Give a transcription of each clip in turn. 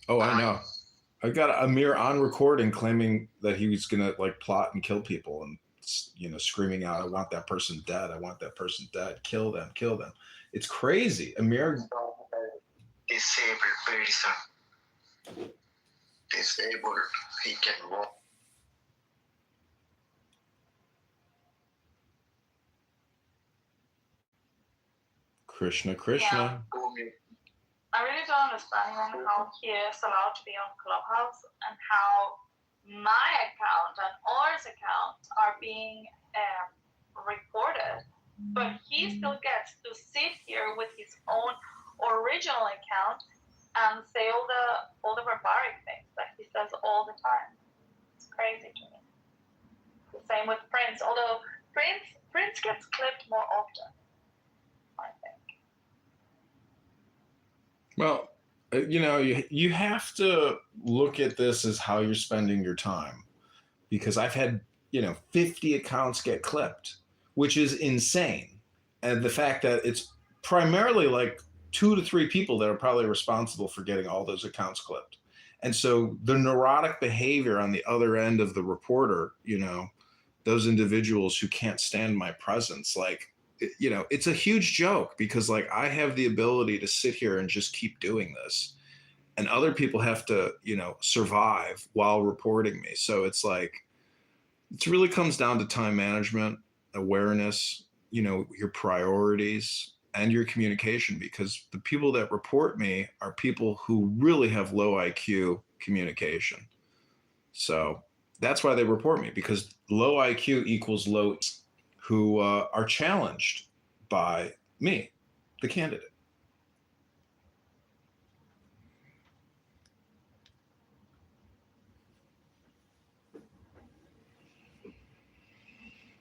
Oh, I know. I got Amir on recording claiming that he was gonna like plot and kill people and screaming out, "I want that person dead! I want that person dead! Kill them! Kill them!" It's crazy. Amir, Disabled person. Disabled. He can walk. Krishna. Yeah. I really don't understand how he is allowed to be on Clubhouse and how my account and ours account are being reported, but he still gets to sit here with his own original account and say all the barbaric things that he says all the time. It's crazy to me. The same with Prince, although Prince gets clipped more often, I think. Well, you have to look at this as how you're spending your time, because I've had 50 accounts get clipped, which is insane. And the fact that it's primarily like 2 to 3 people that are probably responsible for getting all those accounts clipped. And so the neurotic behavior on the other end of the reporter, those individuals who can't stand my presence, like, it's a huge joke, because like I have the ability to sit here and just keep doing this, and other people have to, survive while reporting me. So it's like, it really comes down to time management, awareness, your priorities and your communication, because the people that report me are people who really have low IQ communication. So that's why they report me, because low IQ equals low, who are challenged by me, the candidate.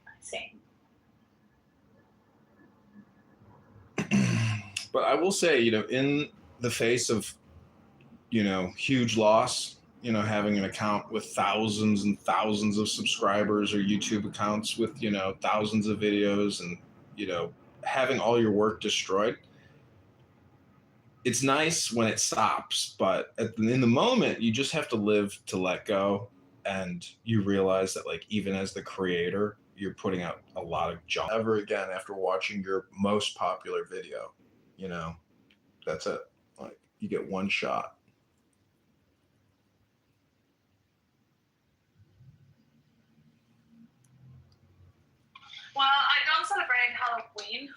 I see. But I will say, in the face of, huge loss, having an account with thousands and thousands of subscribers, or YouTube accounts with, thousands of videos, and, having all your work destroyed, it's nice when it stops. But in the moment, you just have to live to let go. And you realize that, like, even as the creator, you're putting out a lot of junk. Ever again, after watching your most popular video, that's it. Like, you get one shot. Well, I don't celebrate Halloween.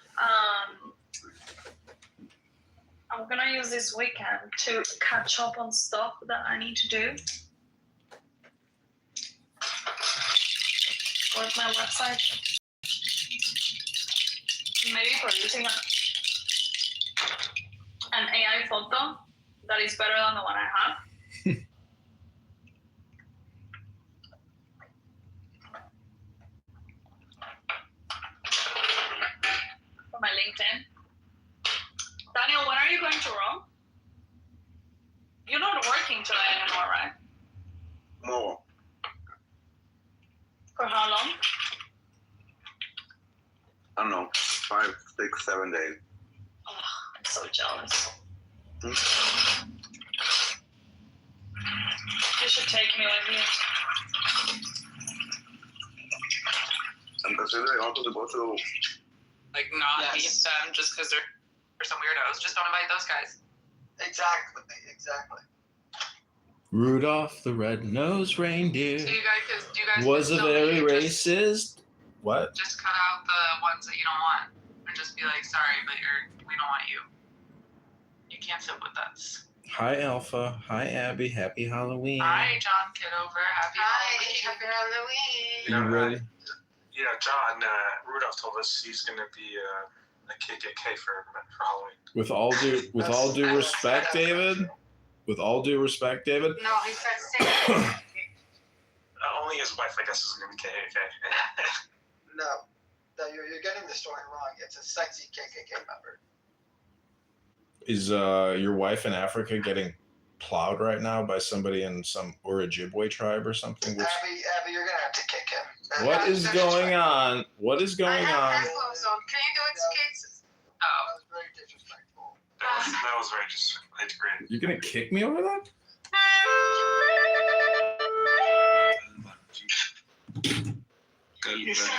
I'm gonna use this weekend to catch up on stuff that I need to do with my website. Maybe producing an AI photo that is better than the one I have. For my LinkedIn. Daniel, when are you going to Rome? You're not working today anymore, right? No. For how long? I don't know. 5, 6, 7 days. Oh, I'm so jealous. You should take me with you. I'm considering also to go to. Like, not meet them just because they're some weirdos. Just don't invite those guys. Exactly. Rudolph the red-nosed reindeer Do you guys was a still very be- racist. What? Just cut out the ones that you don't want, and just be like, sorry, but we don't want you. You can't sit with us. Hi, Alpha. Hi, Abby. Happy Halloween. Hi, John Kitover. Happy Halloween. You ready? Yeah, John, Rudolph told us he's going to be a KKK for Halloween. With all due respect, David. With all due respect, David. No, he said same. Only his wife, I guess, is going to be KKK. No, you're getting the story wrong. It's a sexy KKK member. Is your wife in Africa getting plowed right now by somebody in some Ojibwe tribe or something? Abby, you're gonna have to kick him. What is going on? What is going on? Can you do it, kids? Oh. That was very disrespectful. That was very disrespectful. I agree. You're gonna kick me over that? Nice.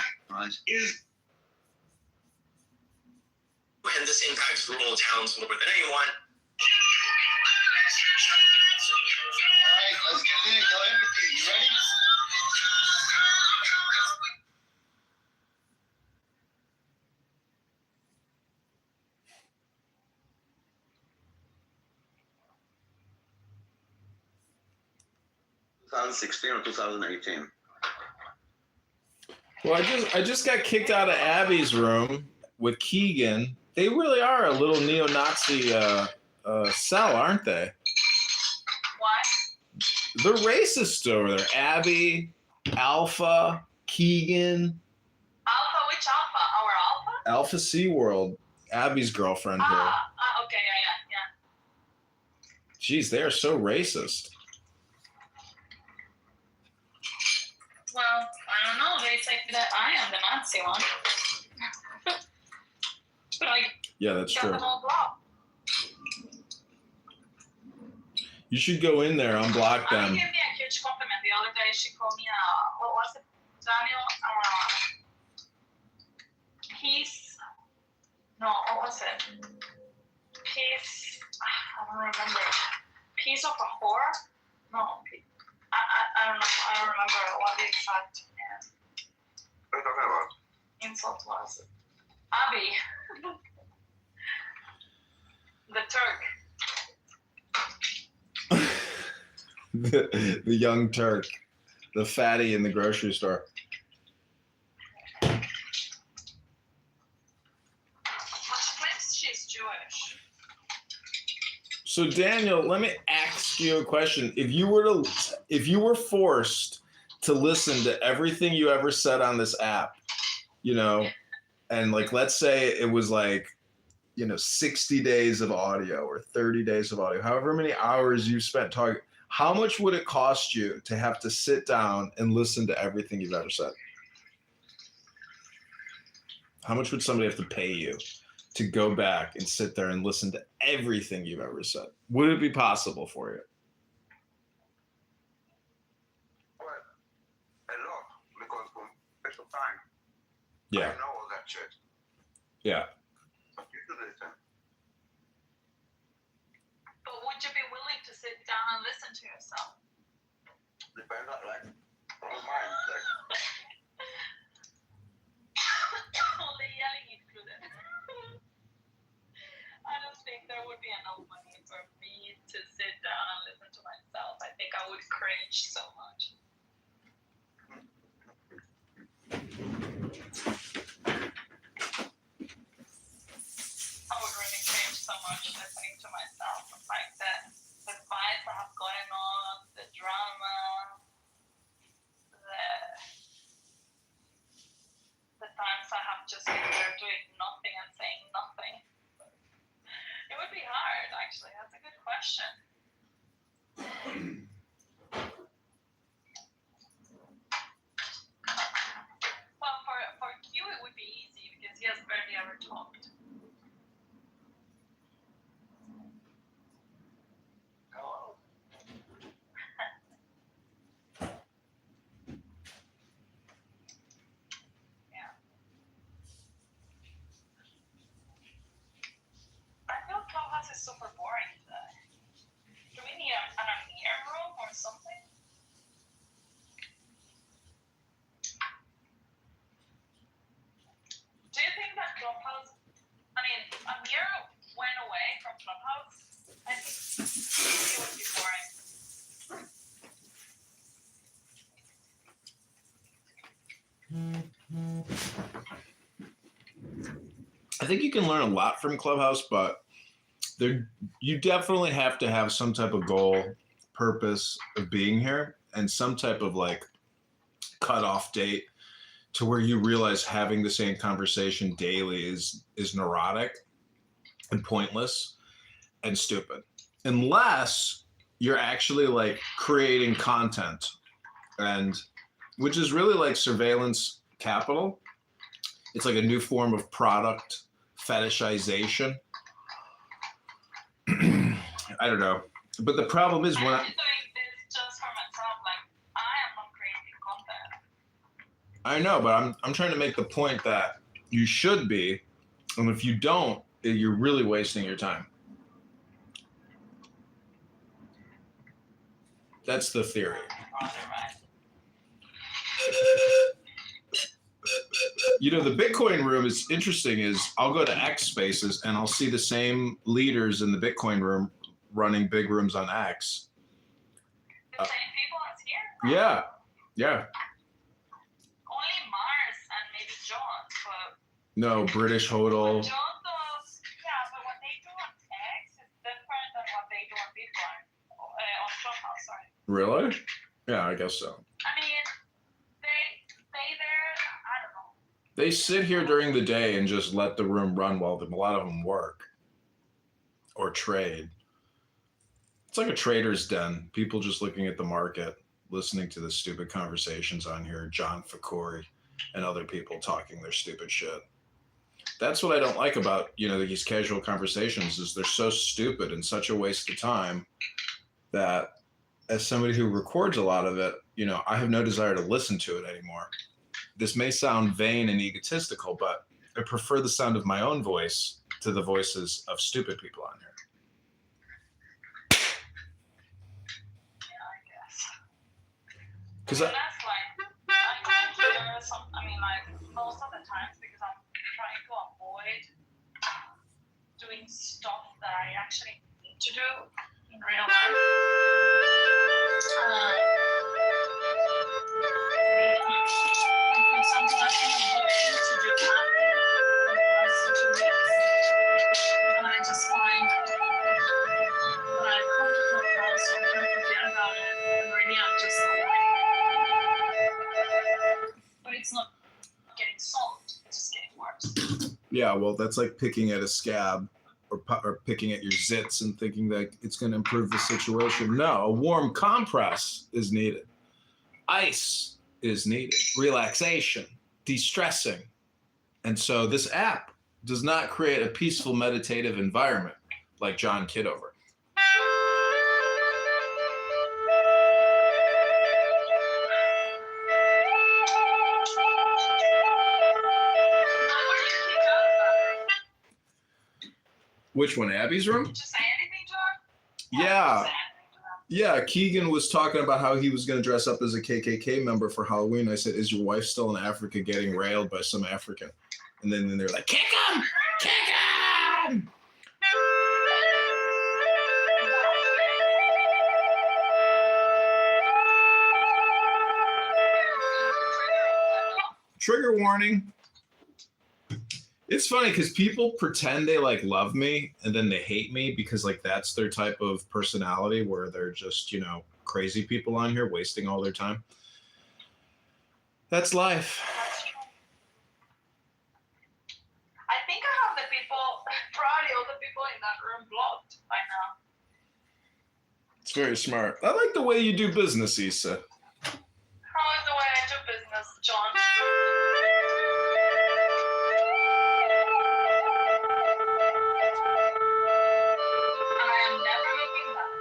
And this impacts rural towns more than anyone. All right, let's get in. Go empathy. You ready? or 2018? Well, I just got kicked out of Abby's room with Keegan. They really are a little neo-Nazi cell, aren't they? What? They're racist over there. Abby, Alpha, Keegan, Alpha? Which Alpha? Our Alpha? Alpha SeaWorld, Abby's girlfriend here. Okay, yeah. Jeez, they are so racist. Well, I don't know. They say that I am the Nazi one. But I Yeah, that's got true. them all blocked. You should go in there, unblock Annie them. gave me a huge compliment the other day. She called me what was it, Daniel? What was it? I don't remember. Piece of a whore? No, I don't know. I don't remember what the exact What are you talking about? insult was. Abby. The Turk. The young Turk, the fatty in the grocery store. She's Jewish. So Daniel, let me ask you a question. If you were forced to listen to everything you ever said on this app, and like let's say it was like 60 days of audio or 30 days of audio, however many hours you spent talking, how much would it cost you to have to sit down and listen to everything you've ever said? How much would somebody have to pay you to go back and sit there and listen to everything you've ever said? Would it be possible for you? Well, a lot, because from special time, Yeah. I know all that shit. Yeah. But you should listen. But would you be willing to sit down and listen to yourself? Depends on, like, from mine, like, All the yelling included. I don't think there would be enough money for me to sit down and listen to myself. I think I would cringe so much. I would really cringe so much listening to myself. Like the fights I have going on, the drama, the times I have just been there doing nothing and saying nothing. It would be hard, actually. That's a good question. Well, for Q, it would be easy because he has barely ever talked. hello. I feel Clubhouse is super boring today. Do we need an Amir room or something? Do you think that Clubhouse, Amir went away from Clubhouse? I think it would be boring. I think you can learn a lot from Clubhouse, but you definitely have to have some type of goal, purpose of being here, and some type of like cutoff date to where you realize having the same conversation daily is neurotic and pointless and stupid, unless you're actually like creating content, and which is really like surveillance capital. It's like a new form of product fetishization. I don't know. But the problem is when I'm doing this just for myself. Like, I am not creating content. I know, but I'm trying to make the point that you should be, and if you don't, you're really wasting your time. That's the theory. You know, the Bitcoin room is interesting. Is I'll go to X Spaces and I'll see the same leaders in the Bitcoin room running big rooms on X. The same people as here? Yeah, yeah. Only Mars and maybe John, but No, British Hodl. John does, yeah, but what they do on X is different than what they do on Bitcoin, on Clubhouse, sorry. Really? Yeah, I guess so. I mean, they stay there, I don't know. They sit here during the day and just let the room run while a lot of them work or trade. It's like a trader's den. People just looking at the market, listening to the stupid conversations on here, John Fakori and other people talking their stupid shit. That's what I don't like about, you know, these casual conversations is they're so stupid and such a waste of time that as somebody who records a lot of it, you know, I have no desire to listen to it anymore. This may sound vain and egotistical, but I prefer the sound of my own voice to the voices of stupid people on here. Yeah, I guess. Because that's like, I mean, like, most of the times because I'm trying to avoid doing stuff that I actually need to do in real life. For example, I've been avoiding to do admin for the past 2 weeks, and I just find when I come to Clubhouse, I kind of forget about it, and really I'm just avoiding it. But it's not getting solved, it's just getting worse. yeah, well, that's like picking at a scab or picking at your zits and thinking that it's going to improve the situation. No, a warm compress is needed. Ice is needed. Relaxation, de-stressing. And so this app does not create a peaceful meditative environment like John Kitover. Which one, Abby's room? Did you say anything to her? Yeah. Say anything to her? Yeah, Keegan was talking about how he was going to dress up as a KKK member for Halloween. I said, is your wife still in Africa getting railed by some African? And then they're like, kick him! Kick him! Trigger warning. It's funny because people pretend they like love me and then they hate me because like that's their type of personality where they're just, you know, crazy people on here wasting all their time. That's life. That's true. I think I have the people, probably all the people in that room blocked by now. It's very smart. I like the way you do business, Issa. How is the way I do business, John? And I am never looking back.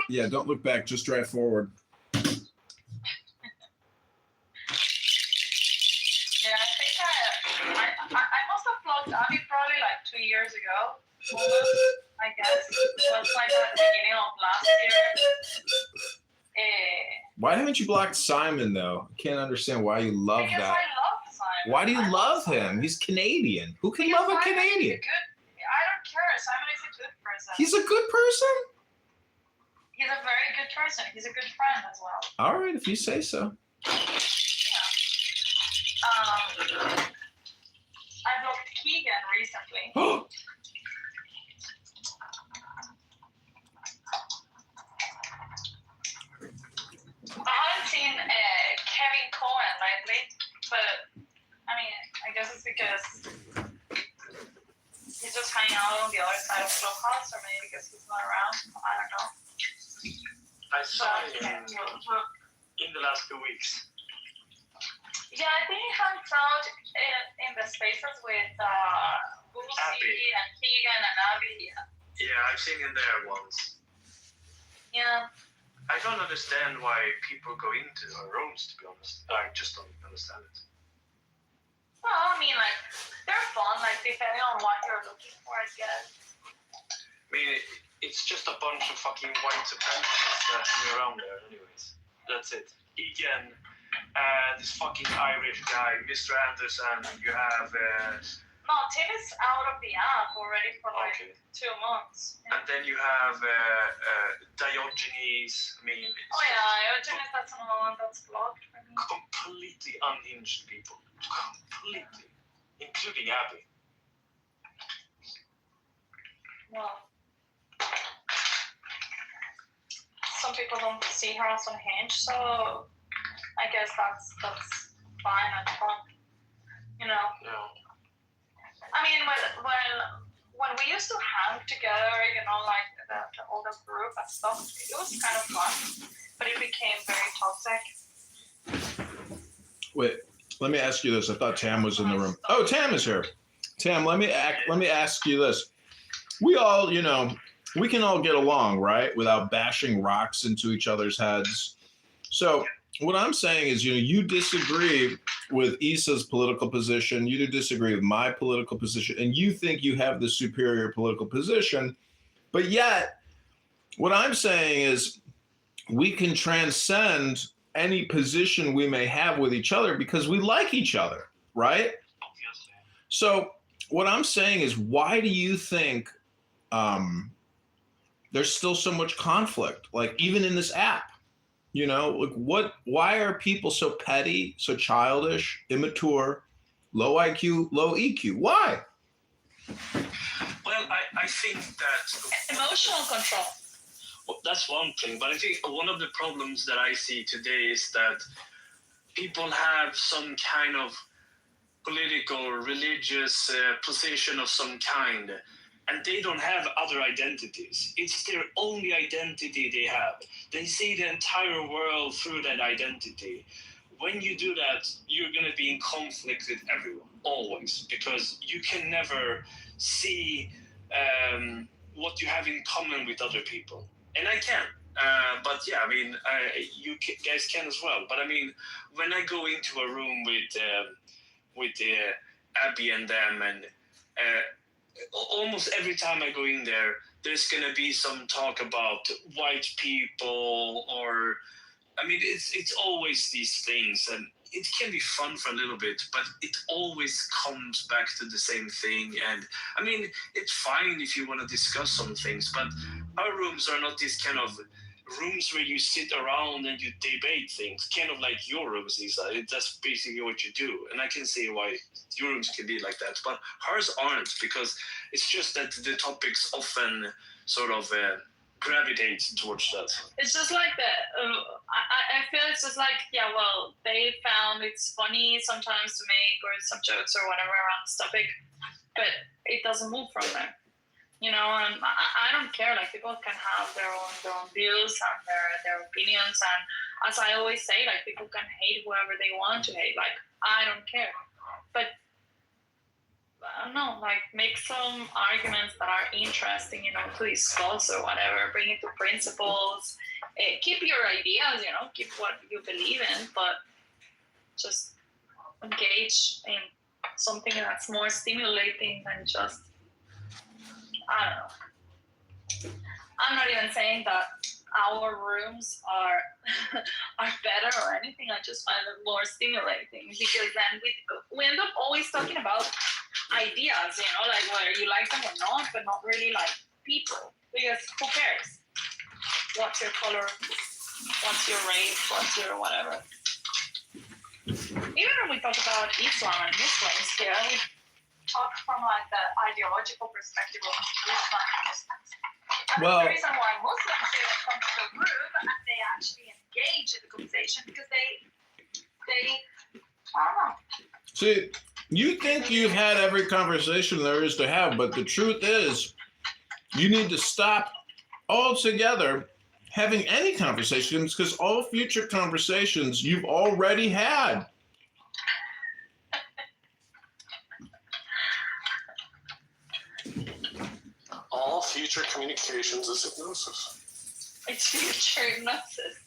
Yeah, don't look back, just drive forward. Yeah, I think I must have blocked Abby probably like 2 years ago. Almost, I guess. It was like at the beginning of last year. Why haven't you blocked Simon though? I can't understand why you love Because that. I love Simon. Why do you I love him? He's Canadian. Who can Because love a Simon is Canadian? I don't care. Simon is a good person. He's a good person? He's a very good person. He's a good friend as well. All right, if you say so. Yeah. I blocked Keegan recently. I haven't seen Kevin Cohen lately, but I mean, I guess it's because he's just hanging out on the other side of Clubhouse, or maybe because he's not around. I don't know. I saw But, him in the last 2 weeks. yeah, I think he hangs out in the spaces with Lucy Abby. and Keegan and Abby. Yeah, I've seen him there once. Yeah. I don't understand why people go into our rooms, to be honest. I just don't understand it. Well, I mean, like, they're fun, like, depending on what you're looking for, I guess. I mean, it's just a bunch of fucking white supremacists that hang around there, anyways. That's it. Egan, this fucking Irish guy, Mr. Anderson, you have... No, Tim is out of the app already for like Okay. 2 months. Yeah. And then you have Diogenes. I mean, it's Oh yeah, Eugenius, that's another one that's blocked for me. completely unhinged people. Completely. Including Abby. Well, some people don't see her as unhinged, so I guess that's fine and fun. You know. Yeah. I mean, when we used to hang together, you know, like the older group and stuff, it was kind of fun, but it became very toxic. Wait, let me ask you this. I thought Tam was in the room. Oh, Tam is here. Tam, let me ask you this. We all, you know, we can all get along, right? Without bashing rocks into each other's heads. So what I'm saying is, you know, you disagree with Issa's political position, you disagree with my political position, and you think you have the superior political position. But yet, what I'm saying is we can transcend any position we may have with each other because we like each other, right? Obviously. So what I'm saying is, why do you think there's still so much conflict, like even in this app? You know, like why are people so petty, so childish, immature, low IQ, low EQ? Why? Well, I think that... Emotional control. Well, that's one thing, but I think one of the problems that I see today is that people have some kind of political, religious position of some kind, and they don't have other identities. It's their only identity they have. They see the entire world through that identity. When you do that, you're going to be in conflict with everyone, always, because you can never see what you have in common with other people. And I can. But yeah, I mean, you guys can as well. But I mean, when I go into a room with Abby and them, and almost every time I go in there, there's gonna be some talk about white people, or I mean, it's always these things, and it can be fun for a little bit, but it always comes back to the same thing. And I mean, it's fine if you want to discuss some things, but our rooms are not this kind of rooms where you sit around and you debate things, kind of like your rooms, Isa. That's basically what you do. And I can see why your rooms can be like that, but hers aren't, because it's just that the topics often sort of gravitate towards that. It's just like that. I feel it's just like, yeah, well, they found it's funny sometimes to make or some jokes or whatever around this topic, but it doesn't move from there. You know, and I don't care. Like, people can have their own views and their opinions, and as I always say, like, people can hate whoever they want to hate. Like, I don't care. But I don't know, like, make some arguments that are interesting, you know, to discuss or whatever. Bring it to principles. Keep your ideas, you know, keep what you believe in, but just engage in something that's more stimulating than just, I don't know. I'm not even saying that our rooms are better or anything. I just find it more stimulating, because then we end up always talking about ideas, you know, like whether you like them or not, but not really like people, because who cares? What's your color? What's your race? What's your whatever? Even when we talk about Islam and Muslims here, we talk from like the ideological perspective of Islam and Muslims. And Well, the reason why Muslims didn't come to the room and they actually engage in the conversation, because they I don't know. see, you think you've had every conversation there is to have, but the truth is, you need to stop altogether having any conversations, because all future conversations you've already had. All future communications is hypnosis. It's future hypnosis.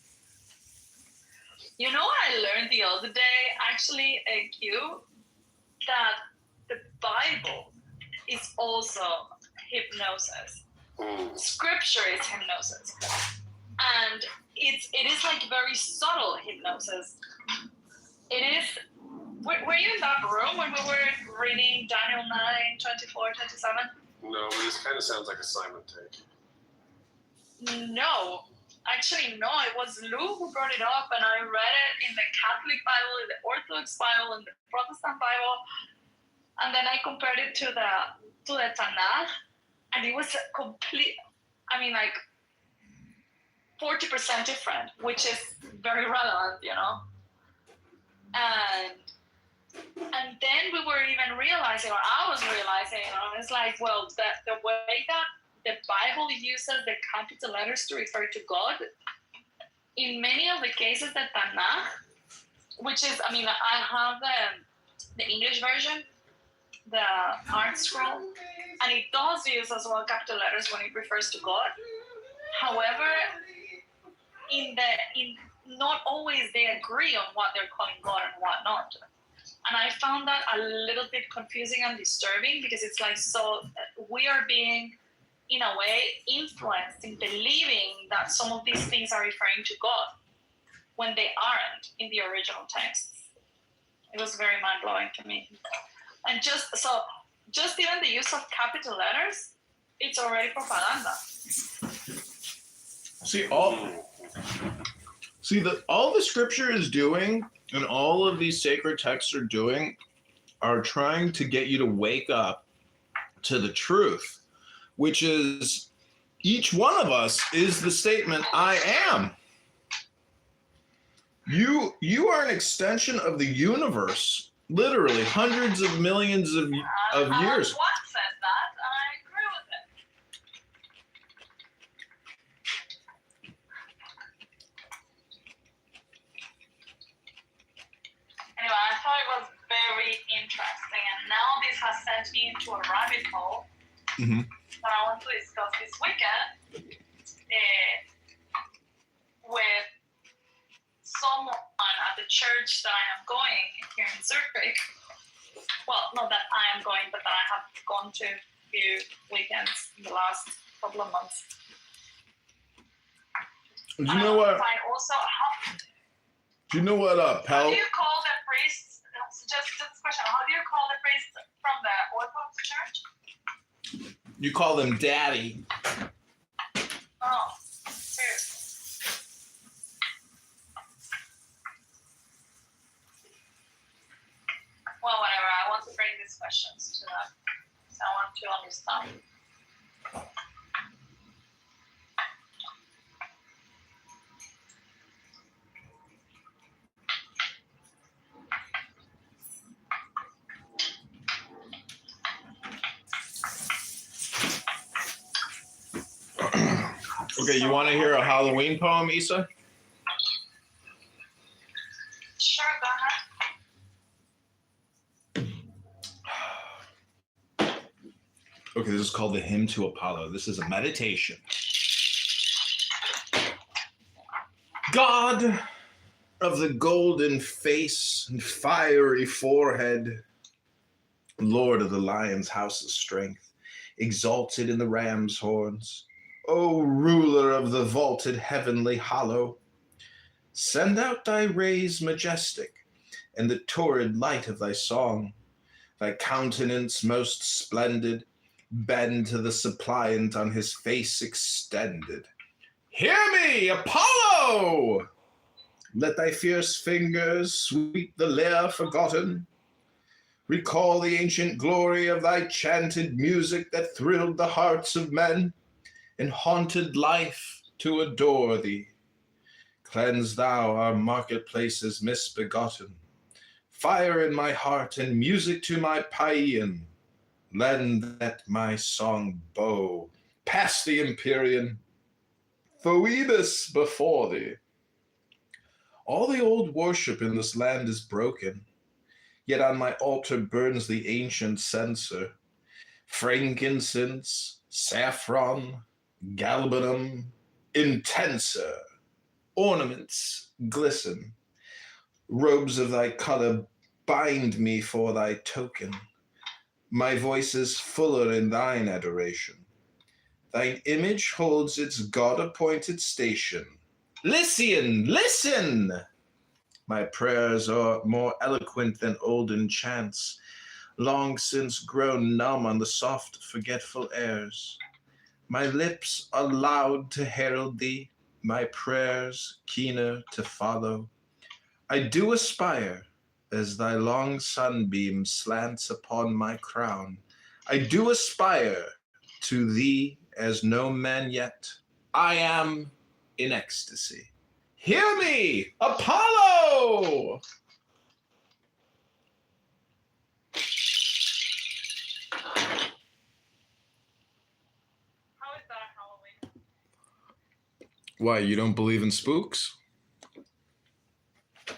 You know what I learned the other day, actually, Q, that the Bible is also hypnosis. Scripture is hypnosis, and it is like very subtle hypnosis. It is. Were you in that room when we were reading Daniel 9, 24, 27? No, but this kind of sounds like a Simon take. No, actually, no. It was Lou who brought it up, and I read it in the Catholic Bible, in the Orthodox Bible, in the Protestant Bible, and then I compared it to the Tanakh, and it was complete. I mean, like 40% different, which is very relevant, you know. And then we were even realizing, or I was realizing, you know, it's like, well, the way that the Bible uses the capital letters to refer to God, in many of the cases, the Tanakh, which is, I mean, I have the English version, the Art Scroll, and it does use as well capital letters when it refers to God. However, in not always they agree on what they're calling God and what not. And I found that a little bit confusing and disturbing, because it's like, so we are being, in a way, influenced in believing that some of these things are referring to God when they aren't in the original texts. It was very mind-blowing to me. And just even the use of capital letters, it's already propaganda. All the scripture is doing, and all of these sacred texts are doing, are trying to get you to wake up to the truth, which is each one of us is the statement, I am. You are an extension of the universe, literally hundreds of millions of years. One said that, and I agree with it. Anyway, I thought it was very interesting, and now this has sent me into a rabbit hole that I want to discuss this weekend with someone at the church that I am going here in Zurich. Well, not that I am going, but that I have gone to a few weekends in the last couple of months. Do you know what? Do you know what, How do you call the priests? Just this question. How do you call the priests from the Orthodox Church? You call them daddy. Oh, serious. Well, whatever. I want to bring these questions to them, so I want to understand. Okay, you want to hear a Halloween poem, Issa? Sure, go ahead. Okay, this is called the Hymn to Apollo. This is a meditation. God of the golden face and fiery forehead, Lord of the lion's house of strength, exalted in the ram's horns, O ruler of the vaulted heavenly hollow, send out thy rays majestic and the torrid light of thy song, thy countenance most splendid, bend to the suppliant on his face extended. Hear me, Apollo! Let thy fierce fingers sweep the lyre forgotten. Recall the ancient glory of thy chanted music that thrilled the hearts of men and haunted life to adore thee. Cleanse thou our marketplaces misbegotten. Fire in my heart and music to my paean. Lend that my song bow past the empyrean. Phoebus before thee. All the old worship in this land is broken, yet on my altar burns the ancient censer. Frankincense, saffron, galbanum, intenser. Ornaments glisten. Robes of thy color bind me for thy token. My voice is fuller in thine adoration. Thine image holds its God-appointed station. Listen, listen! My prayers are more eloquent than olden chants, long since grown numb on the soft, forgetful airs. My lips are loud to herald thee, my prayers keener to follow. I do aspire, as thy long sunbeam slants upon my crown. I do aspire to thee as no man yet. I am in ecstasy. Hear me, Apollo! How is that Halloween? Why, you don't believe in spooks? I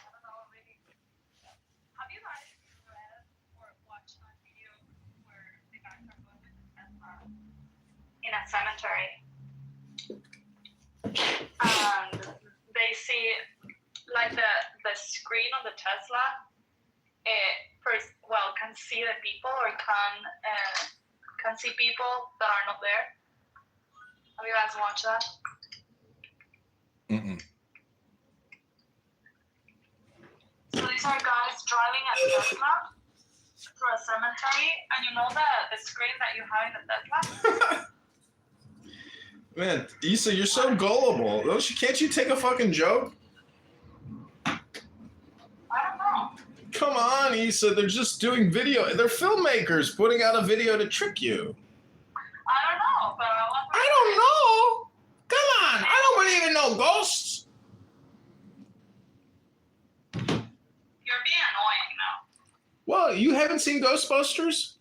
don't know really. Have you guys read or watched a video where the guys are going with the Tesla in a cemetery and they see like the screen on the Tesla first can see the people or can see people that are not there. Have you guys watched that? Mm-mm. So these are guys driving a Tesla through a cemetery, and you know the screen that you have in the Tesla? Man, Issa, you're so gullible. Can't you take a fucking joke? I don't know. Come on, Issa. They're just doing video. They're filmmakers putting out a video to trick you. I don't know, but I want to. I don't know. Come on. I don't believe in no ghosts. You're being annoying now. Well, you haven't seen Ghostbusters?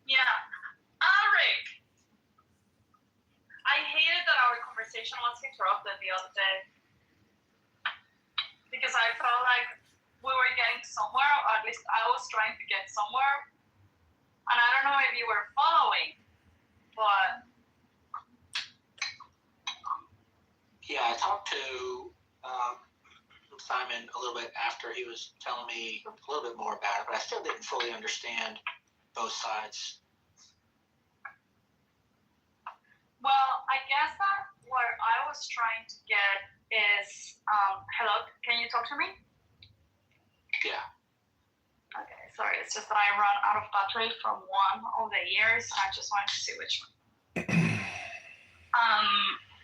Yeah. Rick. I hated that our conversation was interrupted the other day. Because I felt like we were getting somewhere, or at least I was trying to get somewhere. And I don't know if you were following, but Yeah, I talked to Simon a little bit after he was telling me a little bit more about it, but I still didn't fully understand both sides. well, I guess that what I was trying to get is, hello, can you talk to me? Yeah. Okay, sorry, it's just that I run out of battery from one of the years, and I just wanted to see which one.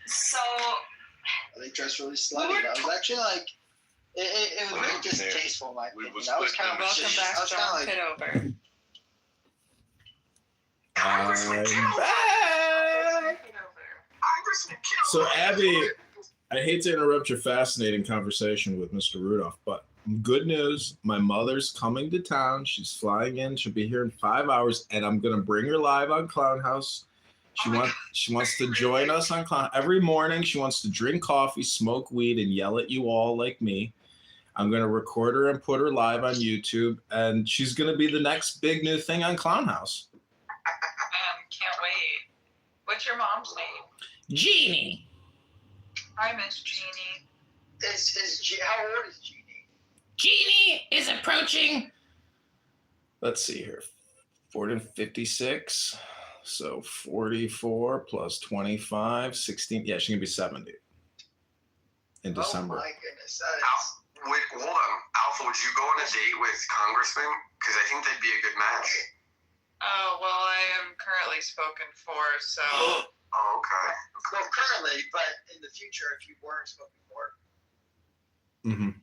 So I think dressed really slutty. I was actually like, it was very distasteful in my opinion. I was kind of Welcome back, John Kitover. I'm back. So, Abby, I hate to interrupt your fascinating conversation with Mr. Rudolph, but good news. My mother's coming to town. She's flying in. She'll be here in 5 hours, and I'm going to bring her live on Clown House. She wants to join us on Clown. Every morning, she wants to drink coffee, smoke weed, and yell at you all like me. I'm going to record her and put her live on YouTube, and she's going to be the next big new thing on Clown House. Can't wait. What's your mom's name? Jeannie. Hi, Miss Jeannie. How old is Jeannie? Jeannie is approaching. Let's see here. 56. So 44 plus 25, 16. Yeah, she's going to be 70 in December. Oh, my goodness. That is... Wait, hold on. Alpha, would you go on a date with Congressman? Because I think they'd be a good match. Oh, well, I am currently spoken for, so. Oh, okay. Well, currently, but in the future, if you weren't spoken for. Mm-hmm.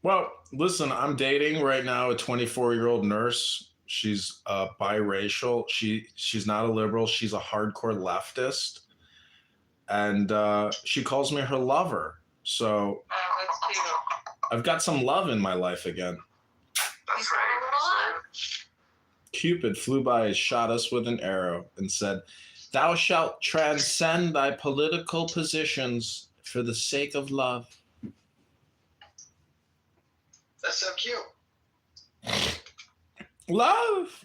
Well, listen, I'm dating right now a 24-year-old nurse. She's biracial. She's not a liberal. She's a hardcore leftist. And she calls me her lover. So That's cute. I've got some love in my life again. That's right. Cupid flew by and shot us with an arrow and said, "Thou shalt transcend thy political positions for the sake of love." That's so cute. Love.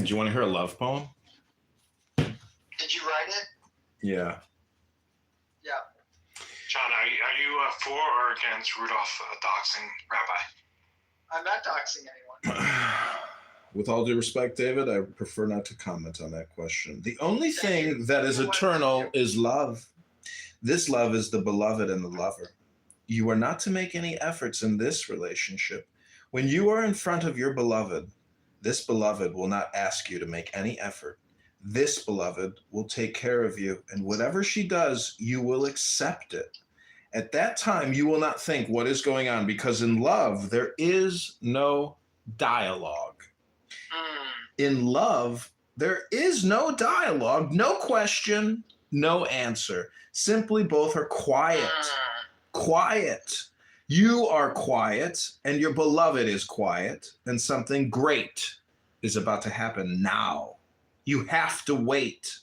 Did you want to hear a love poem? Did you write it? Yeah. Yeah. John, are you for or against Rudolph doxing Rabbi? I'm not doxing anyone. With all due respect, David, I prefer not to comment on that question. The only thing that is eternal is love. This love is the beloved and the lover. You are not to make any efforts in this relationship. When you are in front of your beloved, this beloved will not ask you to make any effort. This beloved will take care of you, and whatever she does, you will accept it. At that time, you will not think what is going on, because in love, there is no dialogue. In love, there is no dialogue, no question, no answer. Simply both are quiet. Quiet. You are quiet, and your beloved is quiet, and something great is about to happen now. You have to wait.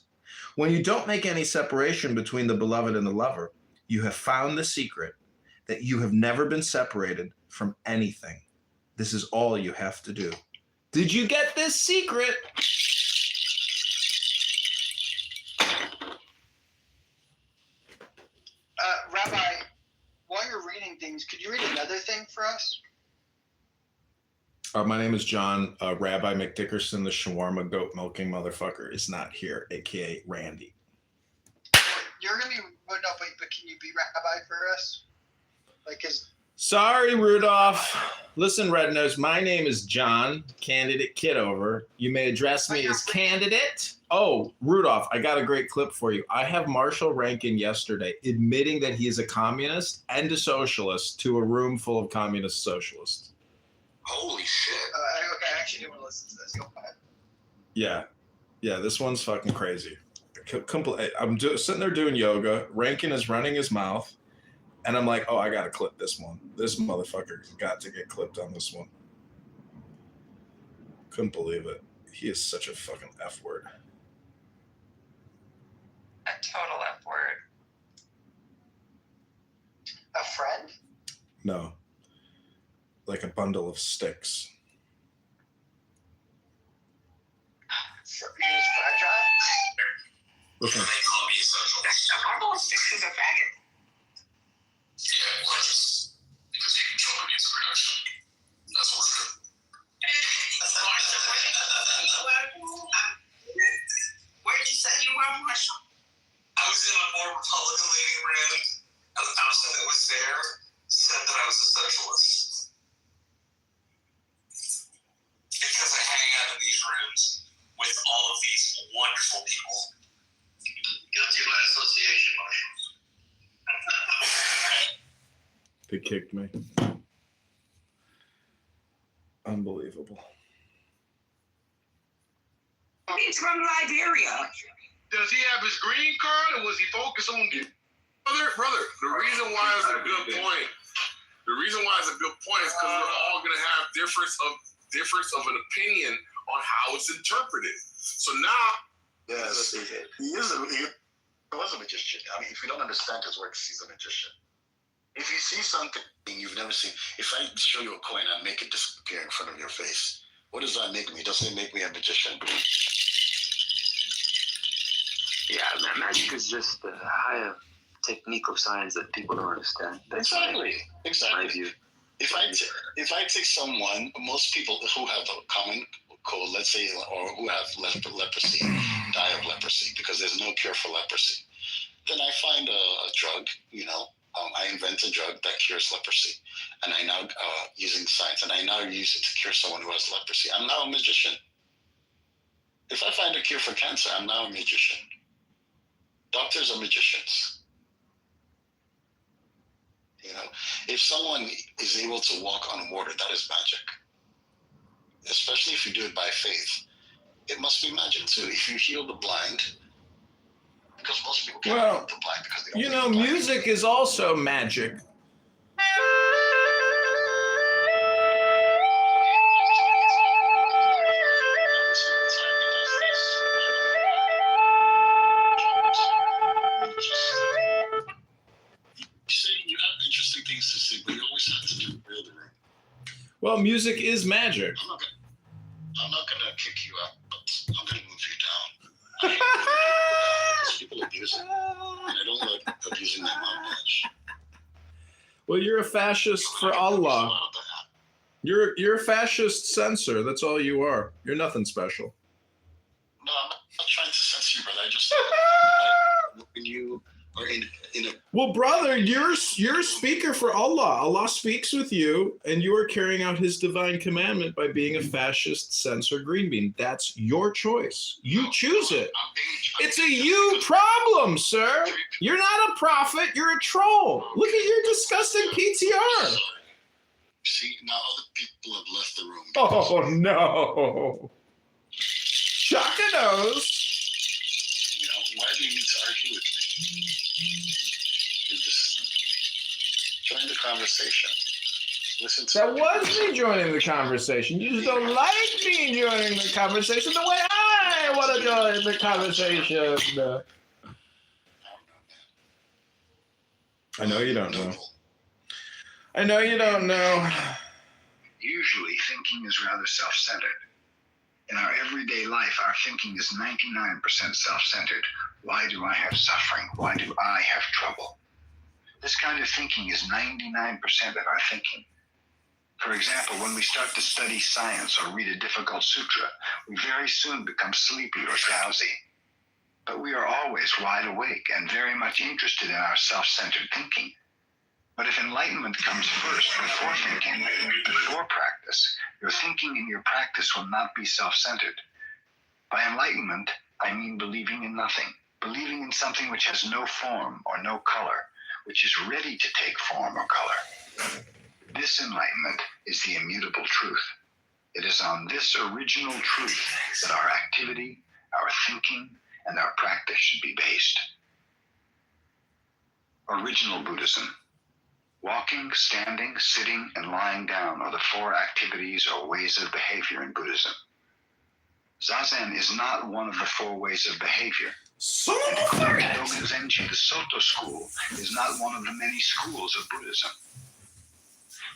When you don't make any separation between the beloved and the lover, you have found the secret that you have never been separated from anything. This is all you have to do. Did you get this secret? Rabbi, while you're reading things, could you read another thing for us? My name is John. Rabbi McDickerson, the shawarma goat milking motherfucker, is not here, aka Randy. You're gonna be but can you be rabbi for us? Like, cause Sorry, Rudolph. Listen, Red Nose, my name is John, candidate Kitover. You may address me as candidate. Oh, Rudolph, I got a great clip for you. I have Marshall Rankin yesterday admitting that he is a communist and a socialist to a room full of communist socialists. Holy shit. I actually do want to listen to this. Go ahead. Yeah, this one's fucking crazy. I'm sitting there doing yoga. Rankin is running his mouth. And I'm like, oh, I got to clip this one. This motherfucker's got to get clipped on this one. Couldn't believe it. He is such a fucking F word. A total F word. A friend? No. Like a bundle of sticks. He was fragile? Listen. They call me socialist. A bundle of sticks is a faggot. Yeah, well, just because you control the music production. That's what's good. Where'd you say you were, Marshall? I was in a more Republican-leaning room, and the person that was there said that I was a socialist. Because I hang out in these rooms with all of these wonderful people. Guilty by association, Marshall. They kicked me. Unbelievable. He's from Liberia. Does he have his green card, or was he focused on the Brother, the reason why it's a good point. The reason why it's a good point is because we're all gonna have difference of an opinion on how it's interpreted. So now, yes, he was a magician. I mean, if you don't understand his works, he's a magician. If you see something you've never seen, if I show you a coin and make it disappear in front of your face, what does that make me? Doesn't it make me a magician? Yeah, magic is just a higher technique of science that people don't understand. That's Exactly. my view. If I take someone, most people who have a common cold, let's say, or who have leprosy, die of leprosy because there's no cure for leprosy. Then I find a drug, I invent a drug that cures leprosy, and I now using science, and I now use it to cure someone who has leprosy. I'm now a magician. If I find a cure for cancer, I'm now a magician. Doctors are magicians. If someone is able to walk on water, that is magic. Especially if you do it by faith, it must be magic too. If you heal the blind, because most people can't heal the blind because they don't. Music is also magic. You have interesting things to say, but you always have to do real the room. Well, music is magic. I'm not gonna kick you out, but Buddhism, and I don't like abusing that mouthwash. Well, you're a fascist for Allah. You're a fascist censor. That's all you are. You're nothing special. No, I'm not trying to censor you, brother. I just when you are in a Well, brother, you're a speaker for Allah. Allah speaks with you, and you are carrying out His divine commandment by being a fascist censor green bean. That's your choice. You choose it. It's a you problem, sir. You're not a prophet. You're a troll. Look at your disgusting PTR. See, now other people have left the room. Oh no! Shaka knows. You know, why do you need to argue with me? You just join the conversation. Listen to That was me joining the conversation. You just don't like me joining the conversation the way I want to join the conversation. I know you don't know. I know you don't know. Usually, thinking is rather self-centered. In our everyday life, our thinking is 99% self-centered. Why do I have suffering? Why do I have trouble? This kind of thinking is 99% of our thinking. For example, when we start to study science or read a difficult sutra, we very soon become sleepy or drowsy. But we are always wide awake and very much interested in our self-centered thinking. But if enlightenment comes first, before thinking, before practice, your thinking and your practice will not be self-centered. By enlightenment, I mean believing in nothing, believing in something which has no form or no color, which is ready to take form or color. This enlightenment is the immutable truth. It is on this original truth that our activity, our thinking, and our practice should be based. Original Buddhism. Walking, standing, sitting, and lying down are the four activities or ways of behavior in Buddhism. Zazen is not one of the four ways of behavior. And according to Dogen Zenji, the Soto school is not one of the many schools of Buddhism.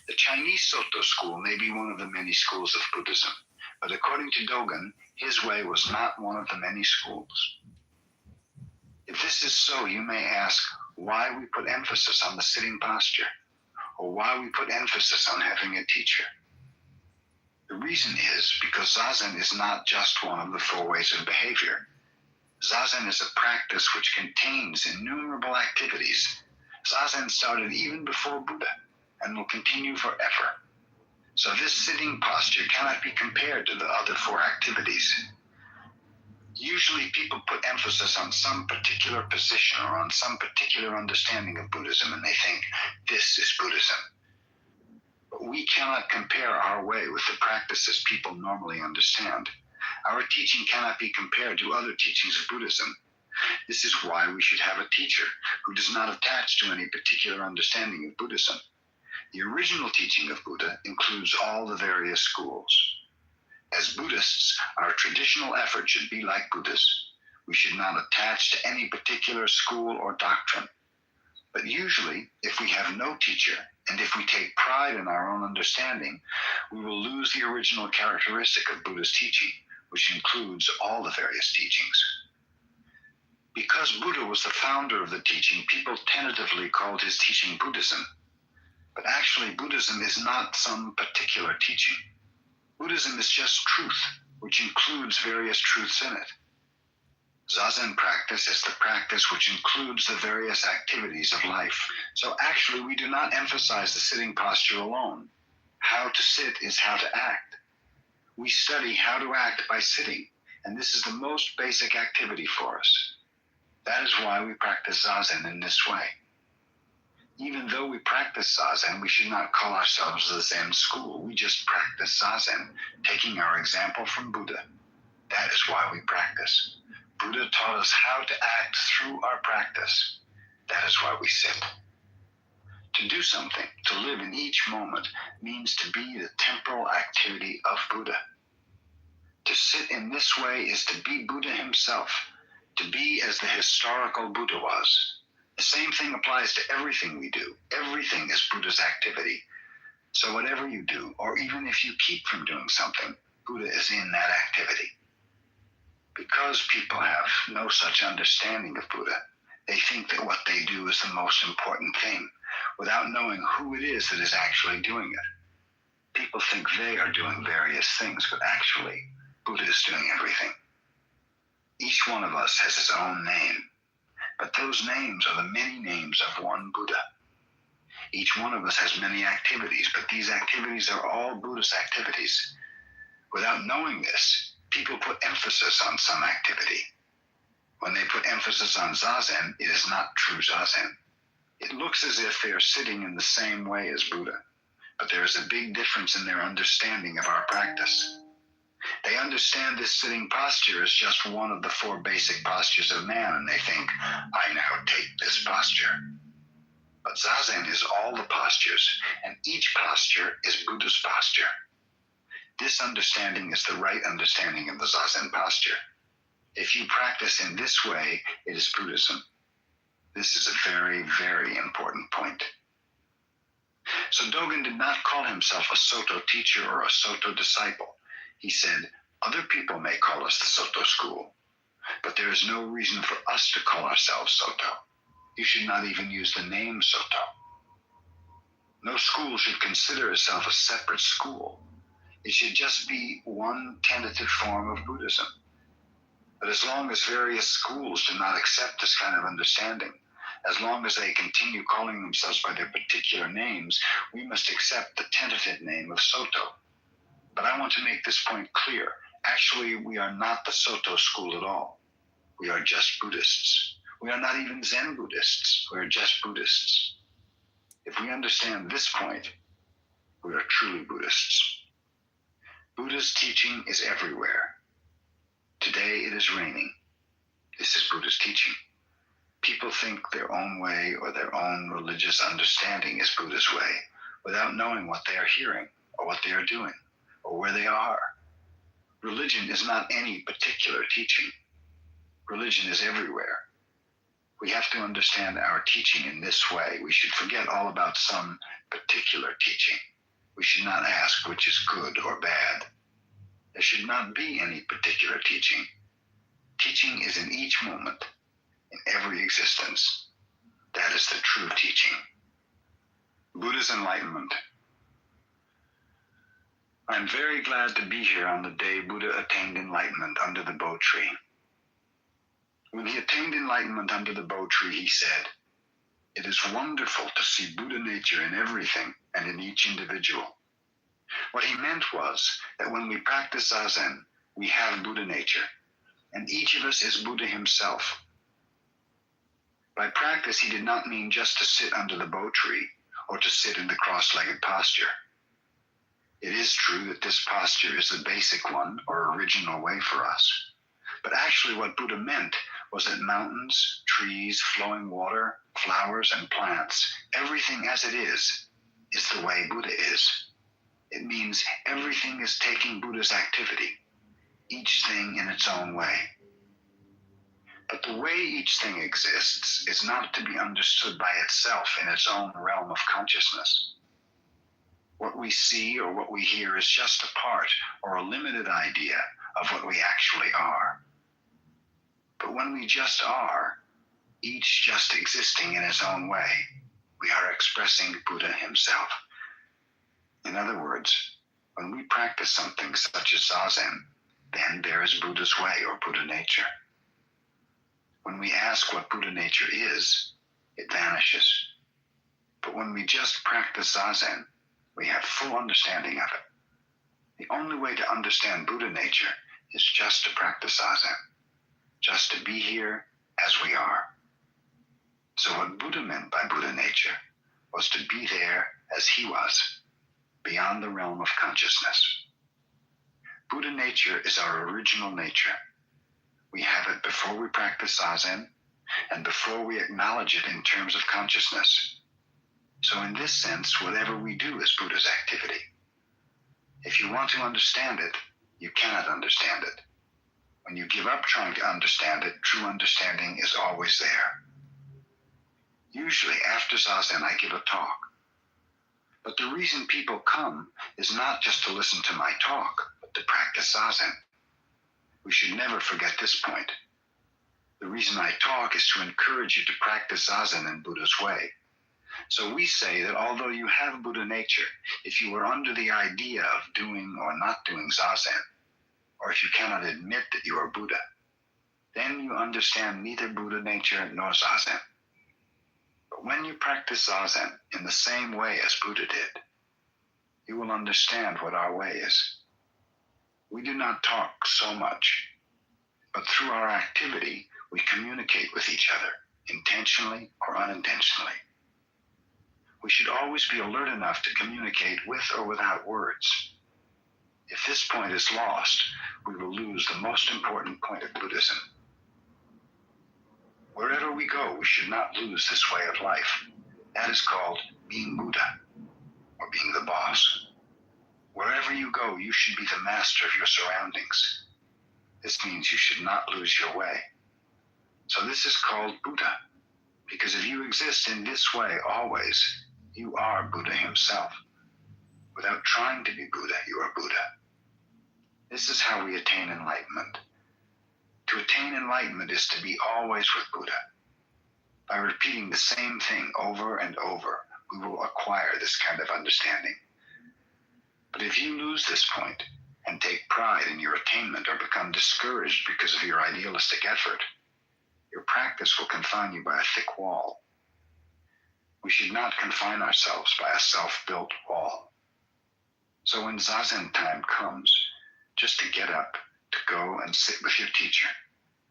The Chinese Soto school may be one of the many schools of Buddhism, but according to Dogen, his way was not one of the many schools. If this is so, you may ask why we put emphasis on the sitting posture, or why we put emphasis on having a teacher. The reason is because Zazen is not just one of the four ways of behavior. Zazen is a practice which contains innumerable activities. Zazen started even before Buddha and will continue forever. So this sitting posture cannot be compared to the other four activities. Usually people put emphasis on some particular position or on some particular understanding of Buddhism, and they think this is Buddhism. But we cannot compare our way with the practices people normally understand. Our teaching cannot be compared to other teachings of Buddhism. This is why we should have a teacher who does not attach to any particular understanding of Buddhism. The original teaching of Buddha includes all the various schools. As Buddhists, our traditional effort should be like Buddhists. We should not attach to any particular school or doctrine. But usually, if we have no teacher, and if we take pride in our own understanding, we will lose the original characteristic of Buddha's teaching, which includes all the various teachings. Because Buddha was the founder of the teaching, people tentatively called his teaching Buddhism. But actually, Buddhism is not some particular teaching. Buddhism is just truth, which includes various truths in it. Zazen practice is the practice which includes the various activities of life. So actually, we do not emphasize the sitting posture alone. How to sit is how to act. We study how to act by sitting, and this is the most basic activity for us. That is why we practice Zazen in this way. Even though we practice Zazen, we should not call ourselves the Zen school. We just practice Zazen, taking our example from Buddha. That is why we practice. Buddha taught us how to act through our practice. That is why we sit. To do something, to live in each moment, means to be the temporal activity of Buddha. To sit in this way is to be Buddha himself, to be as the historical Buddha was. The same thing applies to everything we do. Everything is Buddha's activity. So whatever you do, or even if you keep from doing something, Buddha is in that activity. Because people have no such understanding of Buddha, They think that what they do is the most important thing, without knowing who it is that is actually doing it. People think they are doing various things, but actually, Buddha is doing everything. Each one of us has his own name, but those names are the many names of one Buddha. Each one of us has many activities, but these activities are all Buddhist activities. Without knowing this, people put emphasis on some activity. When they put emphasis on Zazen, it is not true Zazen. It looks as if they are sitting in the same way as Buddha, but there is a big difference in their understanding of our practice. They understand this sitting posture as just one of the 4 basic postures of man, and they think, I now take this posture. But Zazen is all the postures, and each posture is Buddha's posture. This understanding is the right understanding of the Zazen posture. If you practice in this way, it is Buddhism. This is a very, very important point. So Dogen did not call himself a Soto teacher or a Soto disciple. He said, other people may call us the Soto school, but there is no reason for us to call ourselves Soto. You should not even use the name Soto. No school should consider itself a separate school. It should just be one tentative form of Buddhism. But as long as various schools do not accept this kind of understanding, as long as they continue calling themselves by their particular names, we must accept the tentative name of Soto. But I want to make this point clear. Actually, we are not the Soto school at all. We are just Buddhists. We are not even Zen Buddhists. We are just Buddhists. If we understand this point, we are truly Buddhists. Buddha's teaching is everywhere. Today it is raining. This is Buddha's teaching. People think their own way or their own religious understanding is Buddha's way without knowing what they are hearing or what they are doing or where they are. Religion is not any particular teaching. Religion is everywhere. We have to understand our teaching in this way. We should forget all about some particular teaching. We should not ask which is good or bad. There should not be any particular teaching. Teaching is in each moment, in every existence. That is the true teaching. Buddha's enlightenment. I'm very glad to be here on the day Buddha attained enlightenment under the Bo tree. When he attained enlightenment under the Bo tree, he said, "It is wonderful to see Buddha nature in everything and in each individual." What he meant was that when we practice Zazen, we have Buddha nature, and each of us is Buddha himself. By practice, he did not mean just to sit under the Bo tree or to sit in the cross-legged posture. It is true that this posture is the basic one or original way for us. But actually what Buddha meant was that mountains, trees, flowing water, flowers, and plants, everything as it is the way Buddha is. It means everything is taking Buddha's activity, each thing in its own way. But the way each thing exists is not to be understood by itself in its own realm of consciousness. What we see or what we hear is just a part or a limited idea of what we actually are. But when we just are, each just existing in its own way, we are expressing Buddha himself. In other words, when we practice something such as Zazen, then there is Buddha's way or Buddha nature. When we ask what Buddha nature is, it vanishes. But when we just practice Zazen, we have full understanding of it. The only way to understand Buddha nature is just to practice Zazen, just to be here as we are. So what Buddha meant by Buddha nature was to be there as he was, beyond the realm of consciousness. Buddha nature is our original nature. We have it before we practice Zazen and before we acknowledge it in terms of consciousness. So in this sense, whatever we do is Buddha's activity. If you want to understand it, you cannot understand it. When you give up trying to understand it, true understanding is always there. Usually after Zazen, I give a talk. But the reason people come is not just to listen to my talk, but to practice Zazen. We should never forget this point. The reason I talk is to encourage you to practice Zazen in Buddha's way. So we say that although you have Buddha nature, if you are under the idea of doing or not doing Zazen, or if you cannot admit that you are Buddha, then you understand neither Buddha nature nor Zazen. But when you practice Zazen in the same way as Buddha did, you will understand what our way is. We do not talk so much, but through our activity, we communicate with each other, intentionally or unintentionally. We should always be alert enough to communicate with or without words. If this point is lost, we will lose the most important point of Buddhism. Wherever we go, we should not lose this way of life. That is called being Buddha, or being the boss. Wherever you go, you should be the master of your surroundings. This means you should not lose your way. So this is called Buddha, because if you exist in this way always, you are Buddha himself. Without trying to be Buddha, you are Buddha. This is how we attain enlightenment. To attain enlightenment is to be always with Buddha. By repeating the same thing over and over, we will acquire this kind of understanding. But if you lose this point and take pride in your attainment or become discouraged because of your idealistic effort, your practice will confine you by a thick wall. We should not confine ourselves by a self-built wall. So when Zazen time comes, just to get up, to go and sit with your teacher,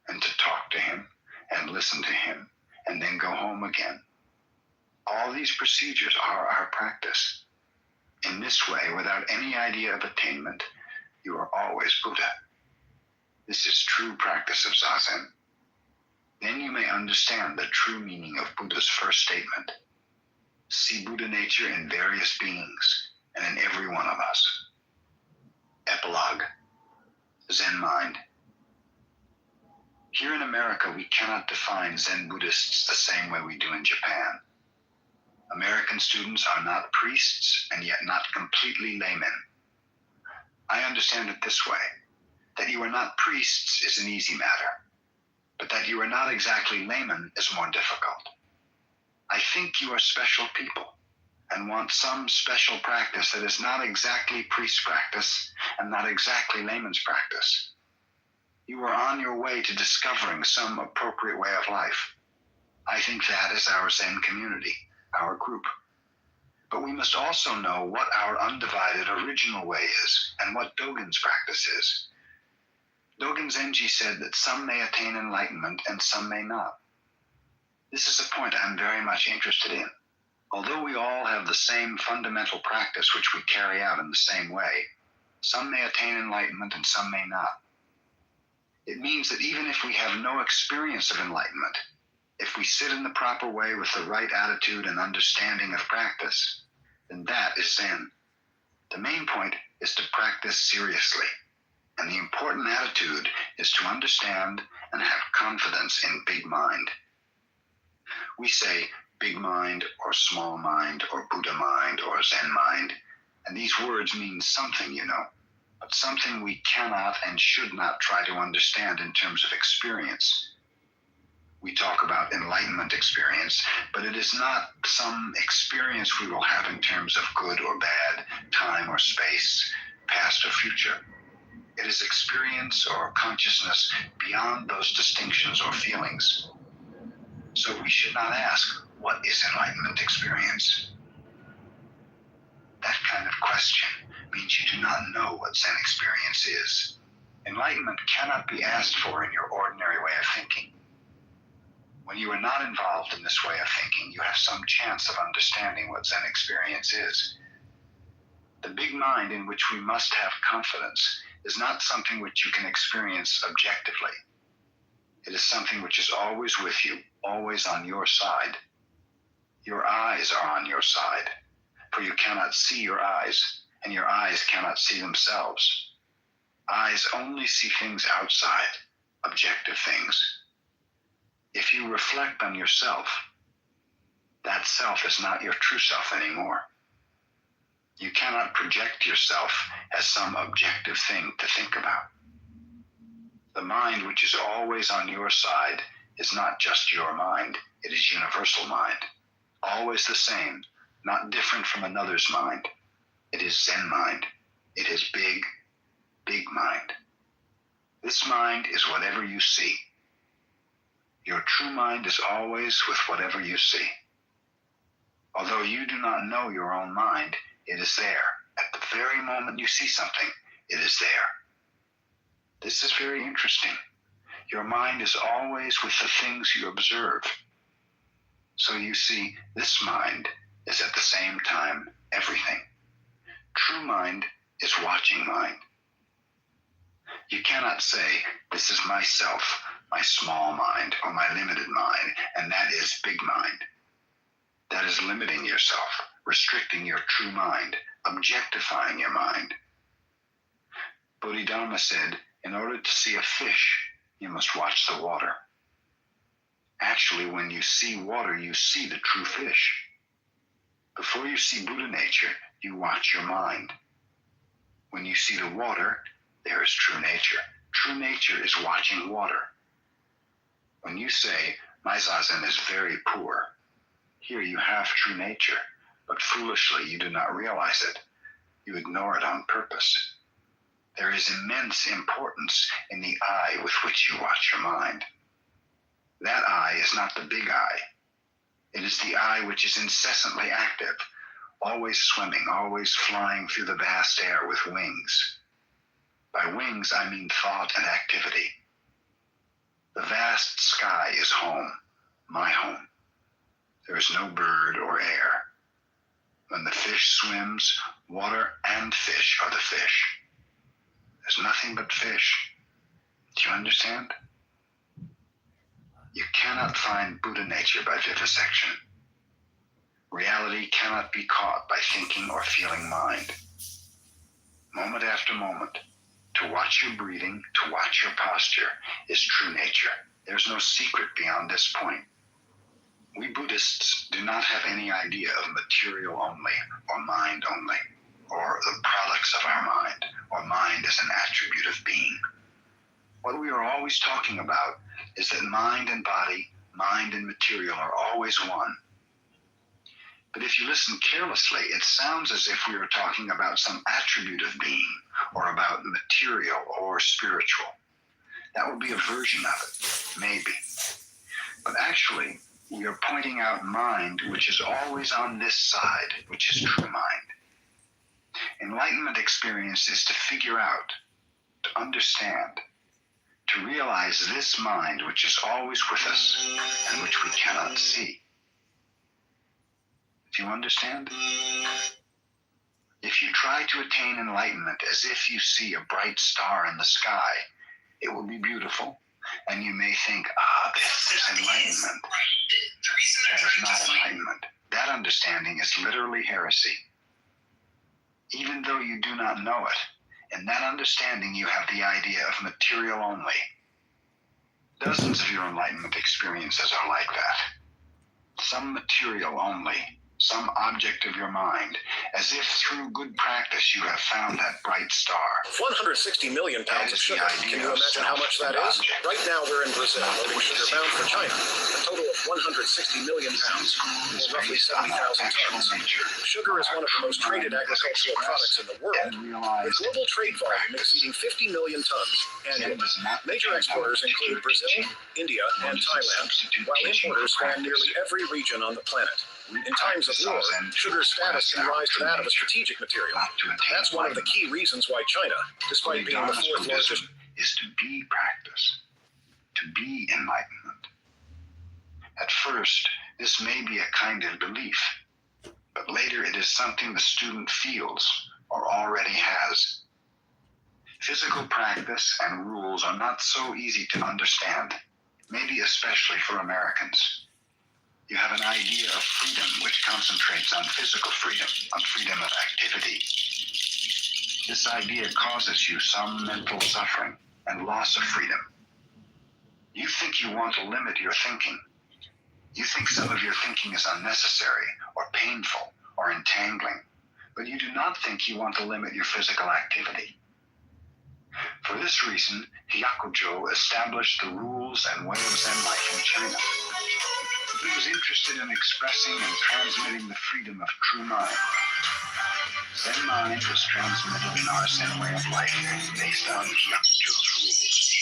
and to talk to him, and listen to him, and then go home again. All these procedures are our practice. In this way, without any idea of attainment, you are always Buddha. This is true practice of Zazen. Then you may understand the true meaning of Buddha's first statement. See Buddha nature in various beings and in every one of us. Epilogue. Zen mind. Here in America, we cannot define Zen Buddhists the same way we do in Japan. American students are not priests and yet not completely laymen. I understand it this way, that you are not priests is an easy matter, but that you are not exactly laymen is more difficult. I think you are special people and want some special practice that is not exactly priest practice and not exactly layman's practice. You are on your way to discovering some appropriate way of life. I think that is our Zen community, our group. But we must also know what our undivided original way is and what Dogen's practice is. Dogen Zenji said that some may attain enlightenment and some may not. This is a point I'm very much interested in. Although we all have the same fundamental practice which we carry out in the same way, some may attain enlightenment and some may not. It means that even if we have no experience of enlightenment, if we sit in the proper way with the right attitude and understanding of practice, then that is Zen. The main point is to practice seriously, and the important attitude is to understand and have confidence in big mind. We say big mind or small mind or Buddha mind or Zen mind, and these words mean something, you know, but something we cannot and should not try to understand in terms of experience. We talk about enlightenment experience, but it is not some experience we will have in terms of good or bad, time or space, past or future. It is experience or consciousness beyond those distinctions or feelings. So we should not ask, what is enlightenment experience? That kind of question means you do not know what Zen experience is. Enlightenment cannot be asked for in your ordinary way of thinking. When you are not involved in this way of thinking, you have some chance of understanding what Zen experience is. The big mind in which we must have confidence is not something which you can experience objectively. It is something which is always with you, always on your side. Your eyes are on your side, for you cannot see your eyes, and your eyes cannot see themselves. Eyes only see things outside, objective things. If you reflect on yourself, that self is not your true self anymore. You cannot project yourself as some objective thing to think about. The mind which is always on your side is not just your mind, it is universal mind. Always the same, not different from another's mind. It is Zen mind. It is big, big mind. This mind is whatever you see. Your true mind is always with whatever you see. Although you do not know your own mind, it is there. At the very moment you see something, it is there. This is very interesting. Your mind is always with the things you observe. So you see, this mind is at the same time everything. True mind is watching mind. You cannot say, this is myself, my small mind, or my limited mind, and that is big mind. That is limiting yourself, restricting your true mind, objectifying your mind. Bodhidharma said, in order to see a fish, you must watch the water. Actually, when you see water, you see the true fish. Before you see Buddha nature, you watch your mind. When you see the water, there is true nature. True nature is watching water. When you say, my zazen is very poor, here you have true nature, but foolishly you do not realize it. You ignore it on purpose. There is immense importance in the eye with which you watch your mind. That eye is not the big eye. It is the eye which is incessantly active, always swimming, always flying through the vast air with wings. By wings, I mean thought and activity. The vast sky is home, my home. There is no bird or air. When the fish swims, water and fish are the fish. There's nothing but fish. Do you understand? You cannot find Buddha nature by vivisection. Reality cannot be caught by thinking or feeling mind. Moment after moment, to watch your breathing, to watch your posture, is true nature. There's no secret beyond this point. We Buddhists do not have any idea of material only, or mind only, or the products of our mind, or mind as an attribute of being. What we are always talking about is that mind and body, mind and material are always one. But if you listen carelessly, it sounds as if we are talking about some attribute of being, or about material or spiritual. That would be a version of it, maybe. But actually, we are pointing out mind, which is always on this side, which is true mind. Enlightenment experience is to figure out, to understand, to realize this mind which is always with us and which we cannot see. Do you understand? If you try to attain enlightenment as if you see a bright star in the sky, it will be beautiful, and you may think, this is enlightenment. That is not enlightenment. That understanding is literally heresy. Even though you do not know it, in that understanding you have the idea of material only. Dozens of your enlightenment experiences are like that. Some material only, some object of your mind, as if through good practice you have found that bright star. 160 million pounds of sugar. Can you imagine how much that is? Right now we're in Brazil, loading sugar bound for China. A total of 160 million pounds, or roughly 70,000 tons. Sugar is one of the most traded agricultural products in the world, with global trade volume exceeding 50 million tons annually. Major exporters include Brazil, India, and Thailand, while importers span nearly every region on the planet. In times of war, sugar's status can rise to that of a strategic material. That's one of the key reasons why China, despite being the fourth largest, is to be practice, to be enlightenment. At first, this may be a kind of belief, but later it is something the student feels or already has. Physical practice and rules are not so easy to understand, maybe especially for Americans. You have an idea of freedom which concentrates on physical freedom, on freedom of activity. This idea causes you some mental suffering and loss of freedom. You think you want to limit your thinking. You think some of your thinking is unnecessary or painful or entangling, but you do not think you want to limit your physical activity. For this this reason, Hyakujo established the rules and way of Zen life in China. He was interested in expressing and transmitting the freedom of true mind. Zen mind was transmitted in our Zen way of life based on Hyakujo's rules.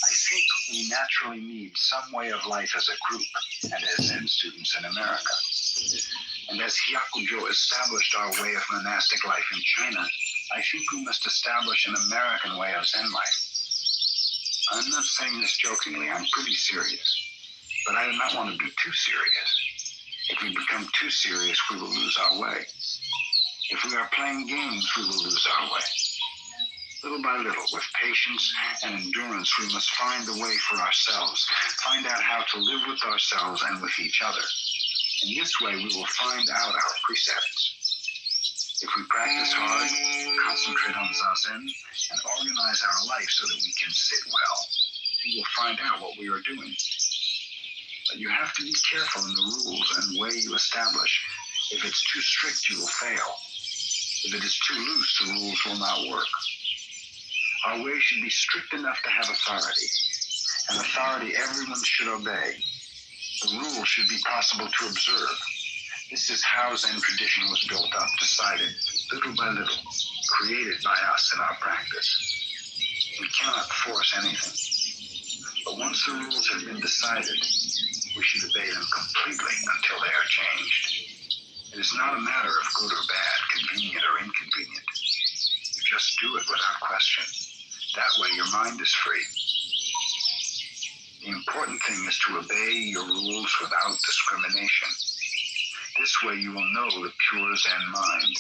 I think we naturally need some way of life as a group and as Zen students in America. And as Hyakujo established our way of monastic life in China, I think we must establish an American way of Zen life. I'm not saying this jokingly, I'm pretty serious. But I do not want to be too serious. If we become too serious, we will lose our way. If we are playing games, we will lose our way. Little by little, with patience and endurance, we must find the way for ourselves, find out how to live with ourselves and with each other. In this way, we will find out our precepts. If we practice hard, concentrate on Zazen, and organize our life so that we can sit well, we will find out what we are doing. But you have to be careful in the rules and way you establish. If it's too strict, you will fail. If it is too loose, the rules will not work. Our way should be strict enough to have authority. An authority everyone should obey. The rules should be possible to observe. This is how Zen tradition was built up, decided, little by little, created by us in our practice. We cannot force anything. But once the rules have been decided, we should obey them completely until they are changed. It is not a matter of good or bad, convenient or inconvenient. You just do it without question. That way your mind is free. The important thing is to obey your rules without discrimination. This way you will know the pure Zen mind.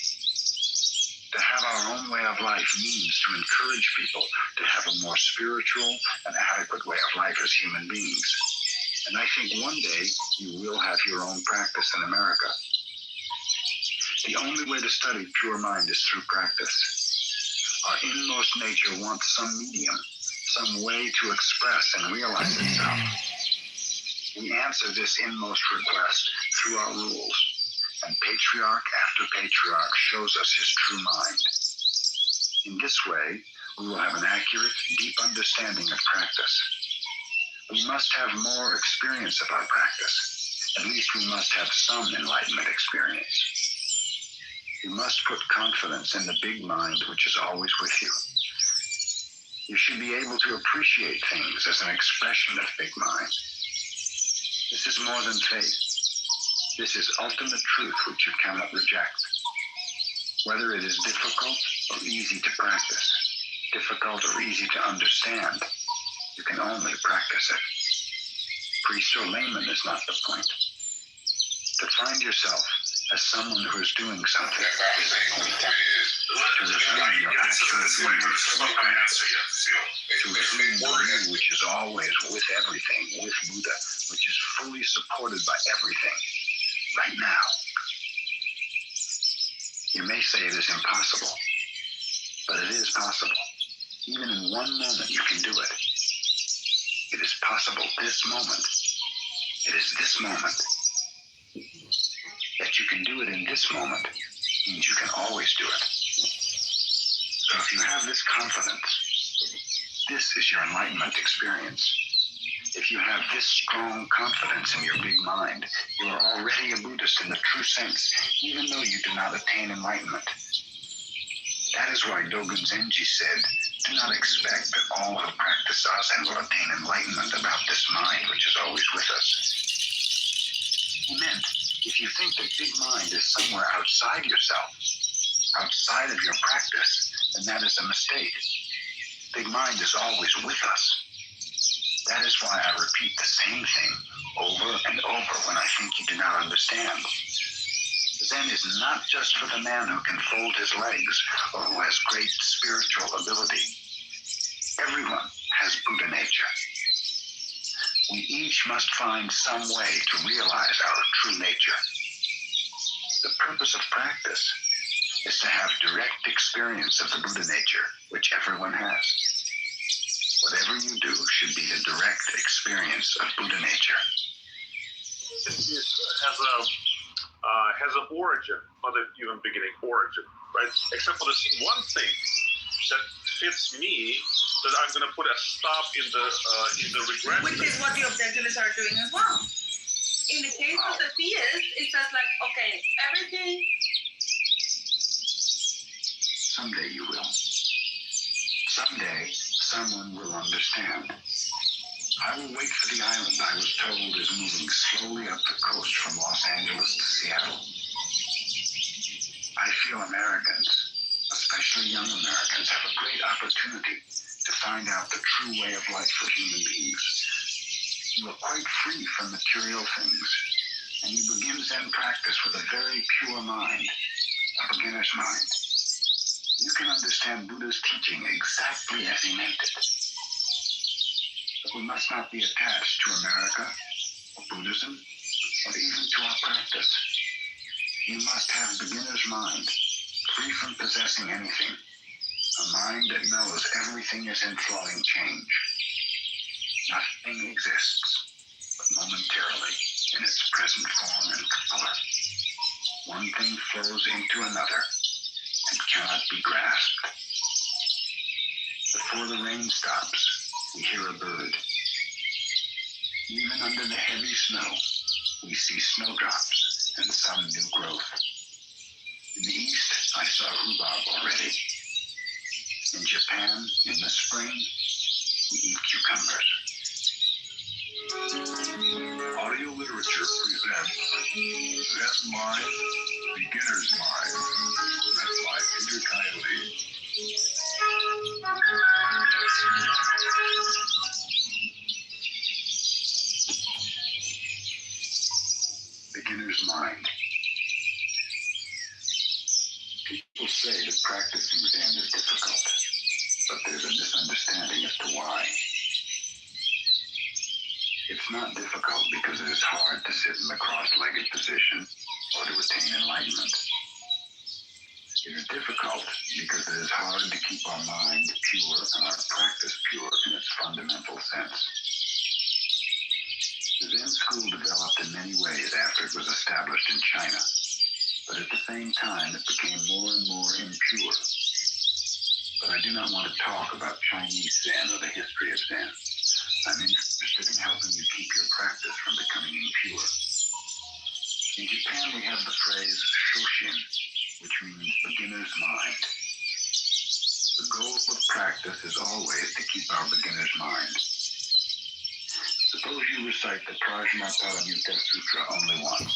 To have our own way of life means to encourage people to have a more spiritual and adequate way of life as human beings. And I think one day you will have your own practice in America. The only way to study pure mind is through practice. Our inmost nature wants some medium, some way to express and realize itself. We answer this inmost request through our rules, and patriarch after patriarch shows us his true mind. In this way, we will have an accurate, deep understanding of practice. We must have more experience of our practice. At least we must have some enlightenment experience. You must put confidence in the big mind which is always with you. You should be able to appreciate things as an expression of big mind. This is more than faith. This is ultimate truth which you cannot reject. Whether it is difficult or easy to practice, difficult or easy to understand, you can only practice it. Priest or layman is not the point. To find yourself as someone who is doing something is the point. To resume your actual being through practice. To resume the you which is always with everything, with Buddha, which is fully supported by everything, right now. You may say it is impossible, but it is possible. Even in one moment you can do it. It is possible this moment. It is this moment. That you can do it in this moment means you can always do it. So if you have this confidence, this is your enlightenment experience. If you have this strong confidence in your big mind, you are already a Buddhist in the true sense, even though you do not attain enlightenment. That is why Dogen Zenji said, do not expect that all who practice Zazen will attain enlightenment about this mind which is always with us. He meant, if you think that big mind is somewhere outside yourself, outside of your practice, then that is a mistake. Big mind is always with us. That is why I repeat the same thing over and over when I think you do not understand. Zen is not just for the man who can fold his legs or who has great spiritual ability. Everyone has Buddha nature. We each must find some way to realize our true nature. The purpose of practice is to have direct experience of the Buddha nature, which everyone has. Whatever you do should be a direct experience of Buddha nature. It has an origin, not an even beginning origin, right? Except for this one thing that fits me, that I'm gonna put a stop in the regret. Which is what the objectivists are doing as well. In the case of the theist, it says like, okay, everything. Someday you will. Someday, someone will understand. I will wait for the island I was told is moving slowly up the coast from Los Angeles to Seattle. I feel Americans, especially young Americans, have a great opportunity to find out the true way of life for human beings. You are quite free from material things, and you begin Zen practice with a very pure mind, a beginner's mind. You can understand Buddha's teaching exactly as he meant it. But we must not be attached to America, or Buddhism, or even to our practice. You must have beginner's mind, free from possessing anything, a mind that knows everything is in flowing change. Nothing exists but momentarily in its present form and color. One thing flows into another and cannot be grasped. Before the rain stops, we hear a bird. Even under the heavy snow, we see snowdrops and some new growth. In the east, I saw rhubarb already. In Japan, in the spring, we eat cucumbers. Audio literature presents Zen Mind, Beginner's Mind, read by Peter Coyote. Beginner's mind. People say that practicing Zen is difficult, but there's a misunderstanding as to why. It's not difficult because it is hard to sit in the cross-legged position or to attain enlightenment. It is difficult because it is hard to keep our mind pure and our practice pure in its fundamental sense. The Zen school developed in many ways after it was established in China, but at the same time it became more and more impure. But I do not want to talk about Chinese Zen or the history of Zen. I'm interested in helping you keep your practice from becoming impure. In Japan, we have the phrase shoshin, which means beginner's mind. The goal of practice is always to keep our beginner's mind. Suppose you recite the Prajnaparamita Sutra only once.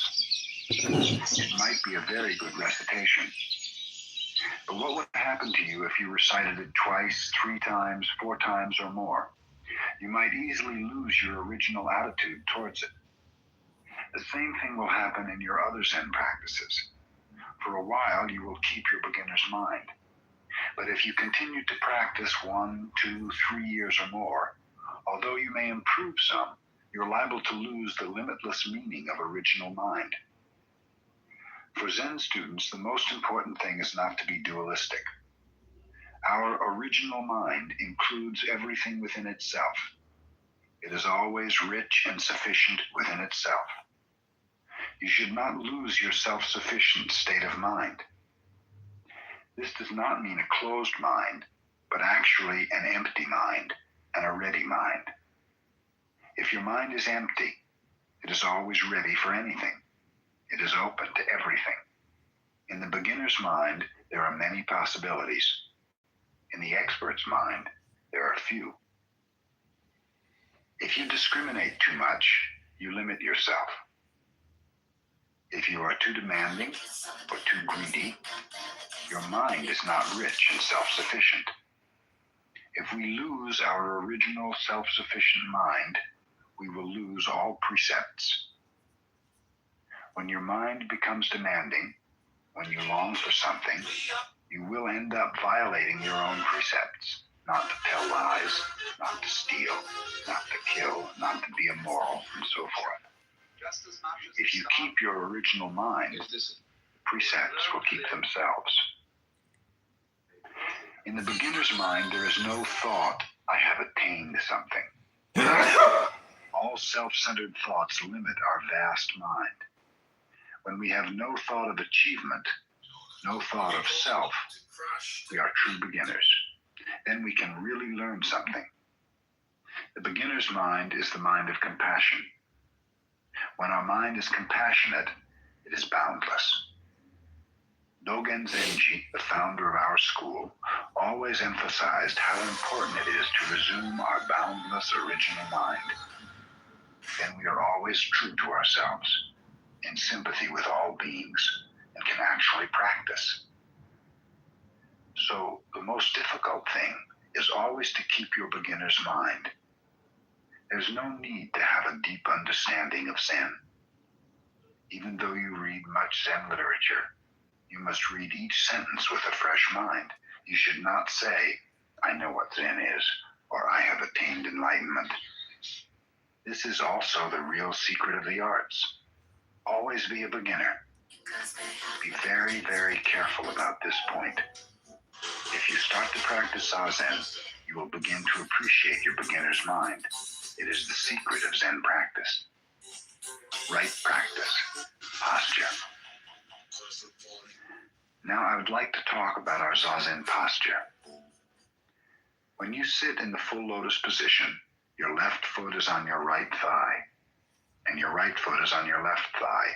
It might be a very good recitation. But what would happen to you if you recited it twice, 3 times, 4 times, or more? You might easily lose your original attitude towards it. The same thing will happen in your other Zen practices. For a while, you will keep your beginner's mind. But if you continue to practice 1, 2, 3 years or more, although you may improve some, you're liable to lose the limitless meaning of original mind. For Zen students, the most important thing is not to be dualistic. Our original mind includes everything within itself. It is always rich and sufficient within itself. You should not lose your self-sufficient state of mind. This does not mean a closed mind, but actually an empty mind and a ready mind. If your mind is empty, it is always ready for anything. It is open to everything. In the beginner's mind, there are many possibilities. In the expert's mind, there are few. If you discriminate too much, you limit yourself. If you are too demanding or too greedy, your mind is not rich and self-sufficient. If we lose our original self-sufficient mind, we will lose all precepts. When your mind becomes demanding, when you long for something, you will end up violating your own precepts. Not to tell lies, not to steal, not to kill, not to be immoral, and so forth. If you keep your original mind, precepts will keep themselves. In the beginner's mind, there is no thought, I have attained something. All self-centered thoughts limit our vast mind. When we have no thought of achievement, no thought of self, we are true beginners. then we can really learn something. The beginner's mind is the mind of compassion. When our mind is compassionate, it is boundless. Dogen Zenji, the founder of our school, always emphasized how important it is to resume our boundless original mind. Then we are always true to ourselves, in sympathy with all beings, and can actually practice. So the most difficult thing is always to keep your beginner's mind. There's no need to have a deep understanding of Zen. Even though you read much Zen literature, you must read each sentence with a fresh mind. You should not say, I know what Zen is, or I have attained enlightenment. This is also the real secret of the arts. Always be a beginner. Be very, very careful about this point. If you start to practice Zazen, you will begin to appreciate your beginner's mind. It is the secret of Zen practice. Right practice, posture. Now I would like to talk about our Zazen posture. When you sit in the full lotus position, your left foot is on your right thigh, and your right foot is on your left thigh.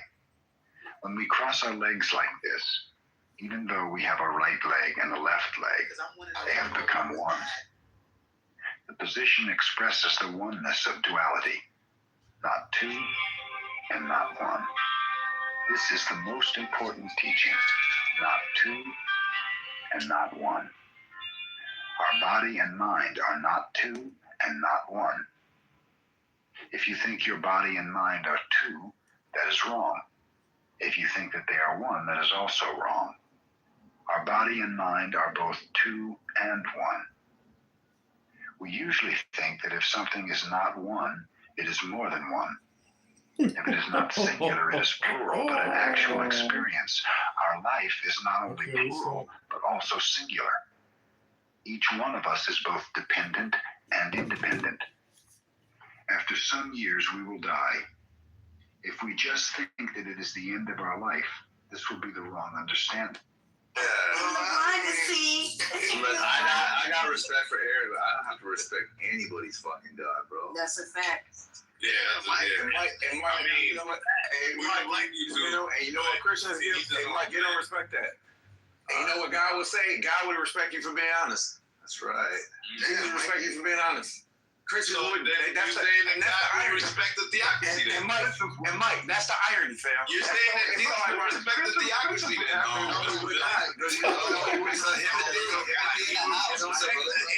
When we cross our legs like this, even though we have a right leg and a left leg, they have become one. The position expresses the oneness of duality, not two and not one. This is the most important teaching, not two and not one. Our body and mind are not two and not one. If you think your body and mind are two, that is wrong. If you think that they are one, that is also wrong. Our body and mind are both two and one. We usually think that if something is not one, it is more than one. If it is not singular, it is plural, but in actual experience, our life is not only plural, but also singular. Each one of us is both dependent and independent. After some years, we will die. If we just think that it is the end of our life, this will be the wrong understanding. I got respect for Eric, but I don't have to respect anybody's fucking God, bro. That's a fact. Yeah, and Mike, you know what? Hey, Mike, like you know, and you know what Christians do? Hey, Mike, you don't respect that. And you know what God would say? God would respect you for being honest. That's right. Jesus would respect you for being honest. Christians would. That's the irony. Respect the theocracy. And Mike, that's the irony, fam. You're saying that Jesus would respect the theocracy then? No, he would not.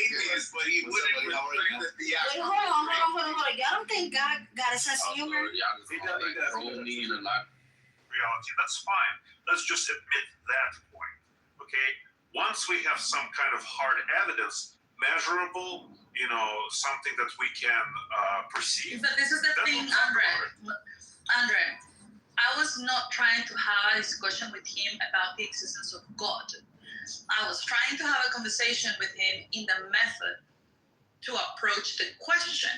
Atheist, but he wouldn't respect the theocracy. Wait, hold on. Y'all don't think God got a sense of humor? He does. Reality, that's fine. Let's just admit that point. Okay? Once we have some kind of hard evidence, measurable, something that we can perceive. But this is the thing, Andre. I was not trying to have a discussion with him about the existence of God. I was trying to have a conversation with him in the method to approach the question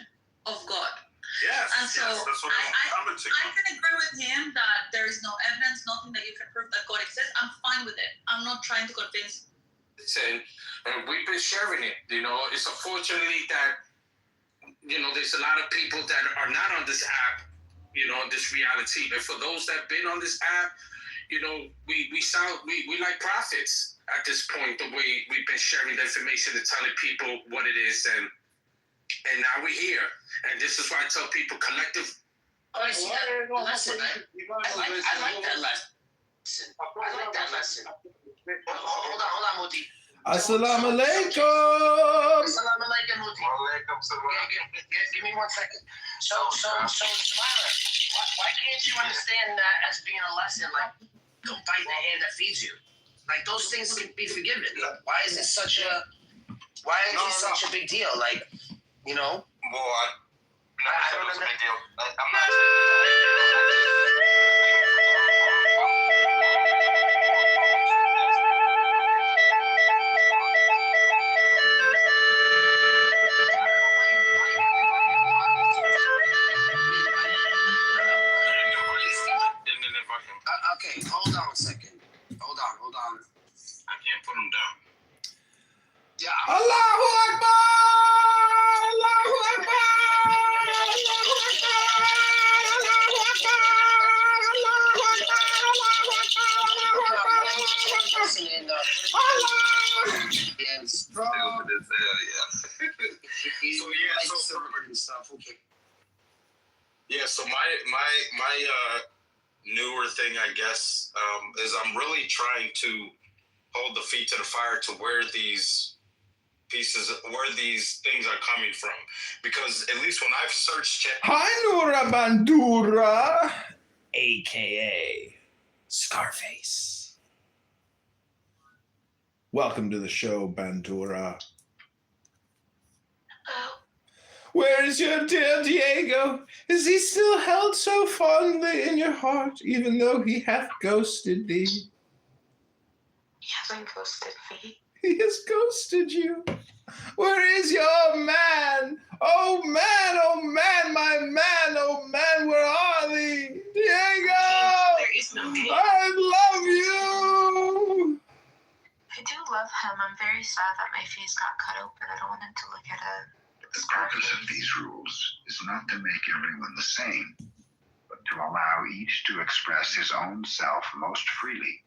of God. Yes, and so that's what I can agree with him that there is no evidence, nothing that you can prove that God exists. I'm fine with it. I'm not trying to convince. And we've been sharing it. It's unfortunately that there's a lot of people that are not on this app, this reality. But for those that have been on this app, we like prophets at this point, the way we've been sharing the information and telling people what it is, and now we're here. And this is why I tell people collective. Listen, I like that lesson. I like that lesson. Hold on, Muti. Assalamu alaikum. Assalamu alaikum, Muti. Give me 1 second. So, Samara, why can't you understand that as being a lesson? Like, don't bite the hand that feeds you. Like, those things can be forgiven. Why is it such a big deal? Like, Well, I don't know. Big deal. I'm not saying Okay, hold on a second. Hold on. I can't put him down. Yeah. Allahu Akbar! Allahu Akbar! So my newer thing, I guess, is I'm really trying to hold the feet to the fire to where these things are coming from, because at least when I've searched Hi, Nura Bandura, aka Scarface. Welcome to the show, Bandura. Where is your dear Diego? Is he still held so fondly in your heart, even though he hath ghosted thee? He hasn't ghosted me. He has ghosted you. Where is your man? Oh man, my man, oh man, where are thee? Diego! There is no Diego. I love you! I do love him. I'm very sad that my face got cut open. I don't want him to look at it. The purpose of these rules is not to make everyone the same, but to allow each to express his own self most freely.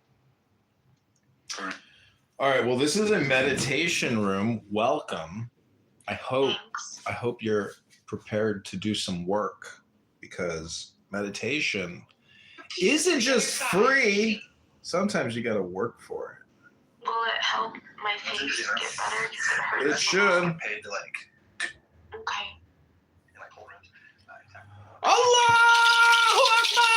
All right, well, this is a meditation room. Welcome. I hope you're prepared to do some work, because meditation isn't just free. Sometimes you got to work for it. Will it help my face get better? It should. Okay. Allahu Akbar!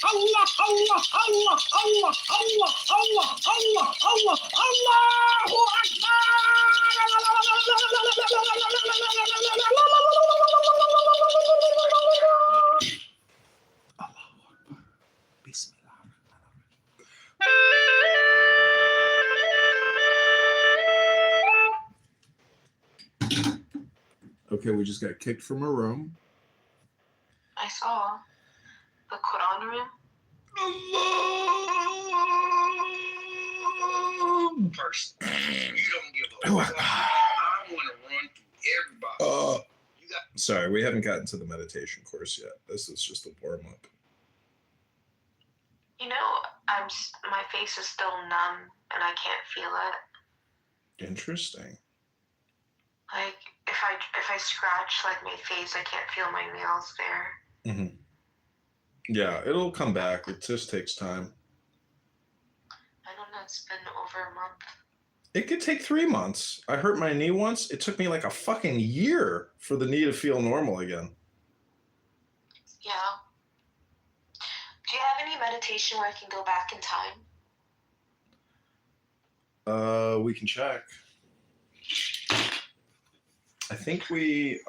Allah, Allah, Allah, Allah, Allah, Allah, Allah, Allah, Allahu Akbar! Bismillah. Okay, we just got kicked from a room. I saw the Quran room. Person, you don't give a fuck. I want to run through everybody. Sorry, we haven't gotten to the meditation course yet. This is just a warm up. You know, my face is still numb and I can't feel it. Interesting. Like if I scratch like my face, I can't feel my nails there. Mm-hmm. Yeah, it'll come back. It just takes time. I don't know. It's been over a month. It could take 3 months. I hurt my knee once. It took me like a fucking year for the knee to feel normal again. Yeah. Do you have any meditation where I can go back in time? We can check. I think we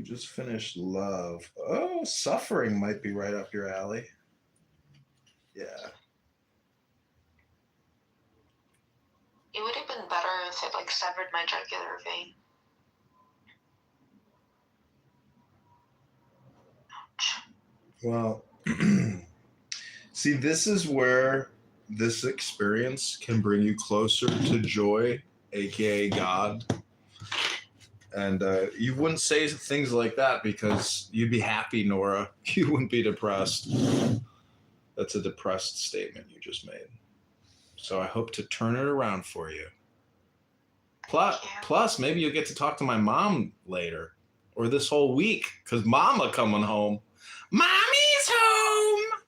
just finished love. Oh, suffering might be right up your alley. Yeah. It would have been better if it like severed my jugular vein. Well, see, this is where this experience can bring you closer to joy, aka God. And you wouldn't say things like that because you'd be happy, Nora. You wouldn't be depressed. That's a depressed statement you just made. So I hope to turn it around for you. Plus, maybe you'll get to talk to my mom later or this whole week because Mama coming home. Mommy's home!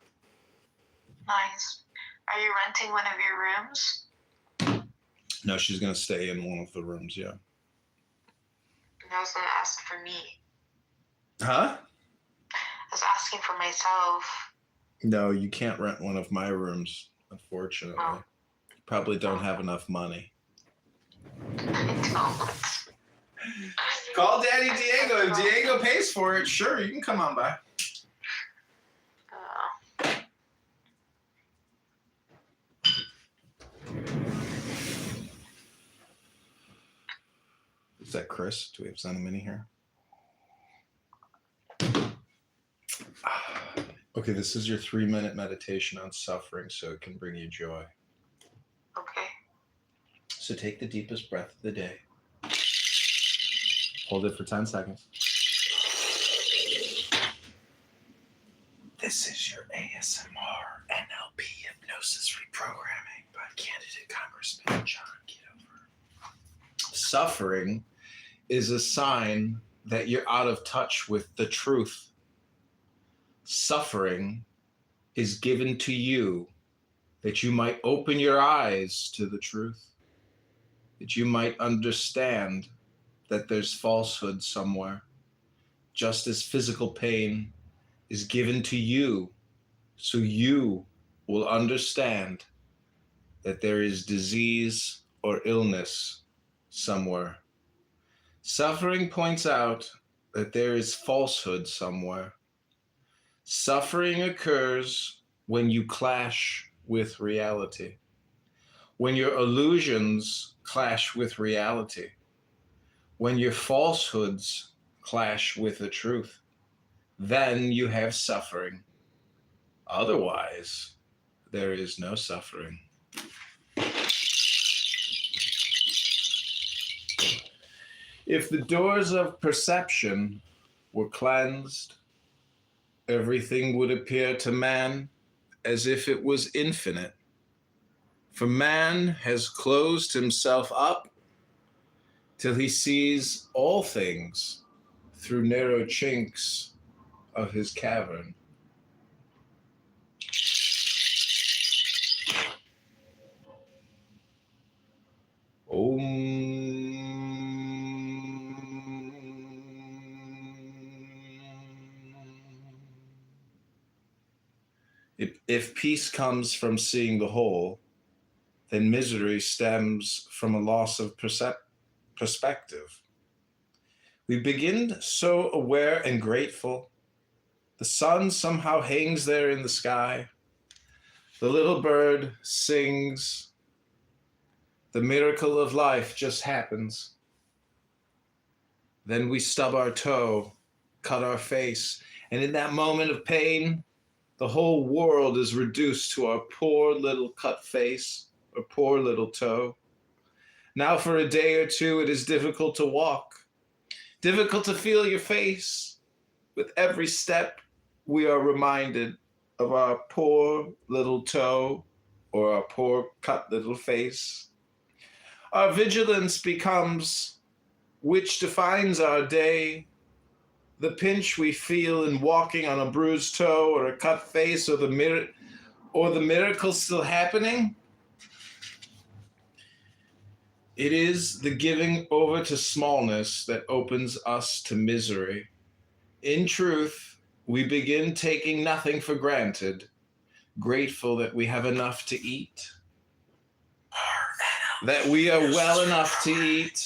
Nice. Are you renting one of your rooms? No, she's going to stay in one of the rooms, yeah. I was going to ask for me. Huh? I was asking for myself. No, you can't rent one of my rooms, unfortunately. Oh. You probably don't have enough money. I don't. Call Daddy Diego. If Diego pays for it, sure, you can come on by. Is that Chris? Do we have Son of Minnie here? Okay, this is your 3-minute meditation on suffering, so it can bring you joy. Okay. So take the deepest breath of the day. Hold it for 10 seconds. This is your ASMR NLP hypnosis reprogramming by candidate Congressman John Kitover. Suffering is a sign that you're out of touch with the truth. Suffering is given to you that you might open your eyes to the truth, that you might understand that there's falsehood somewhere, just as physical pain is given to you so you will understand that there is disease or illness somewhere. Suffering points out that there is falsehood somewhere. Suffering occurs when you clash with reality, when your illusions clash with reality, when your falsehoods clash with the truth. Then you have suffering. Otherwise, there is no suffering. If the doors of perception were cleansed, everything would appear to man as if it was infinite. For man has closed himself up till he sees all things through narrow chinks of his cavern. If peace comes from seeing the whole, then misery stems from a loss of perspective. We begin so aware and grateful. The sun somehow hangs there in the sky. The little bird sings. The miracle of life just happens. Then we stub our toe, cut our face, and in that moment of pain, the whole world is reduced to our poor little cut face or poor little toe. Now for a day or two, it is difficult to walk, difficult to feel your face. With every step, we are reminded of our poor little toe or our poor cut little face. Our vigilance becomes which defines our day. The pinch we feel in walking on a bruised toe or a cut face, or the miracle still happening. It is the giving over to smallness that opens us to misery. In truth, we begin taking nothing for granted, grateful that we have enough to eat, that we are well enough to eat.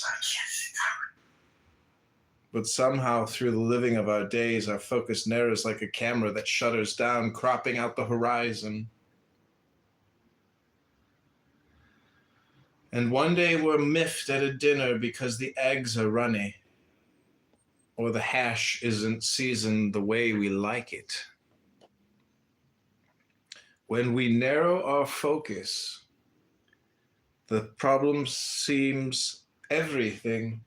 But somehow through the living of our days, our focus narrows like a camera that shutters down, cropping out the horizon. And one day we're miffed at a dinner because the eggs are runny, or the hash isn't seasoned the way we like it. When we narrow our focus, the problem seems everything.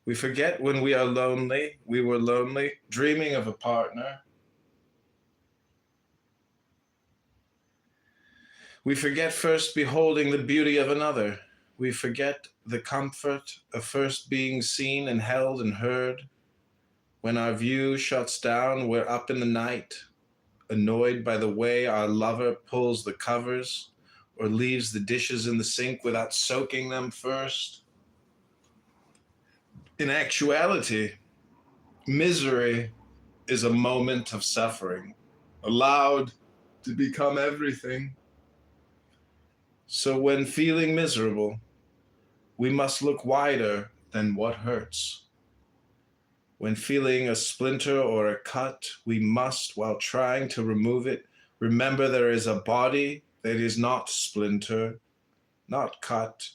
We forget when we are lonely, we were lonely, dreaming of a partner. We forget first beholding the beauty of another. We forget the comfort of first being seen and held and heard. When our view shuts down, we're up in the night, annoyed by the way our lover pulls the covers or leaves the dishes in the sink without soaking them first. In actuality, misery is a moment of suffering, allowed to become everything. So when feeling miserable, we must look wider than what hurts. When feeling a splinter or a cut, we must, while trying to remove it, remember there is a body that is not splinter, not cut,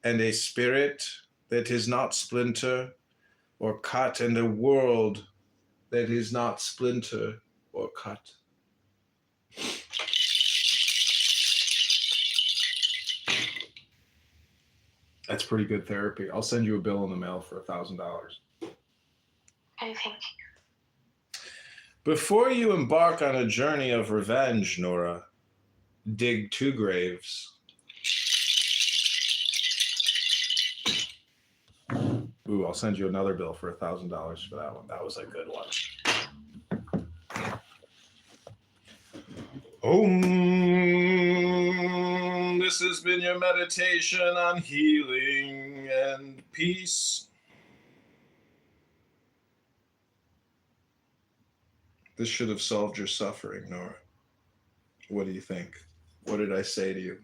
and a spirit that is not splinter or cut, and a world that is not splinter or cut. That's pretty good therapy. I'll send you a bill in the mail for $1,000. I think. Before you embark on a journey of revenge, Nora, dig 2 graves. Ooh, I'll send you another bill for $1,000 for that one. That was a good one. This has been your meditation on healing and peace. This should have solved your suffering, Nora. What do you think? What did I say to you?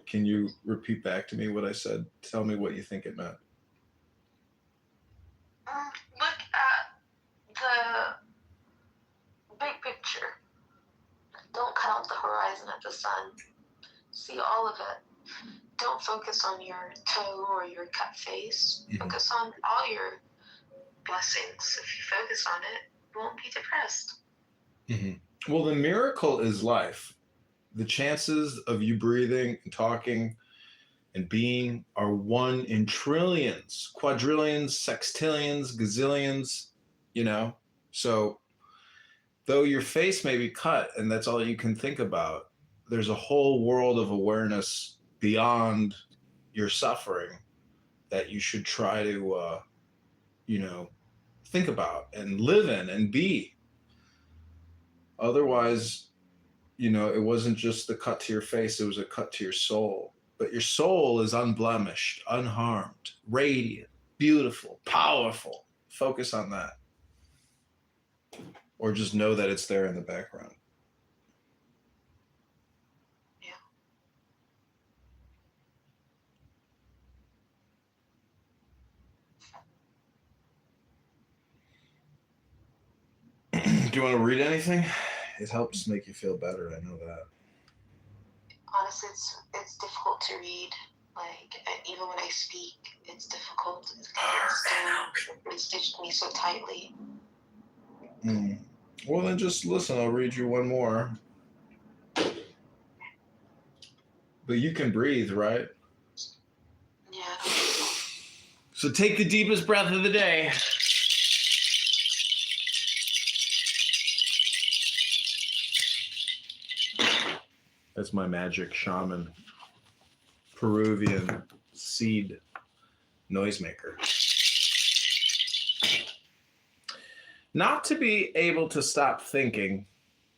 Can you repeat back to me what I said? Tell me what you think it meant. Look at the big picture. Don't cut out the horizon at the sun. See all of it. Don't focus on your toe or your cut face. Focus on all your blessings. If you focus on it, you won't be depressed. Well, the miracle is life. The chances of you breathing and talking and being are 1 in trillions, quadrillions, sextillions, gazillions, you know? So though your face may be cut and that's all you can think about, there's a whole world of awareness beyond your suffering that you should try to, think about and live in and be. Otherwise, it wasn't just the cut to your face, it was a cut to your soul. But your soul is unblemished, unharmed, radiant, beautiful, powerful. Focus on that. Or just know that it's there in the background. Do you want to read anything? It helps make you feel better. I know that. Honestly, it's difficult to read. Like, even when I speak, it's difficult. It's stitched me so tightly. Well, then just listen. I'll read you one more. But you can breathe, right? Yeah. So take the deepest breath of the day. That's my magic shaman, Peruvian seed noisemaker. Not to be able to stop thinking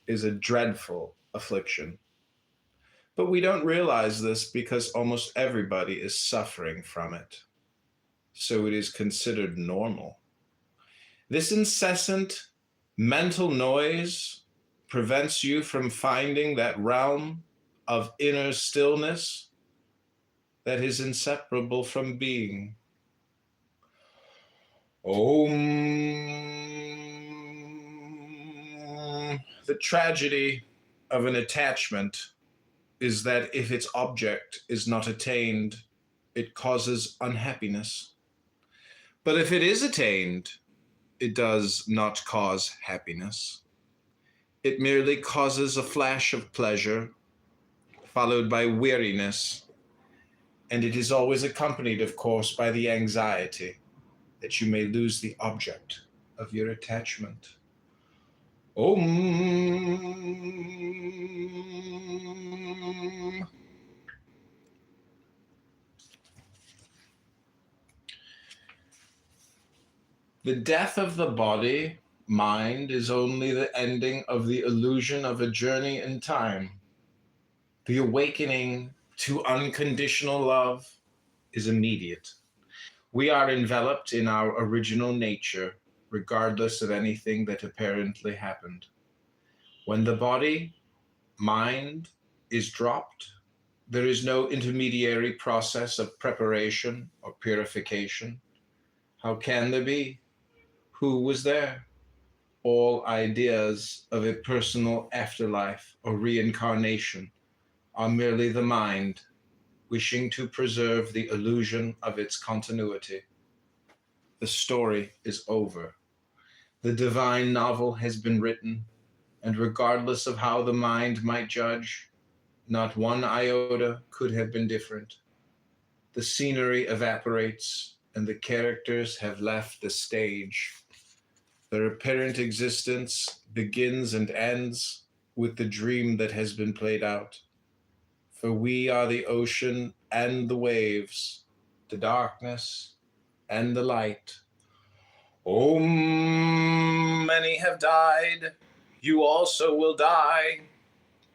is a dreadful affliction. But we don't realize this because almost everybody is suffering from it. So it is considered normal. This incessant mental noise prevents you from finding that realm of inner stillness that is inseparable from being. The tragedy of an attachment is that if its object is not attained, it causes unhappiness. But if it is attained, it does not cause happiness. It merely causes a flash of pleasure, followed by weariness, and it is always accompanied, of course, by the anxiety that you may lose the object of your attachment. The death of the body, mind, is only the ending of the illusion of a journey in time. The awakening to unconditional love is immediate. We are enveloped in our original nature, regardless of anything that apparently happened. When the body, mind, is dropped, there is no intermediary process of preparation or purification. How can there be? Who was there? All ideas of a personal afterlife or reincarnation are merely the mind wishing to preserve the illusion of its continuity. The story is over. The divine novel has been written, and regardless of how the mind might judge, not one iota could have been different. the scenery evaporates, and the characters have left the stage. Their apparent existence begins and ends with the dream that has been played out. For we are the ocean and the waves, the darkness and the light. Oh, many have died. You also will die.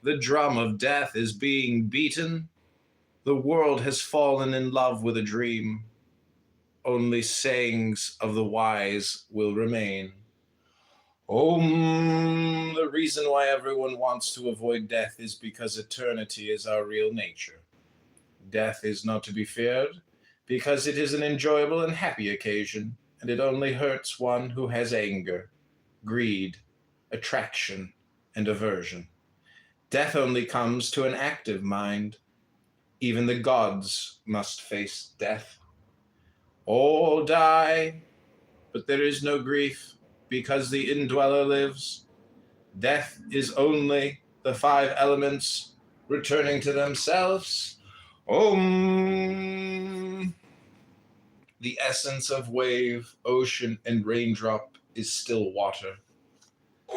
The drum of death is being beaten. The world has fallen in love with a dream. Only sayings of the wise will remain. Oh, the reason why everyone wants to avoid death is because eternity is our real nature. Death is not to be feared because it is an enjoyable and happy occasion, and it only hurts one who has anger, greed, attraction, and aversion. Death only comes to an active mind. Even the gods must face death. All die, but there is no grief, because the indweller lives. Death is only the five elements returning to themselves. Om. The essence of wave, ocean, and raindrop is still water.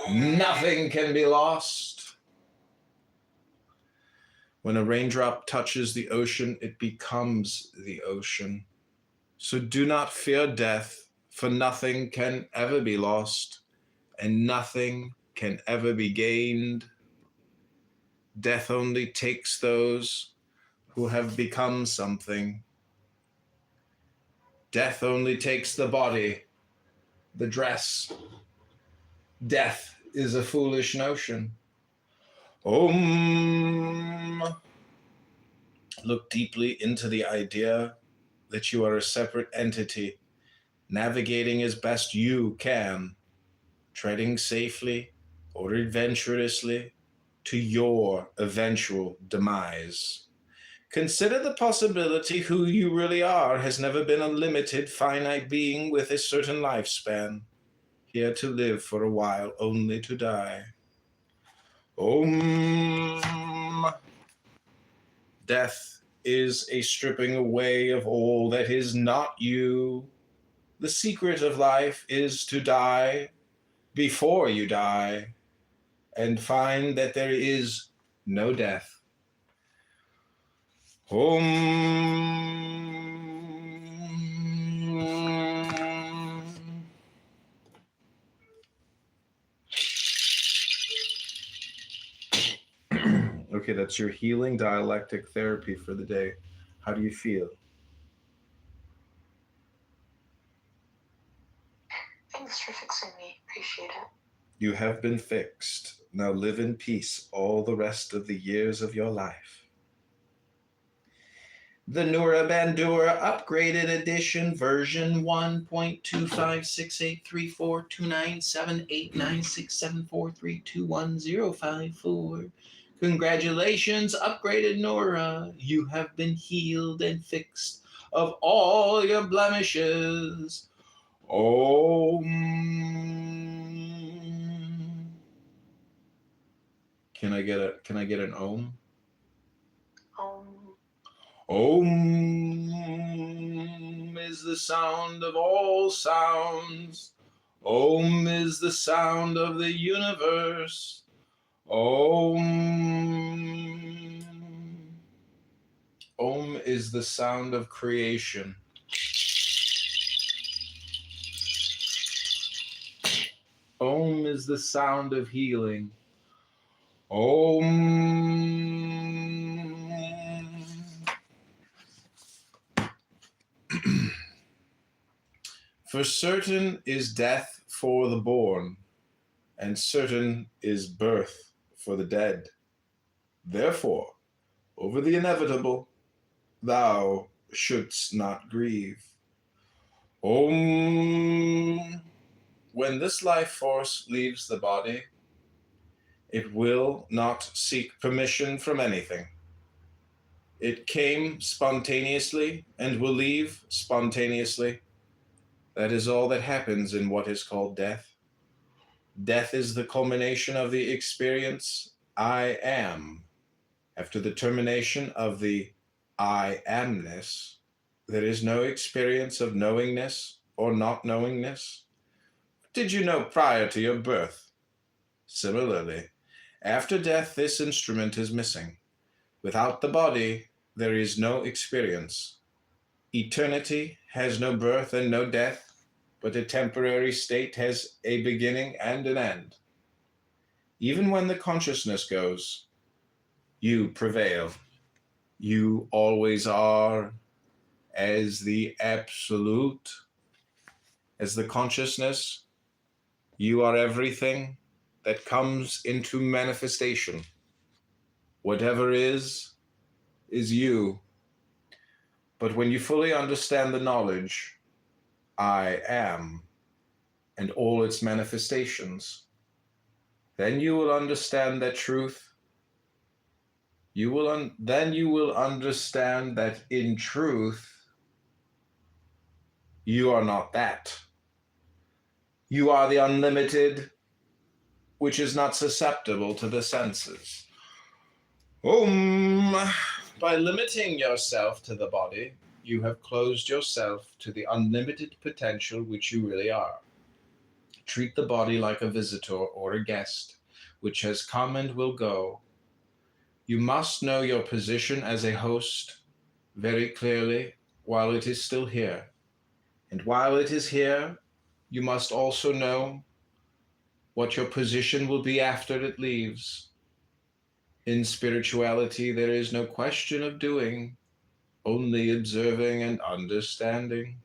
Nothing can be lost. When a raindrop touches the ocean, it becomes the ocean. So do not fear death, for nothing can ever be lost, and nothing can ever be gained. Death only takes those who have become something. Death only takes the body, the dress. Death is a foolish notion. Om. Look deeply into the idea that you are a separate entity, navigating as best you can, treading safely or adventurously to your eventual demise. Consider the possibility who you really are has never been a limited, finite being with a certain lifespan, here to live for a while, only to die. Om. Death is a stripping away of all that is not you. The secret of life is to die before you die and find that there is no death. Okay, that's your healing dialectic therapy for the day. How do you feel? Thanks for fixing me. Appreciate it. You have been fixed. Now live in peace all the rest of the years of your life. The Nura Bandura Upgraded Edition version 1.25683429789674321054. Congratulations, upgraded Nora. You have been healed and fixed of all your blemishes. Om. Can I get an om? Om is the sound of all sounds. Om is the sound of the universe. Om. Om is the sound of creation. Om is the sound of healing. Om. For certain is death for the born, and certain is birth for the dead. Therefore, over the inevitable, thou shouldst not grieve. Om. When this life force leaves the body, it will not seek permission from anything. It came spontaneously and will leave spontaneously. That is all that happens in what is called death. Death is the culmination of the experience I am. After the termination of the I amness, There is no experience of knowingness or not knowingness. What did you know prior to your birth? Similarly, after death, this instrument is missing. Without the body, there is no experience. Eternity has no birth and no death, but a temporary state has a beginning and an end. Even when the consciousness goes, you prevail. You always are, as the absolute, as the consciousness. You are everything that comes into manifestation. Whatever is you. But when you fully understand the knowledge, I am, and all its manifestations, then you will understand that truth. Then you will understand that in truth, you are not that. You are the unlimited, which is not susceptible to the senses. By limiting yourself to the body, you have closed yourself to the unlimited potential which you really are. Treat the body like a visitor or a guest, which has come and will go. You must know your position as a host very clearly while it is still here. And while it is here, you must also know what your position will be after it leaves. In spirituality, there is no question of doing, only observing and understanding.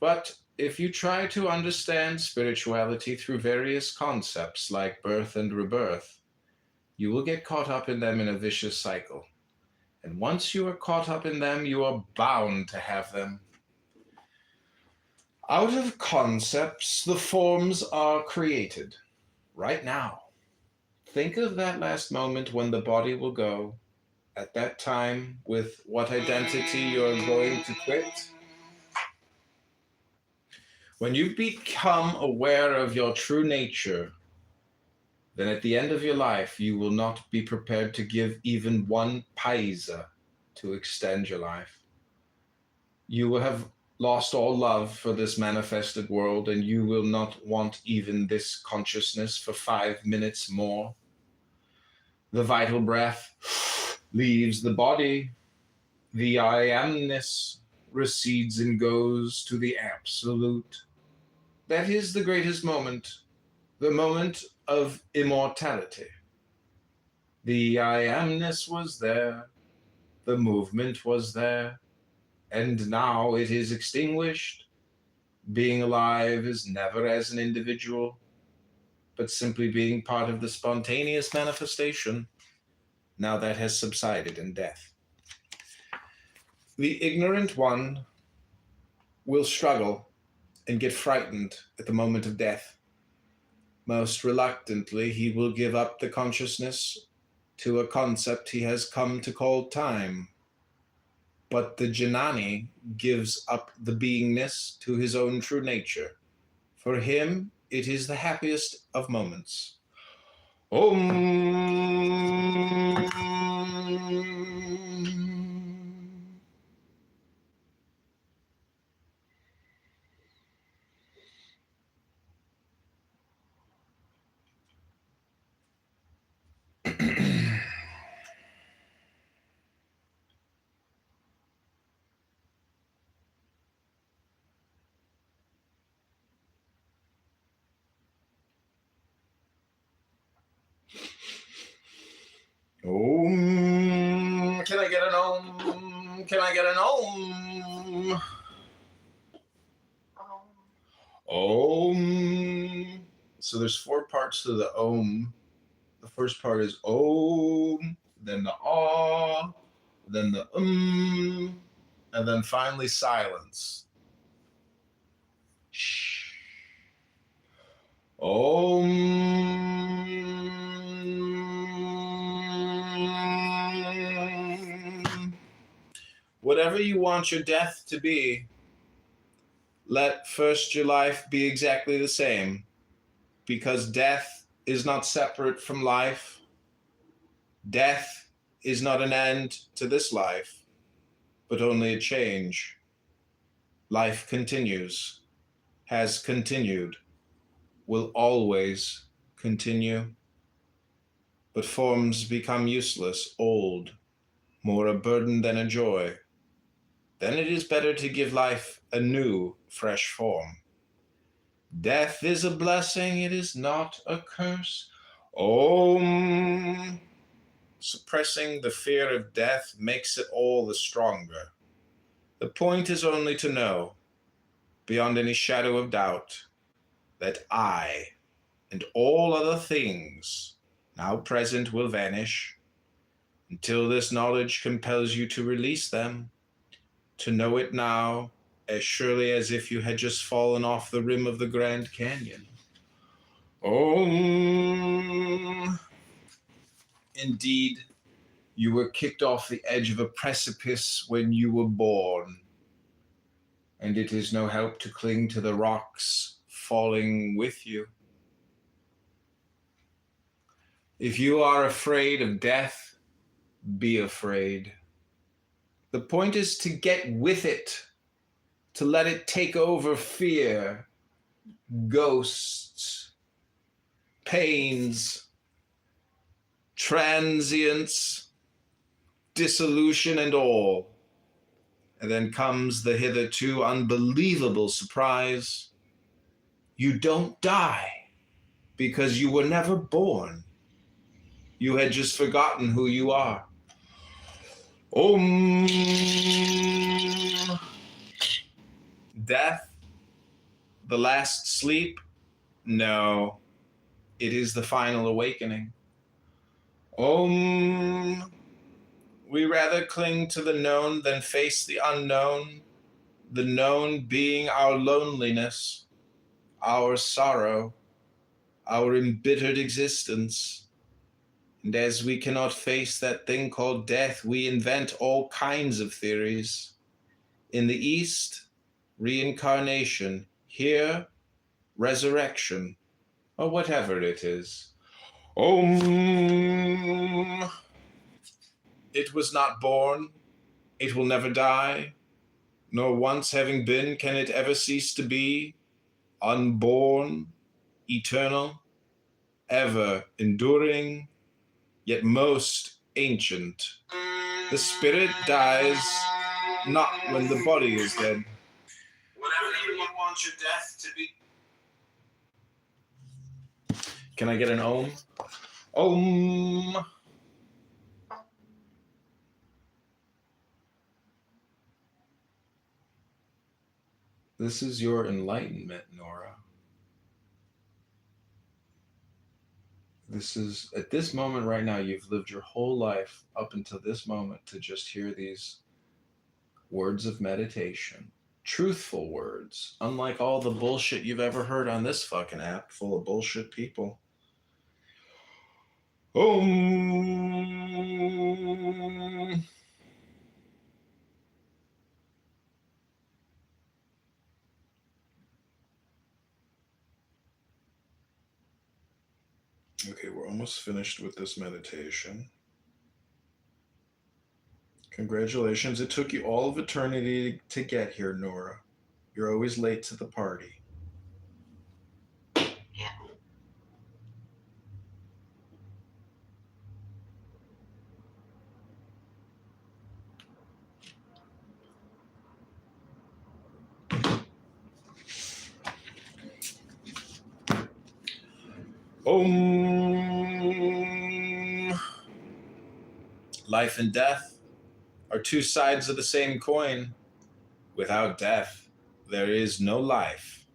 But if you try to understand spirituality through various concepts like birth and rebirth, you will get caught up in them in a vicious cycle. And once you are caught up in them, you are bound to have them. Out of concepts, the forms are created. Right now. Think of that last moment when the body will go. At that time, with what identity you're going to quit. When you become aware of your true nature, then at the end of your life, you will not be prepared to give even one paisa to extend your life. You will have lost all love for this manifested world, and you will not want even this consciousness for 5 minutes more. The vital breath leaves the body. The I amness recedes and goes to the absolute. That is the greatest moment, the moment of immortality. The I amness was there, the movement was there, and now it is extinguished. Being alive is never as an individual, but simply being part of the spontaneous manifestation. Now that has subsided in death. The ignorant one will struggle and get frightened at the moment of death. Most reluctantly, he will give up the consciousness to a concept he has come to call time. But the Jnani gives up the beingness to his own true nature. For him, it is the happiest of moments. Can I get an om? Can I get an om? Om. So there's 4 parts to the om. The first part is om, then the ah, then the and then finally silence. Shh. Om. Whatever you want your death to be, let first your life be exactly the same, because death is not separate from life. Death is not an end to this life, but only a change. Life continues, has continued, will always continue. But forms become useless, old, more a burden than a joy. Then it is better to give life a new, fresh form. Death is a blessing, it is not a curse. Om. Suppressing the fear of death makes it all the stronger. The point is only to know, beyond any shadow of doubt, that I and all other things now present will vanish, until this knowledge compels you to release them, to know it now as surely as if you had just fallen off the rim of the Grand Canyon. Om. Indeed, you were kicked off the edge of a precipice when you were born, and it is no help to cling to the rocks falling with you. If you are afraid of death, be afraid. The point is to get with it, to let it take over fear, ghosts, pains, transience, dissolution, and all. And then comes the hitherto unbelievable surprise. You don't die because you were never born. You had just forgotten who you are. Om. Death? The last sleep? No. It is the final awakening. Om. We rather cling to the known than face the unknown, the known being our loneliness, our sorrow, our embittered existence. And as we cannot face that thing called death, we invent all kinds of theories. In the East, reincarnation. Here, resurrection, or whatever it is. Om. It was not born. It will never die. Nor once having been, can it ever cease to be. Unborn, eternal, ever enduring, yet most ancient. The spirit dies not when the body is dead. Whatever you want your death to be. Can I get an om? Om. This is your enlightenment, Nora. This is, at this moment right now, you've lived your whole life up until this moment to just hear these words of meditation. Truthful words, unlike all the bullshit you've ever heard on this fucking app full of bullshit people. Om. Okay, we're almost finished with this meditation. Congratulations. It took you all of eternity to get here, Nora. You're always late to the party. Om. Life and death are two sides of the same coin. Without death, there is no life.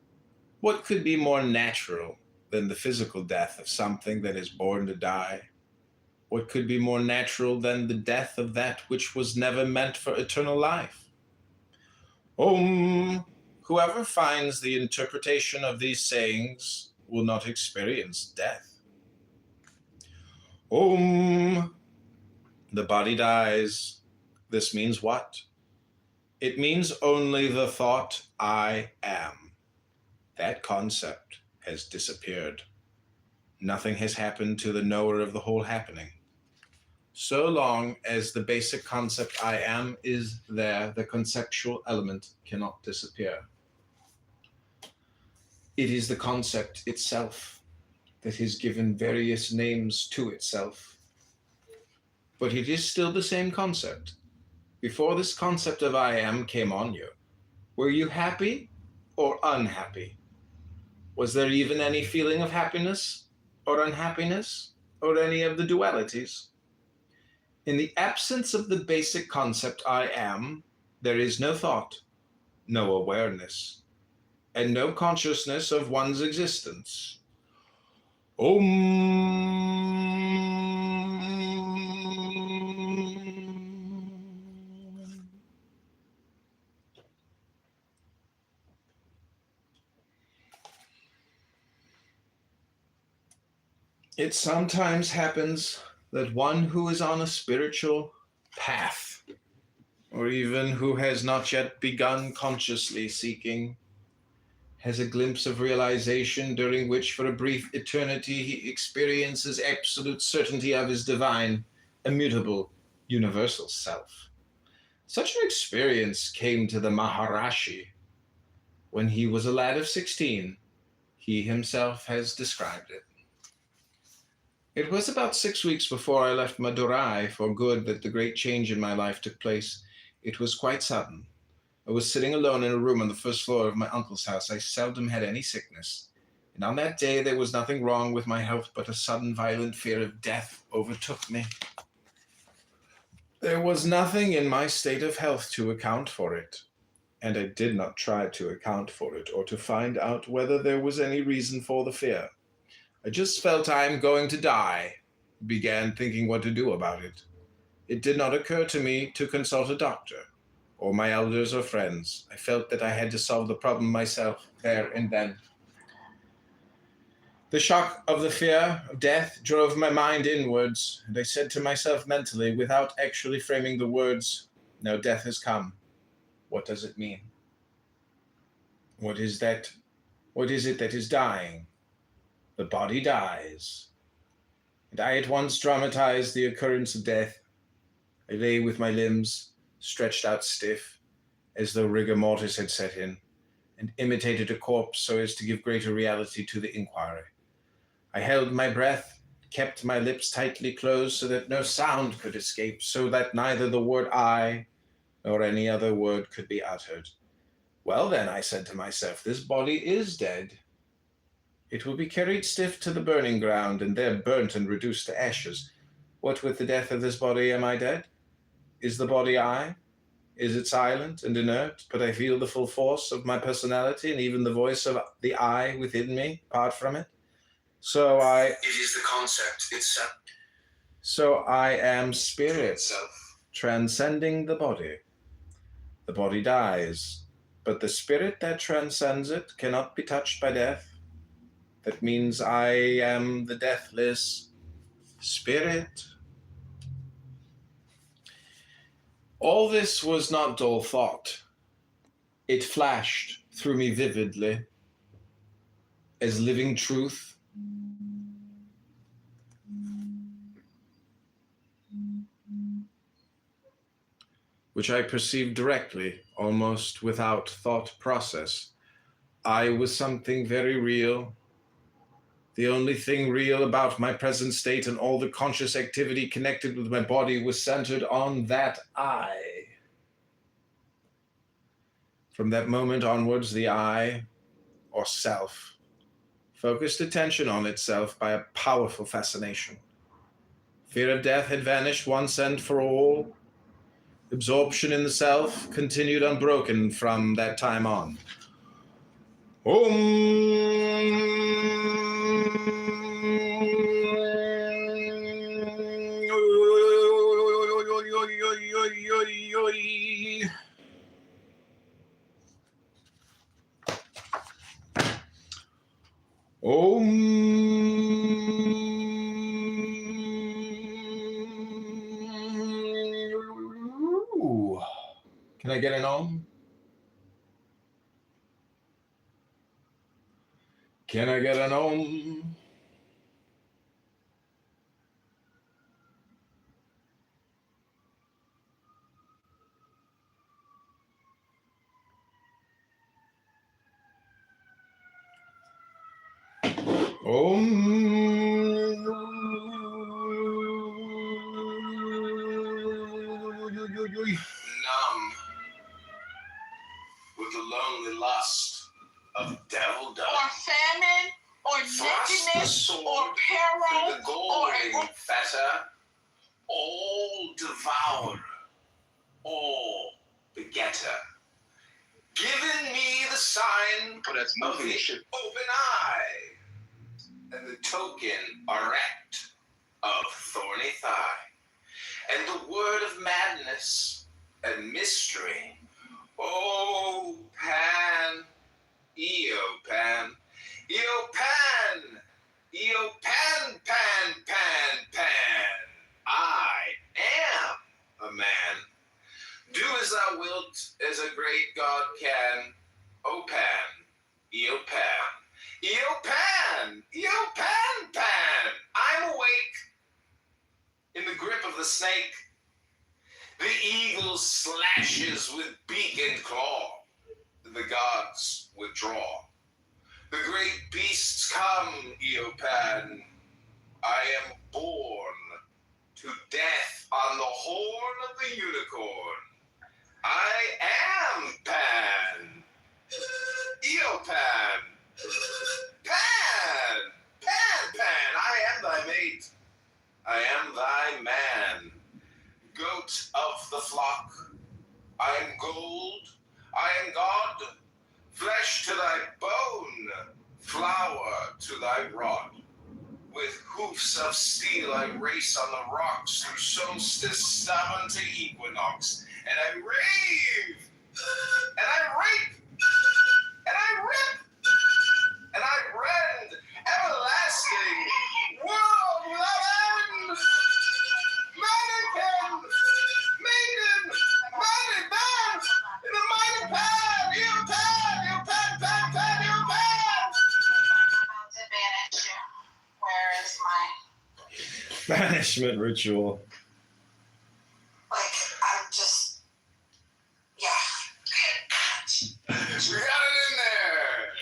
What could be more natural than the physical death of something that is born to die? What could be more natural than the death of that which was never meant for eternal life? Om. Whoever finds the interpretation of these sayings will not experience death. Om. The body dies. This means what? It means only the thought, I am. That concept has disappeared. Nothing has happened to the knower of the whole happening. So long as the basic concept I am is there, the conceptual element cannot disappear. It is the concept itself that has given various names to itself. But it is still the same concept. Before this concept of I am came on you, were you happy or unhappy? Was there even any feeling of happiness or unhappiness or any of the dualities? In the absence of the basic concept I am, there is no thought, no awareness, and no consciousness of one's existence. It sometimes happens that one who is on a spiritual path, or even who has not yet begun consciously seeking, has a glimpse of realization during which for a brief eternity he experiences absolute certainty of his divine, immutable, universal self. Such an experience came to the Maharishi when he was a lad of 16. He himself has described it. It was about 6 weeks before I left Madurai for good that the great change in my life took place. It was quite sudden. I was sitting alone in a room on the first floor of my uncle's house. I seldom had any sickness, and on that day there was nothing wrong with my health, but a sudden violent fear of death overtook me. There was nothing in my state of health to account for it, and I did not try to account for it or to find out whether there was any reason for the fear. I just felt I am going to die, began thinking what to do about it. It did not occur to me to consult a doctor, or my elders or friends. I felt that I had to solve the problem myself there and then. The shock of the fear of death drove my mind inwards, and I said to myself mentally, without actually framing the words, "Now death has come. What does it mean? What is that? What is it that is dying? The body dies." And I at once dramatized the occurrence of death. I lay with my limbs stretched out stiff, as though rigor mortis had set in, and imitated a corpse so as to give greater reality to the inquiry. I held my breath, kept my lips tightly closed so that no sound could escape, so that neither the word I nor any other word could be uttered. Well then, I said to myself, this body is dead. It will be carried stiff to the burning ground, and there burnt and reduced to ashes. What with the death of this body am I dead? Is the body I? Is it silent and inert, but I feel the full force of my personality and even the voice of the I within me, apart from it? It is the concept itself. So I am spirit, transcending the body. The body dies, but the spirit that transcends it cannot be touched by death. That means I am the deathless spirit. All this was not dull thought. It flashed through me vividly as living truth. Which I perceived directly, almost without thought process. I was something very real. The only thing real about my present state and all the conscious activity connected with my body was centered on that I. From that moment onwards, the I, or self, focused attention on itself by a powerful fascination. Fear of death had vanished once and for all. Absorption in the self continued unbroken from that time on. Can I get an Om? Can I get an Om? Oh. Numb with the lonely lust of devil dust. Or famine, or nakedness, or peril, the golden fetter, all devourer, all begetter. Giving me the sign of the open eye, and the token erect of thorny thigh, and the word of madness and mystery. Oh, Pan, Eopan, Eopan, Eopan, Pan, Pan, Pan. I am a man. Do as thou wilt, as a great God can. O Pan, Eopan, Eopan, Eopan, Pan. I'm awake in the grip of the snake. The eagle slashes with beak and claw. The gods withdraw. The great beasts come, Eopan. I am born to death on the horn of the unicorn. I am Pan. Eopan. Pan. Pan, Pan. I am thy mate. I am thy man. Goat of the flock. I am gold. I am God. Flesh to thy bone. Flour to thy rod. With hoofs of steel I race on the rocks through solstice, stubborn to equinox. And I rave, and I rape, and I rip, and I rend, everlasting, world without end. Mannequin, maiden, mighty man, in the mighty pan, you pan, you pan, pan, pan, you pan. Where is my Banishment ritual. I'm just, yeah. You got it in there.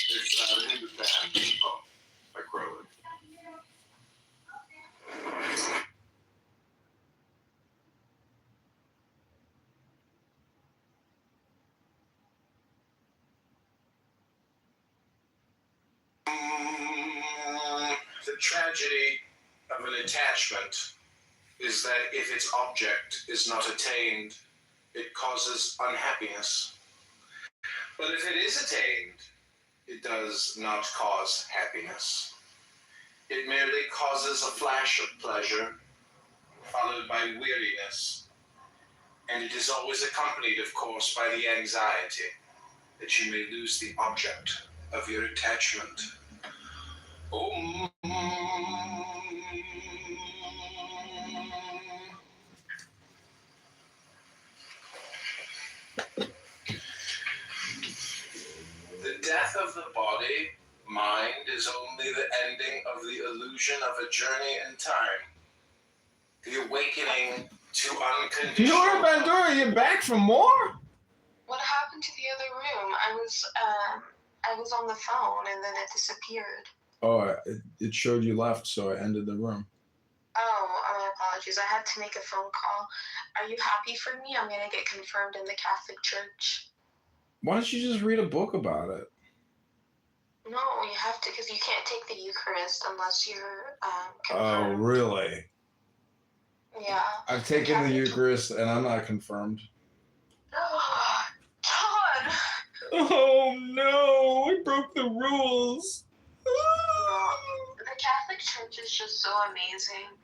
It's in the pan. Oh, I crow it. The tragedy of an attachment is that if its object is not attained, it causes unhappiness. But if it is attained, it does not cause happiness. It merely causes a flash of pleasure, followed by weariness. And it is always accompanied, of course, by the anxiety that you may lose the object of your attachment. Oh, the death of the body, mind, is only the ending of the illusion of a journey in time. The awakening to unconditional... Nora Bandura, you're back for more? What happened to the other room? I was on the phone and then it disappeared. Oh, it showed you left, so I ended the room. Oh, my apologies. I had to make a phone call. Are you happy for me? I'm going to get confirmed in the Catholic Church. Why don't you just read a book about it? No, you have to, because you can't take the Eucharist unless you're Oh, confirmed. really? Yeah. I've taken the Eucharist, and I'm not confirmed. Todd! Oh, no. I broke the rules. The Catholic Church is just so amazing.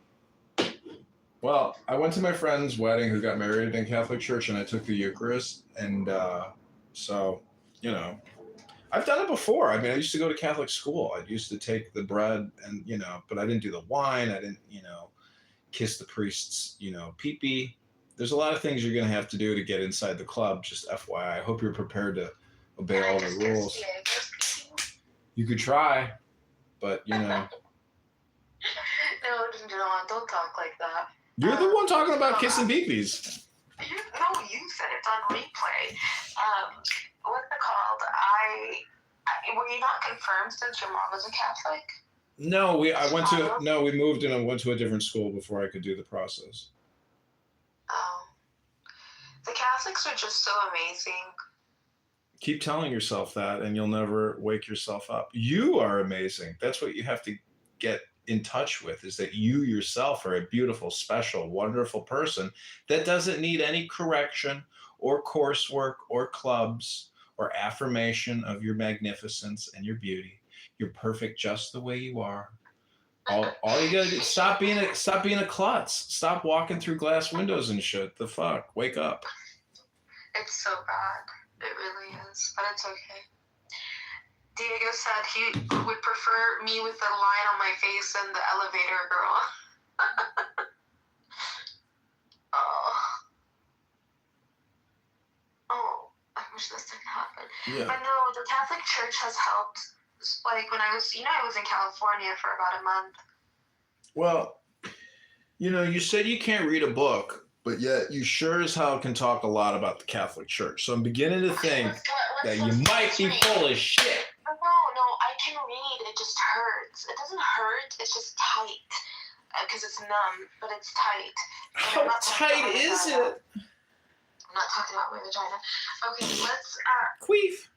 Well, I went to my friend's wedding who got married in Catholic Church, and I took the Eucharist, and so, you know, I've done it before. I mean, I used to go to Catholic school. I used to take the bread and, you know, but I didn't do the wine. I didn't, you know, kiss the priest's, you know, pee-pee. There's a lot of things you're going to have to do to get inside the club, just FYI. I hope you're prepared to obey all the rules. You could try, but, you know. No, don't talk like that. You're the one talking about kissing pee-pees. No, you said it's on replay. What's it called? Were you not confirmed since your mom was a Catholic? No, we moved and I went to a different school before I could do the process. Oh. The Catholics are just so amazing. Keep telling yourself that and you'll never wake yourself up. You are amazing. That's what you have to get in touch with, is that you yourself are a beautiful, special, wonderful person that doesn't need any correction or coursework or clubs or affirmation of your magnificence and your beauty. You're perfect just the way you are. All you gotta do is stop being a klutz. Stop walking through glass windows and shit. The fuck? Wake up. It's so bad. It really is, but it's okay. Diego said he would prefer me with a line on my face than the elevator girl. Oh, I wish this didn't happen. Yeah. But no, the Catholic Church has helped. Like when I was in California for about a month. Well, you said you can't read a book, but yet you sure as hell can talk a lot about the Catholic Church. So I'm beginning to think that you might be full of shit. No, I can read. It just hurts. It doesn't hurt. It's just tight. Because it's numb, but it's tight. How tight is it? I'm not talking about my vagina. Okay, let's... Queef.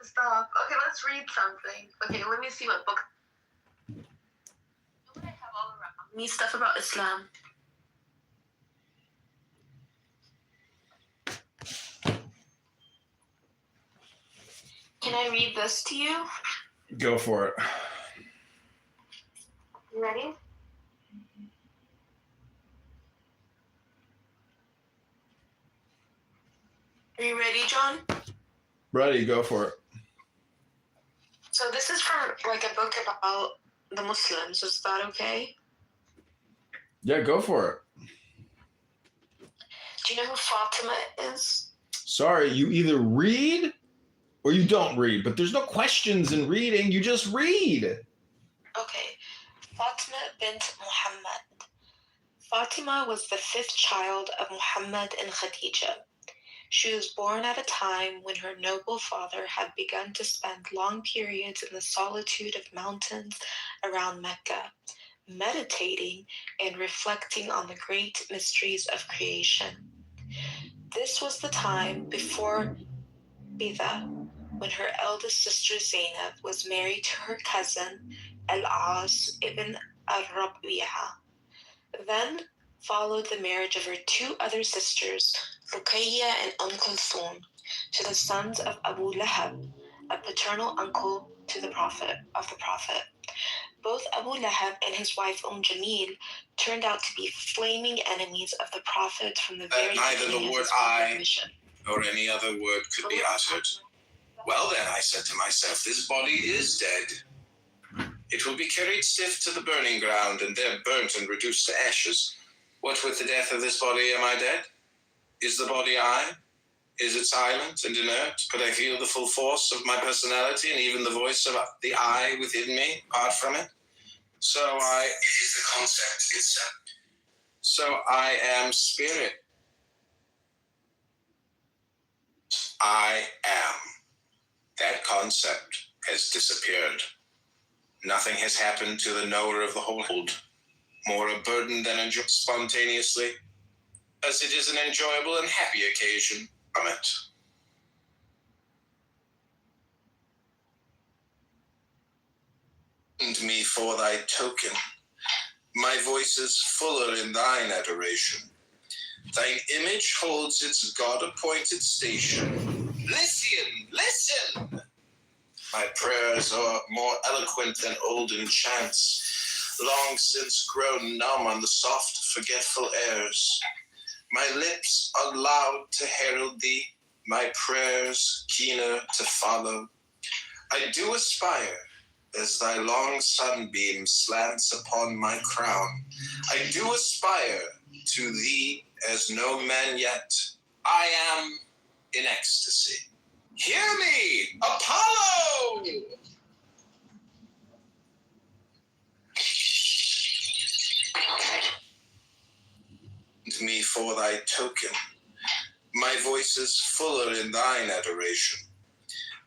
Stop. Okay, let's read something. Okay, let me see what book... What I have all around me, stuff about Islam. Can I read this to you? Go for it. You ready? Are you ready, John? Ready, go for it. So this is from like a book about the Muslims. Is that okay? Yeah, go for it. Do you know who Fatima is? Sorry, you either read or you don't read, but there's no questions in reading. You just read. Okay. Fatima bint Muhammad. Fatima was the 5th child of Muhammad and Khadija. She was born at a time when her noble father had begun to spend long periods in the solitude of mountains around Mecca, meditating and reflecting on the great mysteries of creation. This was the time before Bida, when her eldest sister Zainab was married to her cousin Al-As ibn al-Rabi'a. Then followed the marriage of her 2 other sisters, Ruqayya and Kulthum, to the sons of Abu Lahab, a paternal uncle to the Prophet. Both Abu Lahab and his wife Jamil turned out to be flaming enemies of the Prophet from the very beginning of his mission. Or any other word could be uttered. Well then, I said to myself, this body is dead. It will be carried stiff to the burning ground and there burnt and reduced to ashes. What with the death of this body am I dead? Is the body I? Is it silent and inert? Could I feel the full force of my personality and even the voice of the I within me, apart from it? It is the concept itself. So I am spirit. I am. That concept has disappeared. Nothing has happened to the knower of the whole. More a burden than enjoyed spontaneously, as it is an enjoyable and happy occasion from it. And me for thy token, my voice is fuller in thine adoration. Thine image holds its God-appointed station. Listen! My prayers are more eloquent than olden chants, long since grown numb on the soft, forgetful airs. My lips are loud to herald thee, my prayers keener to follow. I do aspire, as thy long sunbeam slants upon my crown. I do aspire to thee as no man yet. I am in ecstasy. Hear me, Apollo! Me for thy token, My voice is fuller in thine adoration.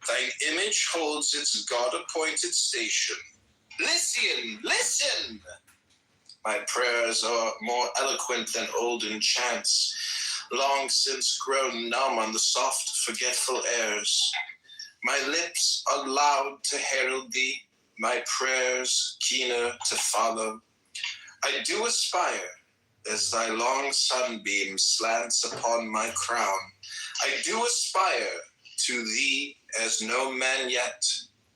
Thine image holds its God-appointed station. Listen, listen! My prayers are more eloquent than olden chants, long since grown numb on the soft, forgetful airs. My lips are loud to herald thee, my prayers keener to follow. I do aspire, as thy long sunbeam slants upon my crown. I do aspire to thee as no man yet.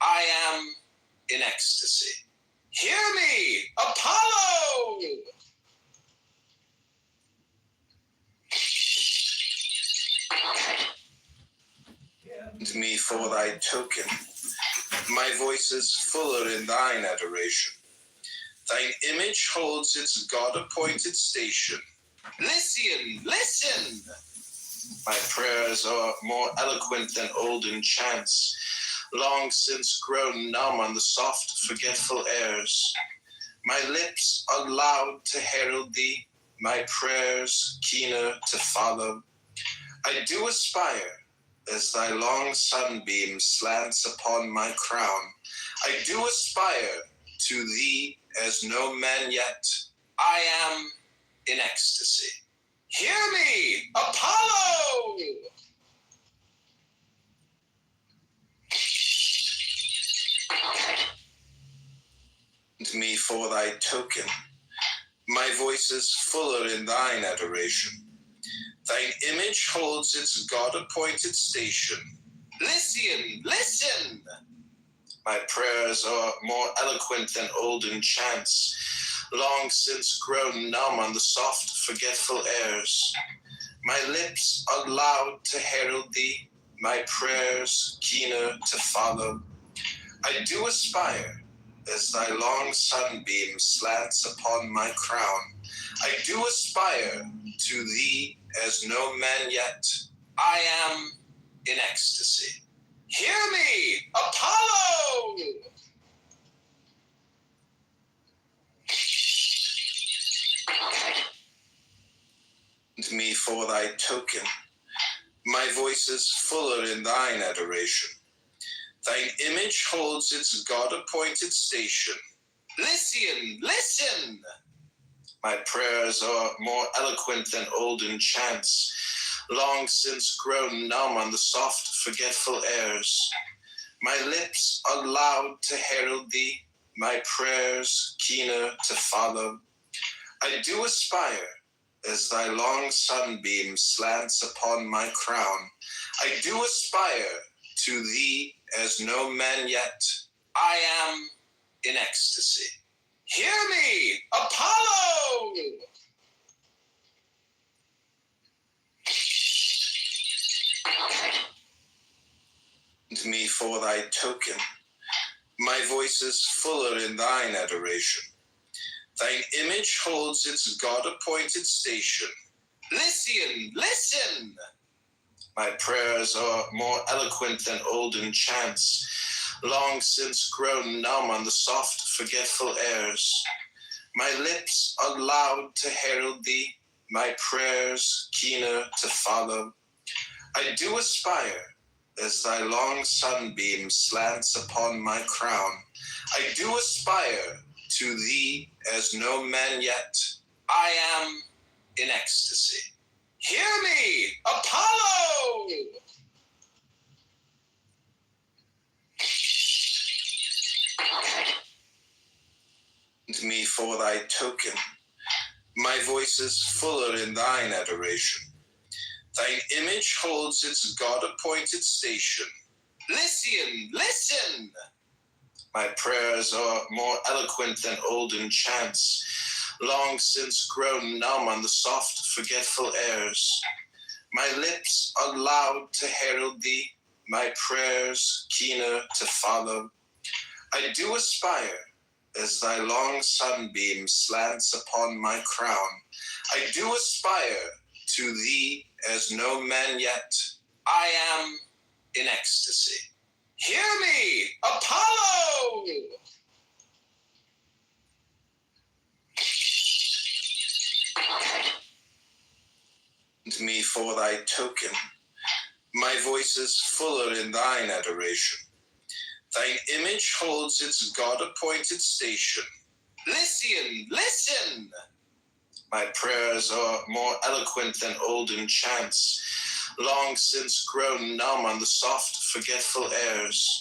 I am in ecstasy. Hear me, Apollo! And me for thy token. My voice is fuller in thine adoration. Thine image holds its God-appointed station. Listen, listen! My prayers are more eloquent than olden chants, long since grown numb on the soft, forgetful airs. My lips are loud to herald thee, my prayers keener to follow. I do aspire, as thy long sunbeam slants upon my crown. I do aspire to thee as no man yet. I am in ecstasy. Hear me, Apollo! And me for thy token. My voice is fuller in thine adoration. Thine image holds its God-appointed station. Listen, listen! My prayers are more eloquent than olden chants, long since grown numb on the soft, forgetful airs. My lips are loud to herald thee, my prayers keener to follow. I do aspire, as thy long sunbeam slants upon my crown. I do aspire to thee as no man yet. I am in ecstasy. Hear me, Apollo! And me for thy token. My voice is fuller in thine adoration. Thine image holds its God-appointed station. Listen, listen! My prayers are more eloquent than olden chants, long since grown numb on the soft, forgetful airs. My lips are loud to herald thee, my prayers keener to follow. I do aspire, as thy long sunbeam slants upon my crown. I do aspire to thee as no man yet. I am in ecstasy. Hear me, Apollo! And me for thy token. My voice is fuller in thine adoration. Thine image holds its God-appointed station. Listen, listen! My prayers are more eloquent than olden chants, long since grown numb on the soft, forgetful airs. My lips are loud to herald thee, my prayers keener to follow. I do aspire, as thy long sunbeam slants upon my crown. I do aspire to thee as no man yet. I am in ecstasy. Hear me, Apollo! And me for thy token. My voice is fuller in thine adoration. Thine image holds its God-appointed station. Listen, listen! My prayers are more eloquent than olden chants, long since grown numb on the soft, forgetful airs. My lips are loud to herald thee, my prayers keener to follow. I do aspire, as thy long sunbeam slants upon my crown. I do aspire to thee as no man yet. I am in ecstasy. Hear me, Apollo! And me for thy token. My voice is fuller in thine adoration. Thine image holds its God-appointed station. Lycian, listen! My prayers are more eloquent than olden chants, long since grown numb on the soft, forgetful airs.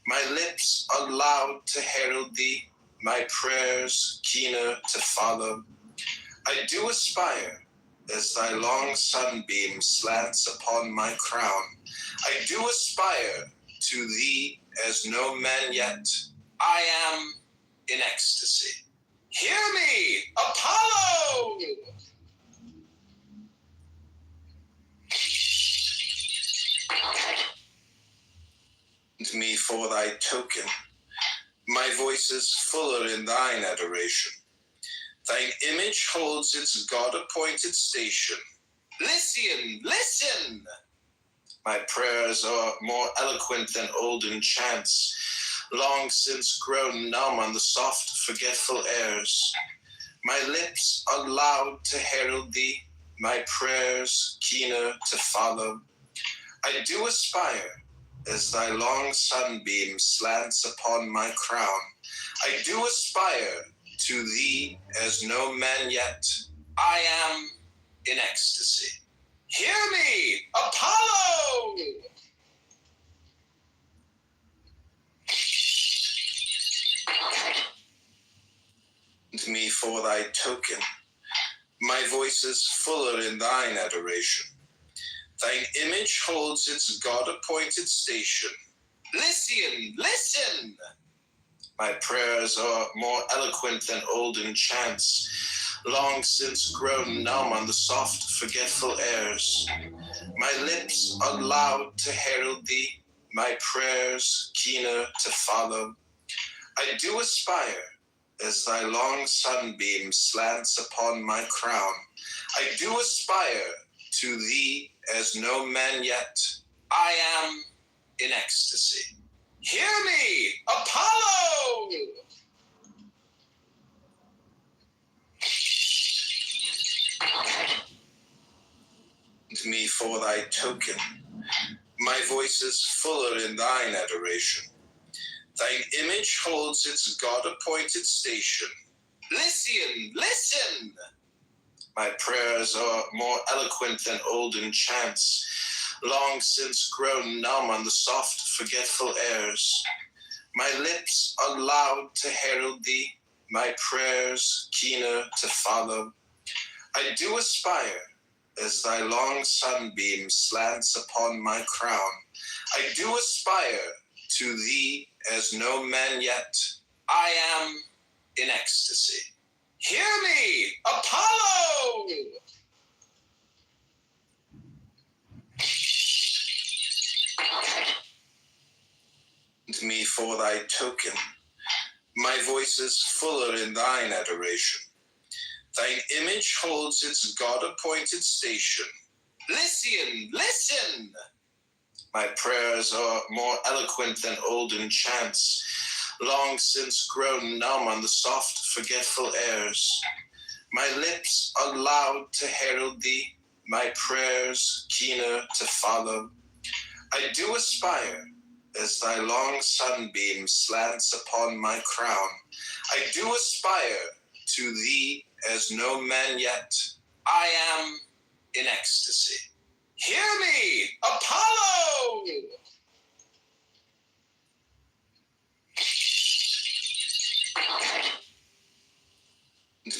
My lips are loud to herald thee, my prayers keener to follow. I do aspire, as thy long sunbeam slants upon my crown. I do aspire to thee as no man yet. I am in ecstasy. Hear me, Apollo! Me for thy token. My voice is fuller in thine adoration. Thine image holds its God-appointed station. Lycian, listen! My prayers are more eloquent than olden chants, long since grown numb on the soft, forgetful airs. My lips are loud to herald thee, my prayers keener to follow. I do aspire, as thy long sunbeam slants upon my crown. I do aspire to thee as no man yet. I am in ecstasy. Hear me, Apollo! Me for thy token. My voice is fuller in thine adoration. Thine image holds its God-appointed station. Lycian, listen! My prayers are more eloquent than olden chants, long since grown numb on the soft, forgetful airs. My lips are loud to herald thee, my prayers keener to follow. I do aspire, as thy long sunbeam slants upon my crown. I do aspire to thee as no man yet. I am in ecstasy. Hear me, Apollo! Me for thy token. My voice is fuller in thine adoration. Thine image holds its God-appointed station. Lycian, listen! My prayers are more eloquent than olden chants, long since grown numb on the soft, forgetful airs. My lips are loud to herald thee, my prayers keener to follow. I do aspire, as thy long sunbeam slants upon my crown. I do aspire to thee as no man yet. I am in ecstasy. Hear me, Apollo! Me for thy token. My voice is fuller in thine adoration. Thine image holds its God-appointed station. Lycian, listen! My prayers are more eloquent than olden chants, long since grown numb on the soft, forgetful airs. My lips are loud to herald thee, my prayers keener to follow. I do aspire, as thy long sunbeam slants upon my crown. I do aspire to thee as no man yet. I am in ecstasy. Hear me, Apollo!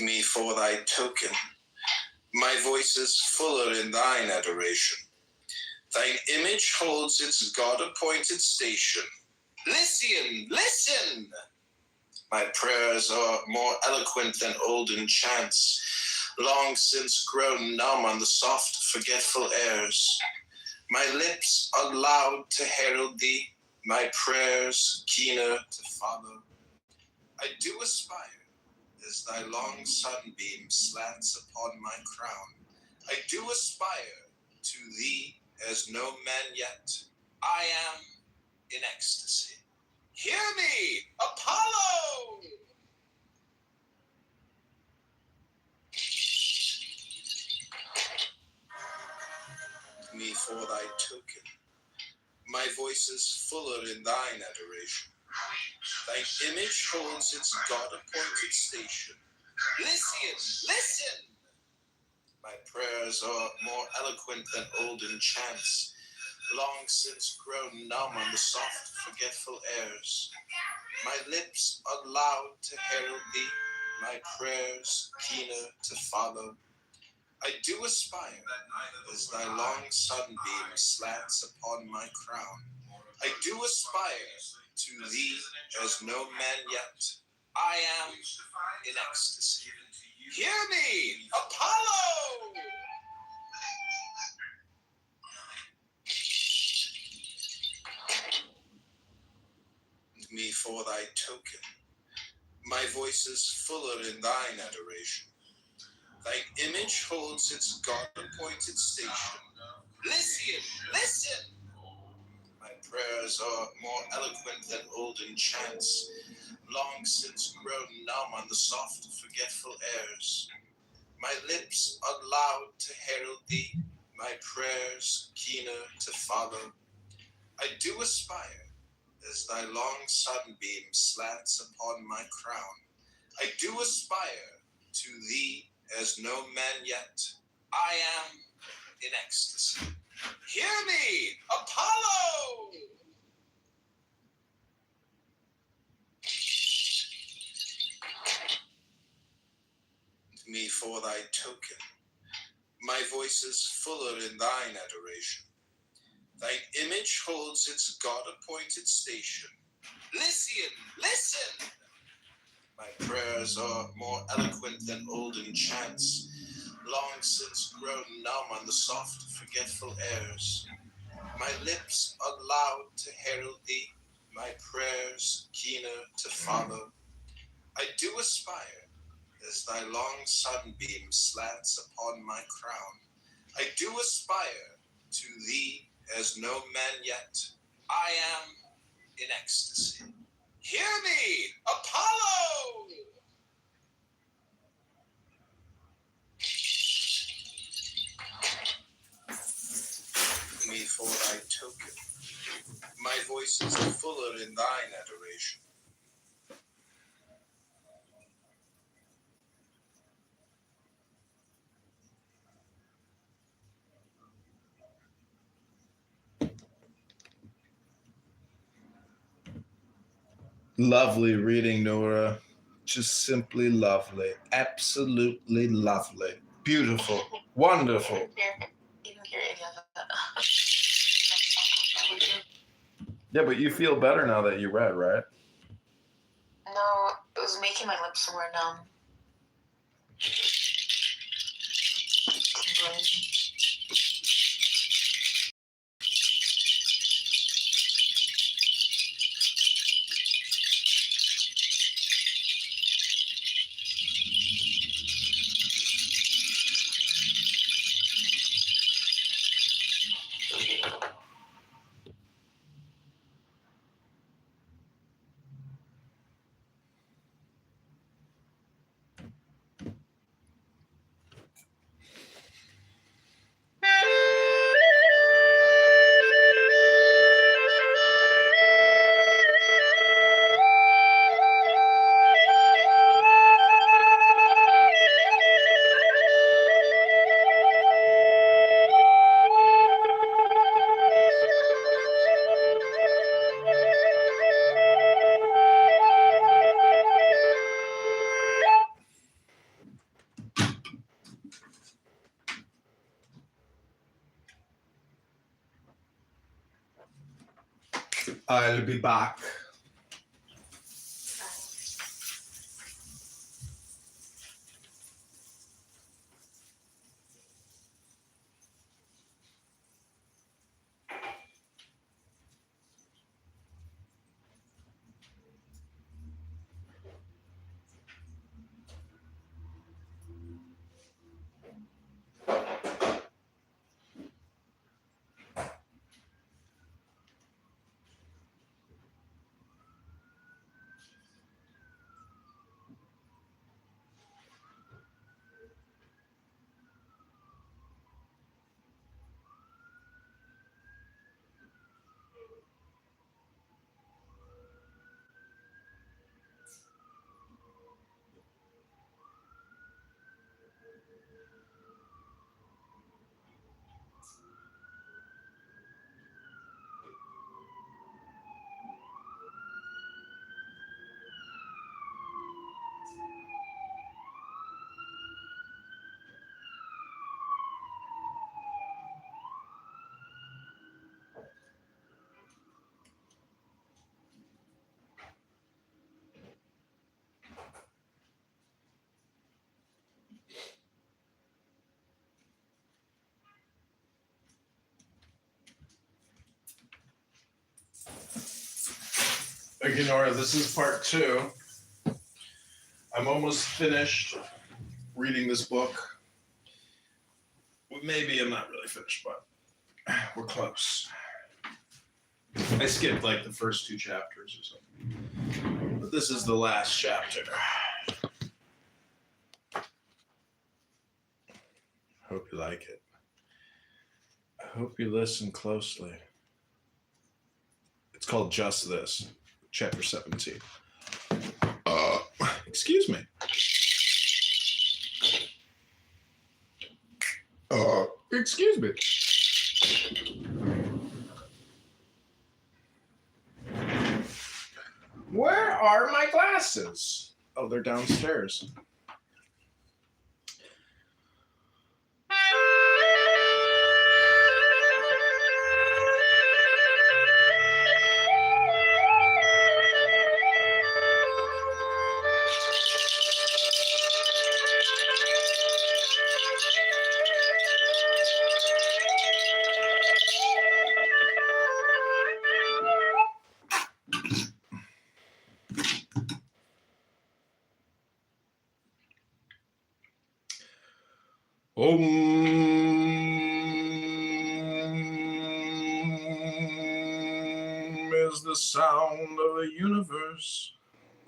Me for thy token. My voice is fuller in thine adoration. Thine image holds its God-appointed station. Lycian, listen! My prayers are more eloquent than olden chants, long since grown numb on the soft, forgetful airs. My lips are loud to herald thee, my prayers keener to follow. I do aspire, as thy long sunbeam slants upon my crown. I do aspire to thee as no man yet. I am in ecstasy. Hear me, Apollo! for thy token. My voice is fuller in thine adoration. Thine image holds its God-appointed station. Lycian, listen! My prayers are more eloquent than olden chants, long since grown numb on the soft, forgetful airs. My lips are loud to herald thee, my prayers keener to follow. I do aspire, as thy long sunbeam slants upon my crown. I do aspire to thee as no man yet. I am in ecstasy. Hear me, Apollo! Me for thy token. My voice is fuller in thine adoration. Thine image holds its God-appointed station. Lycian, listen! My prayers are more eloquent than olden chants, long since grown numb on the soft, forgetful airs. My lips are loud to herald thee, my prayers keener to follow. I do aspire, as thy long sunbeam slants upon my crown. I do aspire to thee as no man yet. I am in ecstasy. Hear me, Apollo! Me for thy token. My voice is fuller in thine adoration. Thine image holds its God-appointed station. Lycian, listen! My prayers are more eloquent than olden chants, long since grown numb on the soft, forgetful airs. My lips are loud to herald thee, my prayers keener to follow. I do aspire, as thy long sunbeam slants upon my crown. I do aspire to thee as no man yet. I am in ecstasy. Hear me, Apollo! Me for thy token. My voice is fuller in thine adoration. Lovely reading, Nora. Just simply lovely. Absolutely lovely. Beautiful. Wonderful. Didn't hear any of that. Yeah, but you feel better now that you read, right? No, it was making my lips more numb. Tingling. I'll be back. Ignore, this is part 2. I'm almost finished reading this book. Well, maybe I'm not really finished, but we're close. I skipped like the first 2 chapters or something. But this is the last chapter. Hope you like it. I hope you listen closely. It's called Just This, chapter 17. Excuse me. Excuse me. Where are my glasses? Oh, they're downstairs. Is the sound of the universe.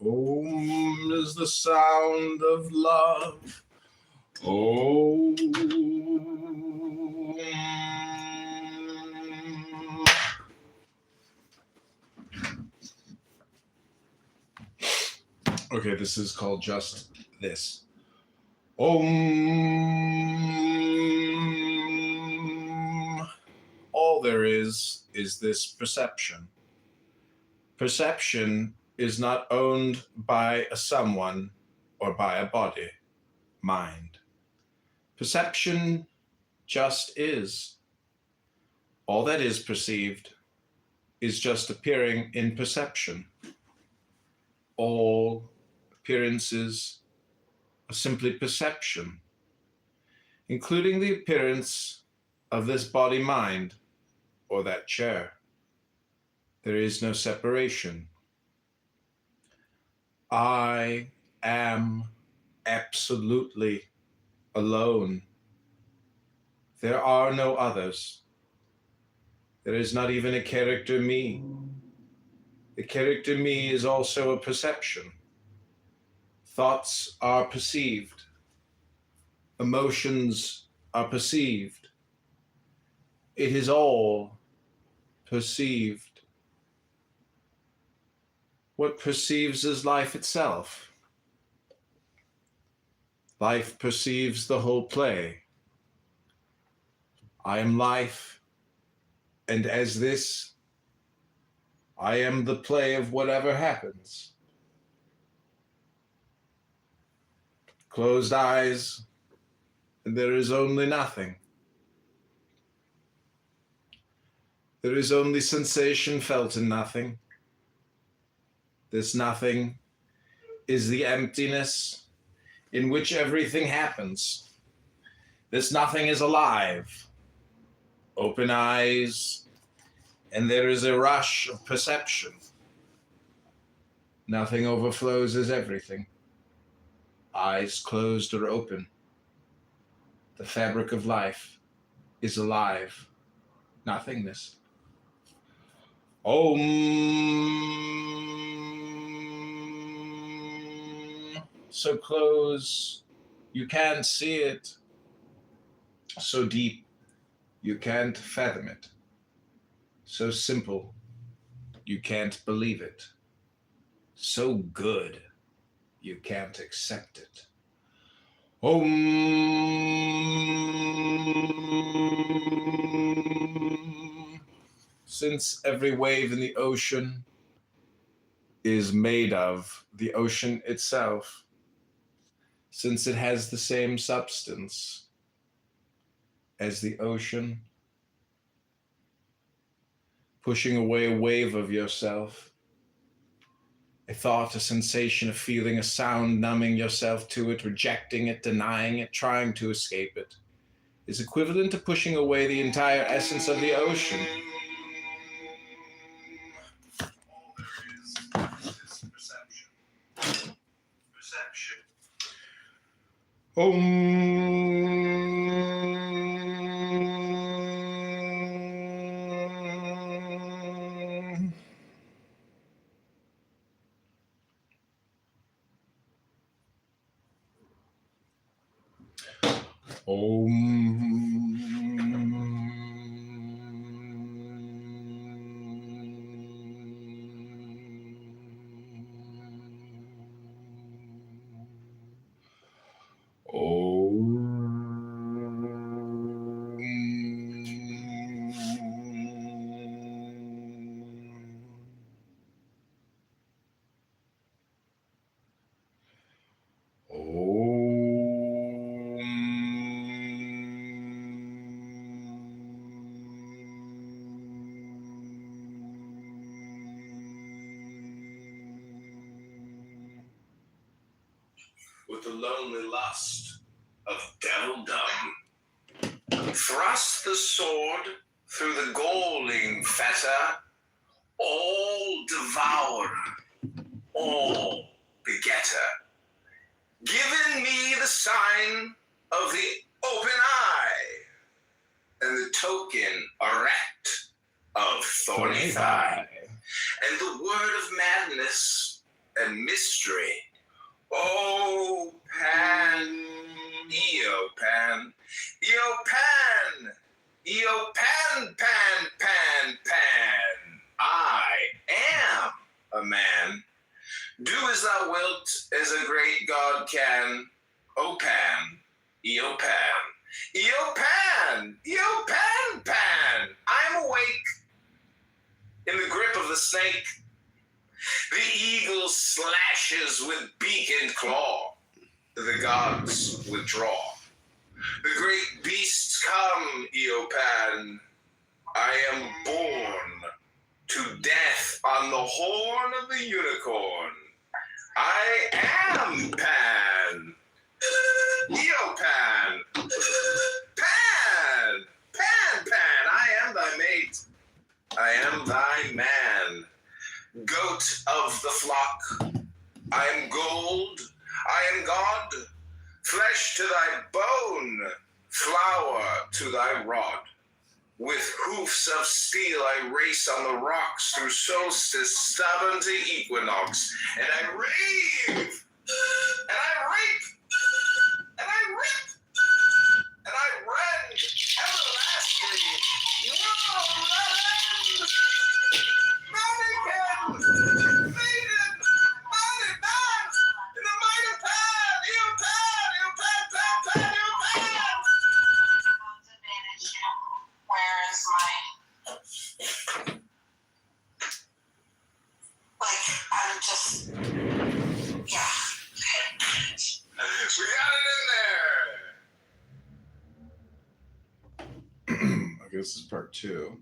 Om is the sound of love. Om. Okay, this is called Just This. Om. All there is this perception. Perception is not owned by a someone or by a body, mind. Perception just is. All that is perceived is just appearing in perception. All appearances are simply perception, including the appearance of this body-mind or that chair. There is no separation. I am absolutely alone. There are no others. There is not even a character me. The character me is also a perception. Thoughts are perceived. Emotions are perceived. It is all perceived. What perceives is life itself. Life perceives the whole play. I am life, and as this, I am the play of whatever happens. Closed eyes, and there is only nothing. There is only sensation felt in nothing. This nothing is the emptiness in which everything happens. This nothing is alive. Open eyes, and there is a rush of perception. Nothing overflows as everything. Eyes closed or open. The fabric of life is alive. Nothingness. Om. So close, you can't see it. So deep, you can't fathom it. So simple, you can't believe it. So good, you can't accept it. Om. Since every wave in the ocean is made of the ocean itself, since it has the same substance as the ocean, pushing away a wave of yourself, a thought, a sensation, a feeling, a sound, numbing yourself to it, rejecting it, denying it, trying to escape it, is equivalent to pushing away the entire essence of the ocean. With the lonely lust of devildom, thrust the sword through the galling fetter, all devourer, all begetter, giving me the sign of the open eye, and the token erect of thorny thigh, and the word of madness and mystery. Oh, Pan, Eopan, Eopan, Eopan, Pan, Pan, Pan. I am a man. Do as thou wilt, as a great God can. O Pan, Eopan, Eopan, Eopan, Pan. I'm awake in the grip of the snake. The eagle slashes with beak and claw. The gods withdraw. The great beasts come, Eopan. I am born to death on the horn of the unicorn. I am Pan. Eopan. Pan. Pan, Pan. I am thy mate. I am thy man. Goat of the flock, I am gold, I am God, flesh to thy bone, flour to thy rod. With hoofs of steel I race on the rocks through solstice stubborn to equinox, and I rave, and I rape, and I rip, and I rend everlasting. Where is my, like, I'm just, yeah. We got it in there. I guess this is part 2.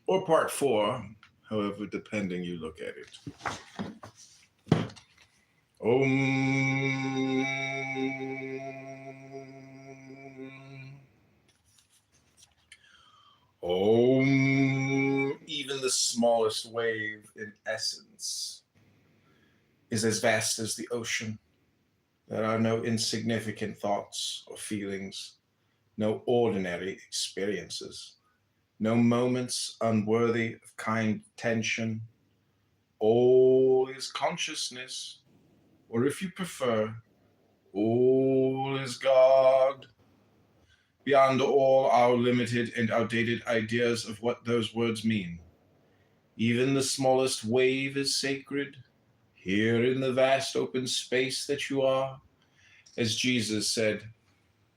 Or part 4, however, depending you look at it. Even the smallest wave in essence is as vast as the ocean. There are no insignificant thoughts or feelings, no ordinary experiences, no moments unworthy of kind attention. All is consciousness, or if you prefer, all is God. Beyond all our limited and outdated ideas of what those words mean, even the smallest wave is sacred. Here in the vast open space that you are, as Jesus said,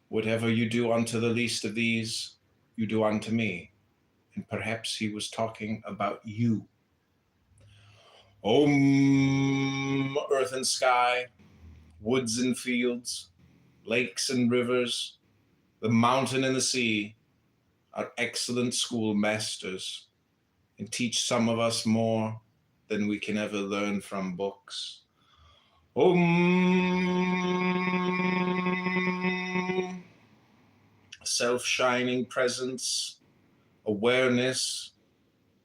whatever you do unto the least of these, you do unto me. And perhaps he was talking about you. Earth and sky, woods and fields, lakes and rivers, the mountain and the sea are excellent schoolmasters and teach some of us more than we can ever learn from books. Self-shining presence, awareness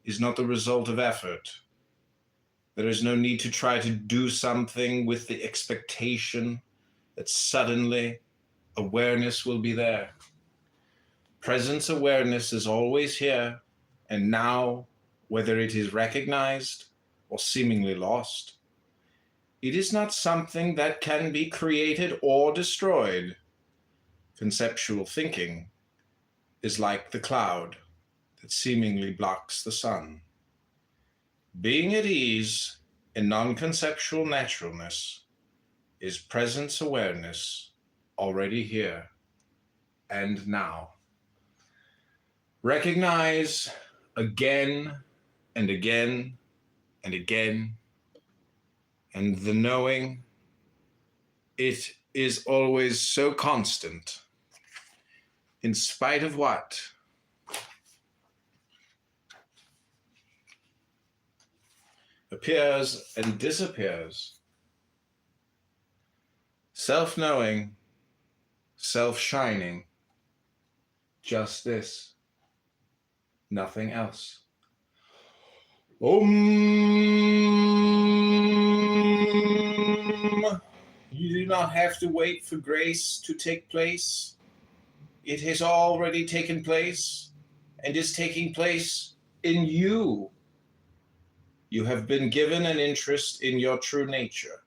is not the result of effort. There is no need to try to do something with the expectation that suddenly awareness will be there. Presence awareness is always here and now, whether it is recognized or seemingly lost. It is not something that can be created or destroyed. Conceptual thinking is like the cloud that seemingly blocks the sun. Being at ease in non-conceptual naturalness is presence awareness already here and now. Recognize again and again and again, and the knowing, it is always so constant, in spite of what? Appears and disappears. Self-knowing, self-shining, just this, nothing else. Om. You do not have to wait for grace to take place. It has already taken place and is taking place in you. You have been given an interest in your true nature.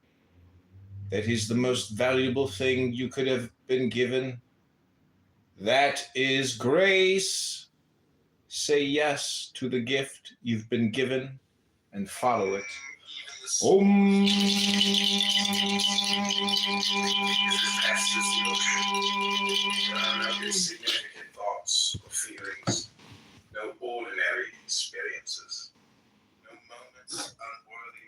That is the most valuable thing you could have been given. That is grace. Say yes to the gift you've been given and follow it. Om. None of your significant thoughts or feelings, no ordinary experiences, no moments unworthy.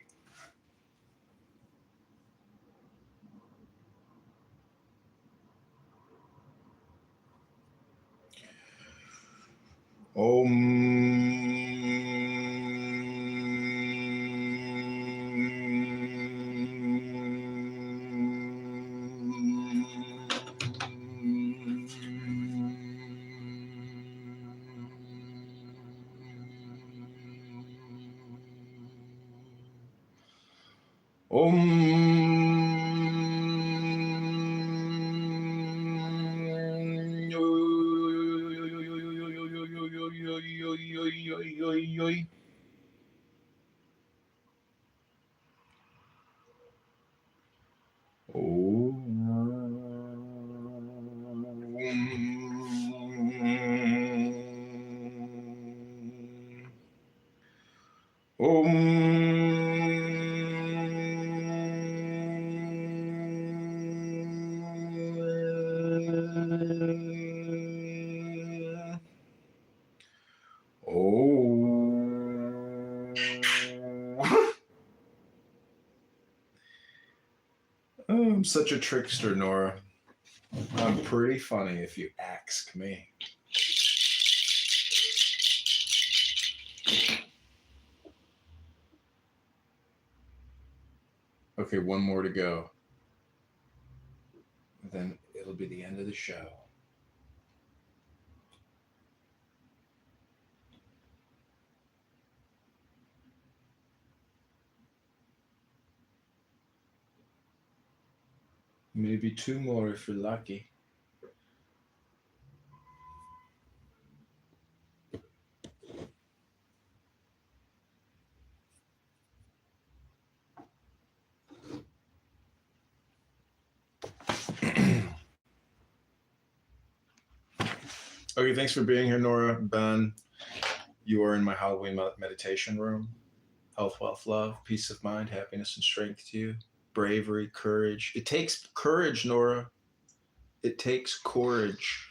I'm such a trickster, Nora. I'm pretty funny if you ask me. Okay, one more to go. Then it'll be the end of the show. Maybe two more if you're lucky. Okay, thanks for being here, Nora. Ben, you are in my Halloween meditation room. Health, wealth, love, peace of mind, happiness, and strength to you. Bravery, courage. It takes courage, Nora. It takes courage.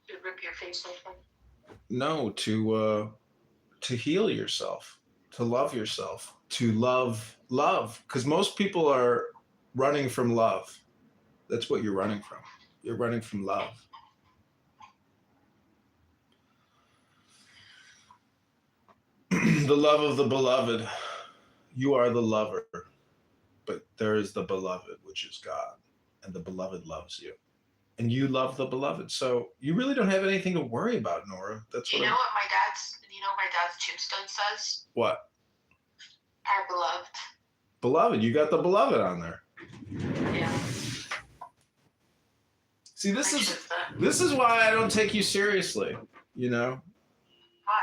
To rip your face open. No, to heal yourself, to love yourself, to love, because most people are running from love. That's what you're running from. You're running from love. The love of the beloved. You are the lover, but there is the beloved, which is God, and the beloved loves you, and you love the beloved. So you really don't have anything to worry about, Nora. That's what. You know what my dad's tombstone says? What? Our beloved. Beloved. You got the beloved on there. Yeah. See, this is why I don't take you seriously, you know? Why?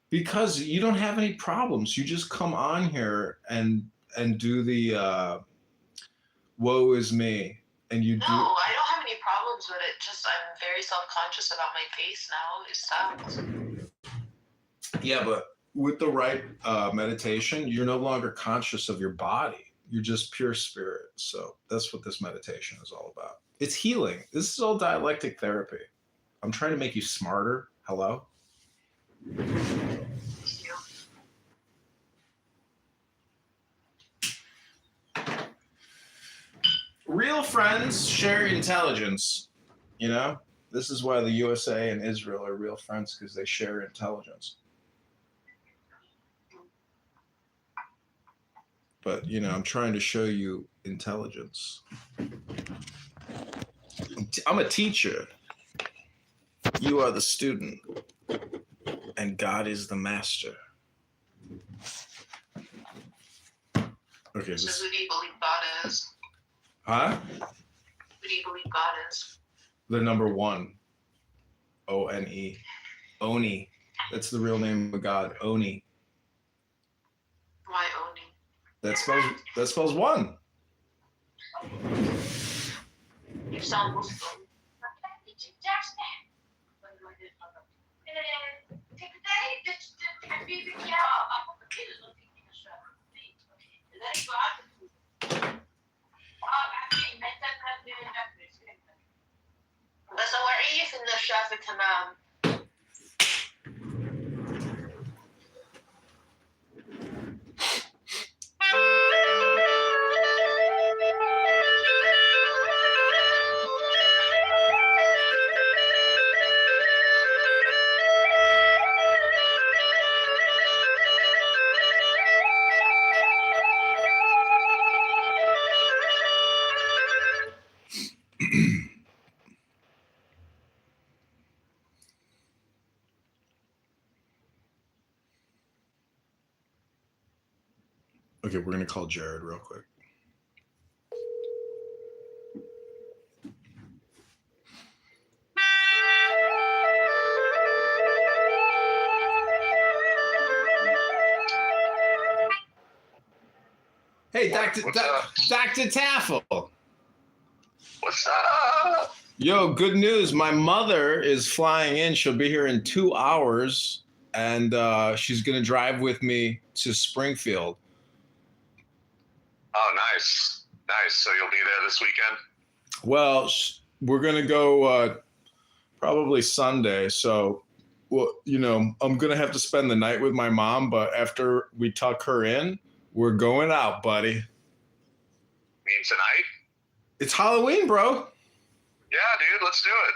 Because you don't have any problems. You just come on here and do the woe is me. And you No, do. I don't have any problems with it. Just I'm very self-conscious about my face now. It sucks. Yeah, but with the right meditation, you're no longer conscious of your body. You're just pure spirit. So that's what this meditation is all about. It's healing. This is all dialectic therapy. I'm trying to make you smarter. Hello? Real friends share intelligence. You know? This is why the USA and Israel are real friends, because they share intelligence. But, you know, I'm trying to show you intelligence. I'm a teacher. You are the student. And God is the master. Okay. So who do you believe God is? Huh? Who do you believe God is? The number one. O-N-E. Oni. That's the real name of God. Oni. Why Oni? That spells one. You sound Muslim. بس أوعيه في النشافة تمام. Okay, we're going to call Jared real quick. Hey, Dr. Taffel. What's up? Yo, good news. My mother is flying in. She'll be here in 2 hours, and she's going to drive with me to Springfield. Oh, nice. Nice. So you'll be there this weekend? Well, we're going to go probably Sunday. So, well, you know, I'm going to have to spend the night with my mom, but after we tuck her in, we're going out, buddy. Mean tonight? It's Halloween, bro. Yeah, dude, let's do it.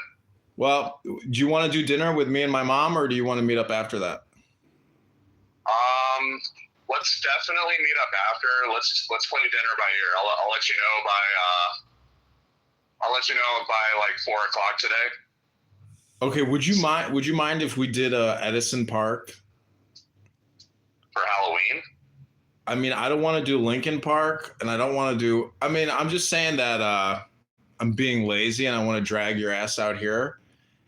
Well, do you want to do dinner with me and my mom, or do you want to meet up after that? Let's definitely meet up after. Let's plan dinner by here. I'll let you know by like 4 o'clock today. Okay. Would you mind if we did Edison Park for Halloween? I mean, I don't want to do Lincoln Park, and I don't want to do. I mean, I'm just saying that I'm being lazy, and I want to drag your ass out here.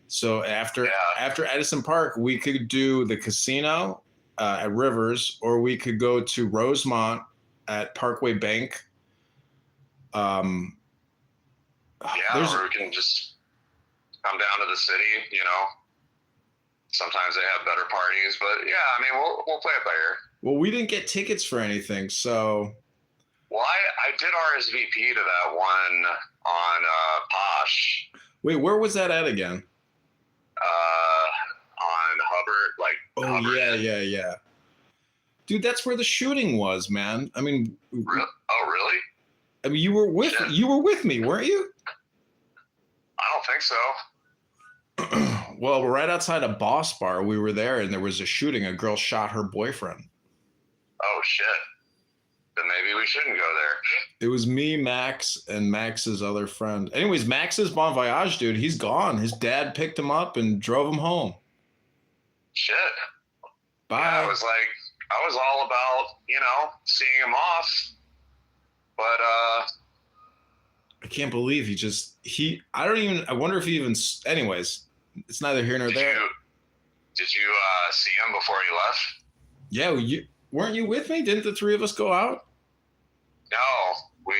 So after Edison Park, we could do the casino at Rivers, or we could go to Rosemont at Parkway Bank. Or we can just come down to the city. You know, sometimes they have better parties, but yeah, I mean, we'll play it by ear. Well, we didn't get tickets for anything, so. Well, I did RSVP to that one on Posh. Wait, where was that at again? On Hubbard, like. Oh, Hubbard. yeah. Dude, that's where the shooting was, man. I mean. Oh, really? I mean, you were with me, weren't you? I don't think so. Well, we're right outside a Boss Bar. We were there, and there was a shooting. A girl shot her boyfriend. Oh, shit. Then maybe we shouldn't go there. It was me, Max, and Max's other friend. Anyways, Max's Bon Voyage, dude. He's gone. His dad picked him up and drove him home. Shit. Bye. Yeah, I was all about, you know, seeing him off. But, I can't believe I wonder if he even, anyways, it's neither here nor there. Did you see him before he left? Yeah, weren't you with me? Didn't the three of us go out? No, we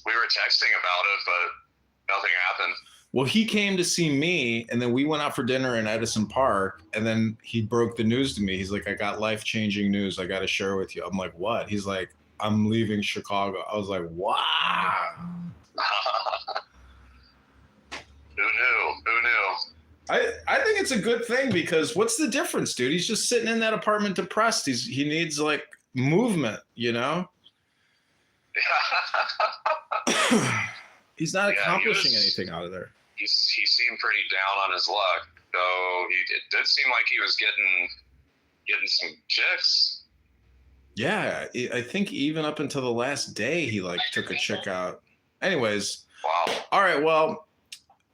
were texting about it, but nothing happened. Well, he came to see me, and then we went out for dinner in Edison Park, and then he broke the news to me. He's like, I got life-changing news I got to share with you. I'm like, what? He's like, I'm leaving Chicago. I was like, wow. Who knew? I think it's a good thing because what's the difference, dude? He's just sitting in that apartment depressed. He needs like movement, you know? He's not accomplishing anything out of there. He seemed pretty down on his luck, though. It did seem like he was getting some chicks. Yeah, I think even up until the last day, he like took a chick out. Anyways, wow. All right, well,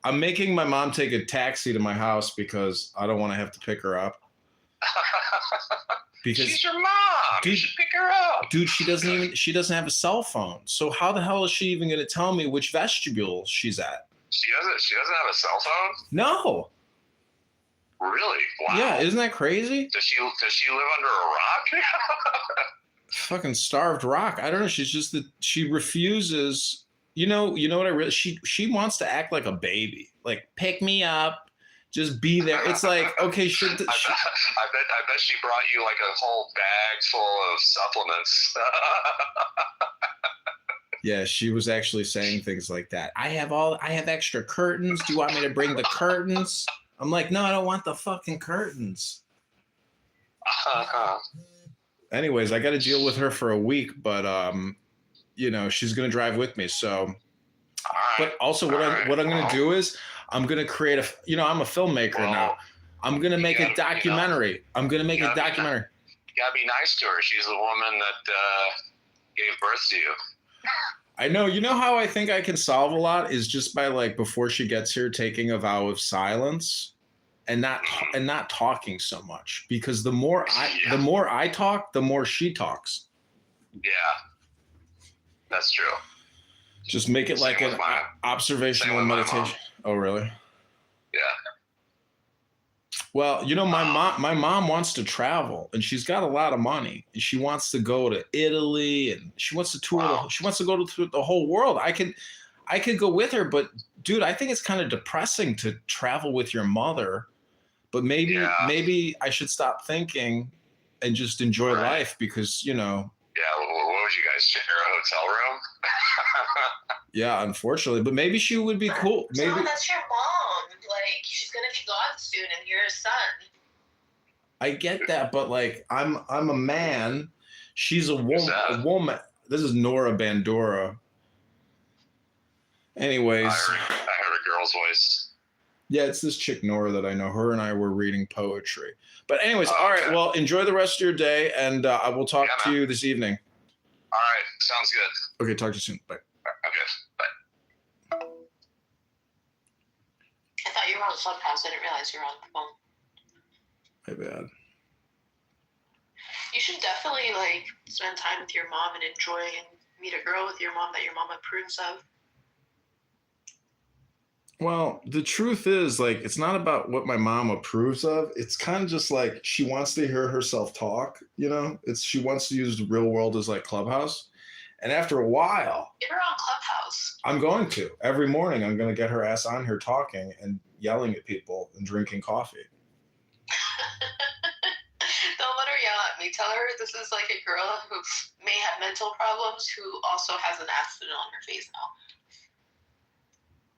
I'm making my mom take a taxi to my house because I don't want to have to pick her up. Because she's your mom. Dude, you should pick her up. Dude, she doesn't have a cell phone. So how the hell is she even going to tell me which vestibule she's at? She doesn't have a cell phone? No. Really? Wow. Yeah, isn't that crazy? Does she live under a rock? Fucking starved rock. I don't know. She's just that she refuses. You know what I really she wants to act like a baby. Like, pick me up. Just be there. It's like, okay, I bet she brought you like a whole bag full of supplements. Yeah, she was actually saying things like that. I have extra curtains. Do you want me to bring the curtains? I'm like, no, I don't want the fucking curtains. Anyways, I got to deal with her for a week, but she's gonna drive with me. So, but also what I'm gonna do is I'm gonna create I'm a filmmaker now. I'm gonna make a documentary. I'm gonna make a documentary. You gotta be nice to her. She's the woman that gave birth to you. I know. You know how I think I can solve a lot is just by like before she gets here, taking a vow of silence and not talking so much, because the more I talk, the more she talks. Yeah, that's true. Just make it like an observational meditation. Oh, really? Yeah. Well, my mom wants to travel, and she's got a lot of money, and she wants to go to Italy, and she wants to tour. She wants to go to the whole world. I could go with her, but dude, I think it's kind of depressing to travel with your mother. But maybe I should stop thinking and just enjoy life, because Yeah, what would you guys share a hotel room? Yeah, unfortunately, but maybe she would be cool. Maybe that's your mom. Like, she's gonna be gone soon, and you're a son. I get that, but like I'm a man. She's a woman. This is Nora Bandura. Anyways, I heard a girl's voice. Yeah, it's this chick Nora that I know. Her and I were reading poetry. But anyways, all right. Well, enjoy the rest of your day, and I will talk to you this evening. All right, sounds good. Okay, talk to you soon. Bye. Okay, bye. I thought you were on Clubhouse. I didn't realize you were on the phone. My bad. You should definitely like spend time with your mom and enjoy and meet a girl with your mom that your mom approves of. Well, the truth is, like, it's not about what my mom approves of. It's kind of just like she wants to hear herself talk, she wants to use the real world as like Clubhouse. And after a while, Get her on Clubhouse. I'm going to. Every morning, I'm going to get her ass on here talking and yelling at people and drinking coffee. Don't let her yell at me. Tell her this is like a girl who may have mental problems who also has an accident on her face now.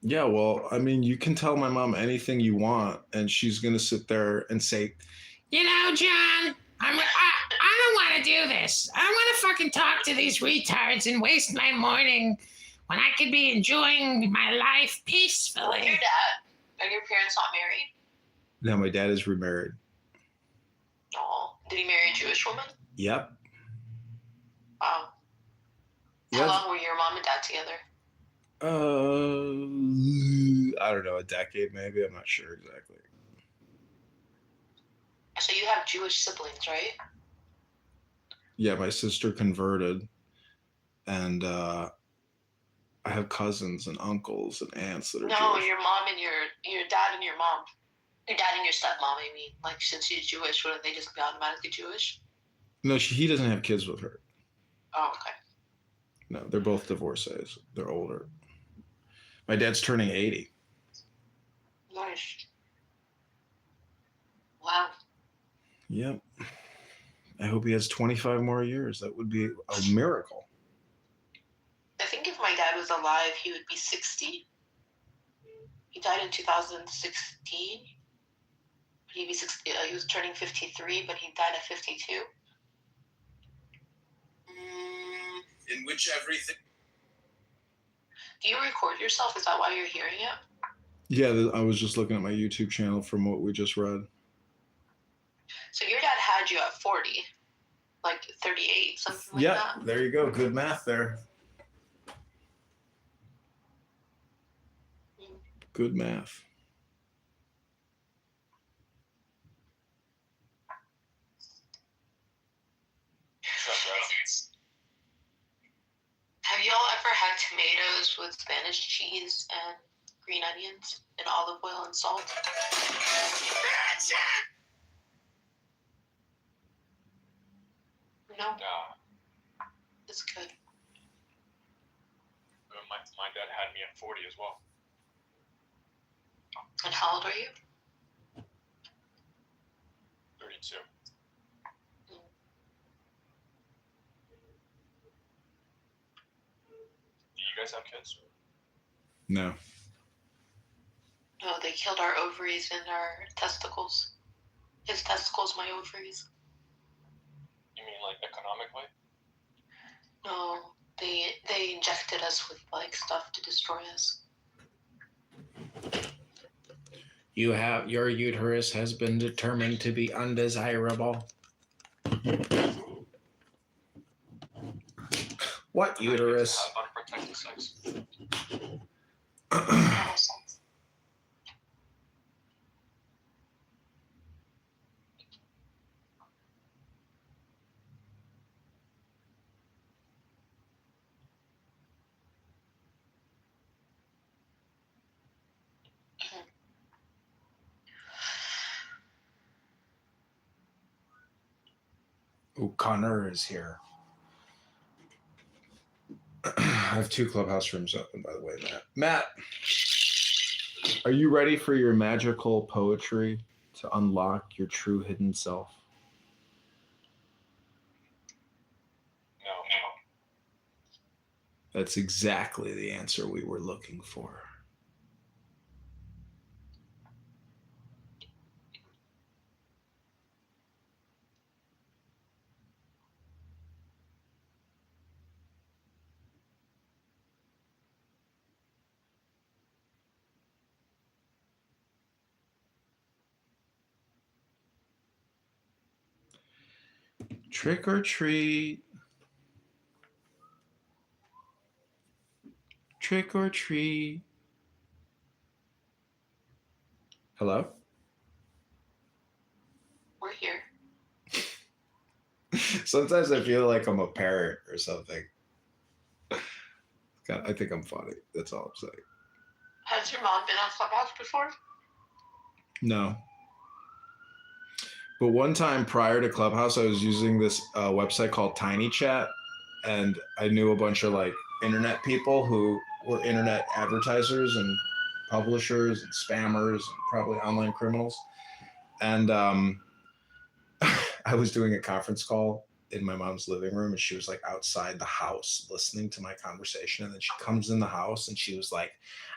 Yeah, well, I mean, you can tell my mom anything you want, and she's going to sit there and say, John, I don't want to do this. I don't want to fucking talk to these retards and waste my morning when I could be enjoying my life peacefully. Your dad? Are your parents not married? No, my dad is remarried. Oh, did he marry a Jewish woman? Yep. Wow. How long were your mom and dad together? I don't know, a decade maybe. I'm not sure exactly. So you have Jewish siblings, right? Yeah, my sister converted, and I I have cousins and uncles and aunts that are No, Jewish. your mom and your dad and your mom. Your dad and your stepmom, I mean. Like, since she's Jewish, wouldn't they just be automatically Jewish? No, he doesn't have kids with her. Oh, okay. No, they're both divorcees. They're older. My dad's turning 80. Nice. Wow. Yep. I hope he has 25 more years. That would be a miracle. I think if my dad was alive, he would be 60. He died in 2016. He'd be 60. He was turning 53, but he died at 52. In which everything. Do you record yourself? Is that why you're hearing it? Yeah, I was just looking at my YouTube channel from what we just read. So your dad had you at 40, like 38, something like Yeah, that? there you go. Good math there. Good math. Have y'all ever had tomatoes with Spanish cheese and green onions and olive oil and salt? No? It's good. My dad had me at 40 as well. And how old are you? 32. Do you guys have kids? No. No, they killed our ovaries and our testicles. His testicles, my ovaries. You mean like economically? No, they injected us with like stuff to destroy us. Your uterus has been determined to be undesirable. What uterus? Have unprotected sex. Oh, Connor is here. I have 2 clubhouse rooms open, by the way, Matt. Matt, are you ready for your magical poetry to unlock your true hidden self? No. That's exactly the answer we were looking for. Trick or treat. Trick or treat. Hello? We're here. Sometimes I feel like I'm a parrot or something. God, I think I'm funny. That's all I'm saying. Has your mom been on Clubhouse before? No. But one time prior to Clubhouse, I was using this website called Tiny Chat, and I knew a bunch of like internet people who were internet advertisers and publishers and spammers and probably online criminals. And I was doing a conference call in my mom's living room, and she was like outside the house listening to my conversation. And then she comes in the house and she was like,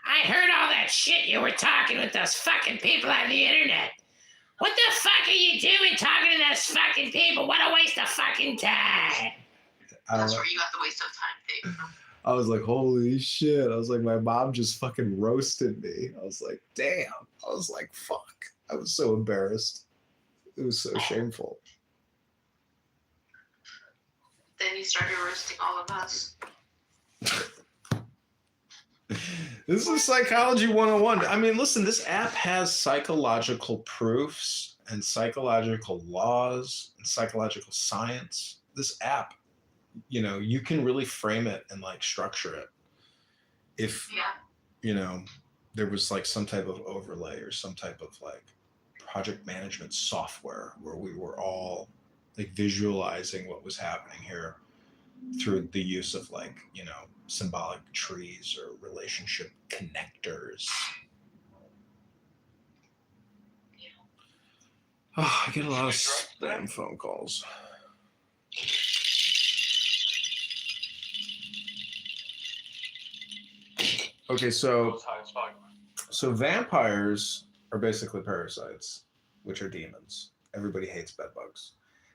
I heard all that shit you were talking with those fucking people on the internet. What the fuck are you doing talking to those fucking people? What a waste of fucking time. That's where you got the waste of time thing. I was like, holy shit. I was like, my mom just fucking roasted me. I was like, damn. I was like, fuck. I was so embarrassed. It was so shameful. Then you started roasting all of us. This is Psychology 101. I mean, listen, this app has psychological proofs and psychological laws and psychological science. This app, you know, you can really frame it and like structure it. if, you know, there was like some type of overlay or some type of like project management software where we were all like visualizing what was happening here through the use of like, you know, symbolic trees or relationship connectors. Oh, I get a lot of spam phone calls. Okay, so vampires are basically parasites, which are demons. Everybody hates bedbugs.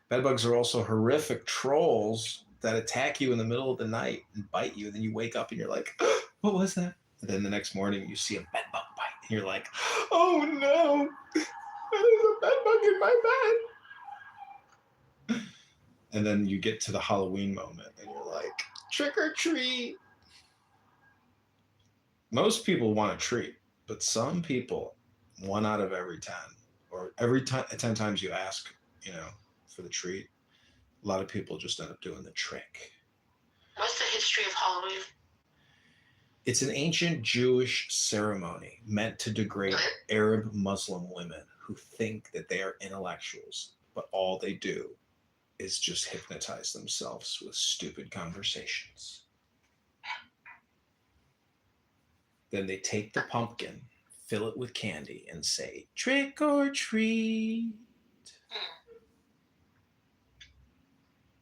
Bedbugs are also horrific trolls that attack you in the middle of the night and bite you. And then you wake up and you're like, what was that? And then the next morning you see a bedbug bite and you're like, oh no, there's a bedbug in my bed. And then you get to the Halloween moment and you're like, trick or treat. Most people want a treat, but some people, 1 out of every 10, or every 10 times you ask, you know, for the treat, a lot of people just end up doing the trick. What's the history of Halloween? It's an ancient Jewish ceremony meant to degrade Arab Muslim women who think that they are intellectuals, but all they do is just hypnotize themselves with stupid conversations. Then they take the pumpkin, fill it with candy, and say, trick or treat.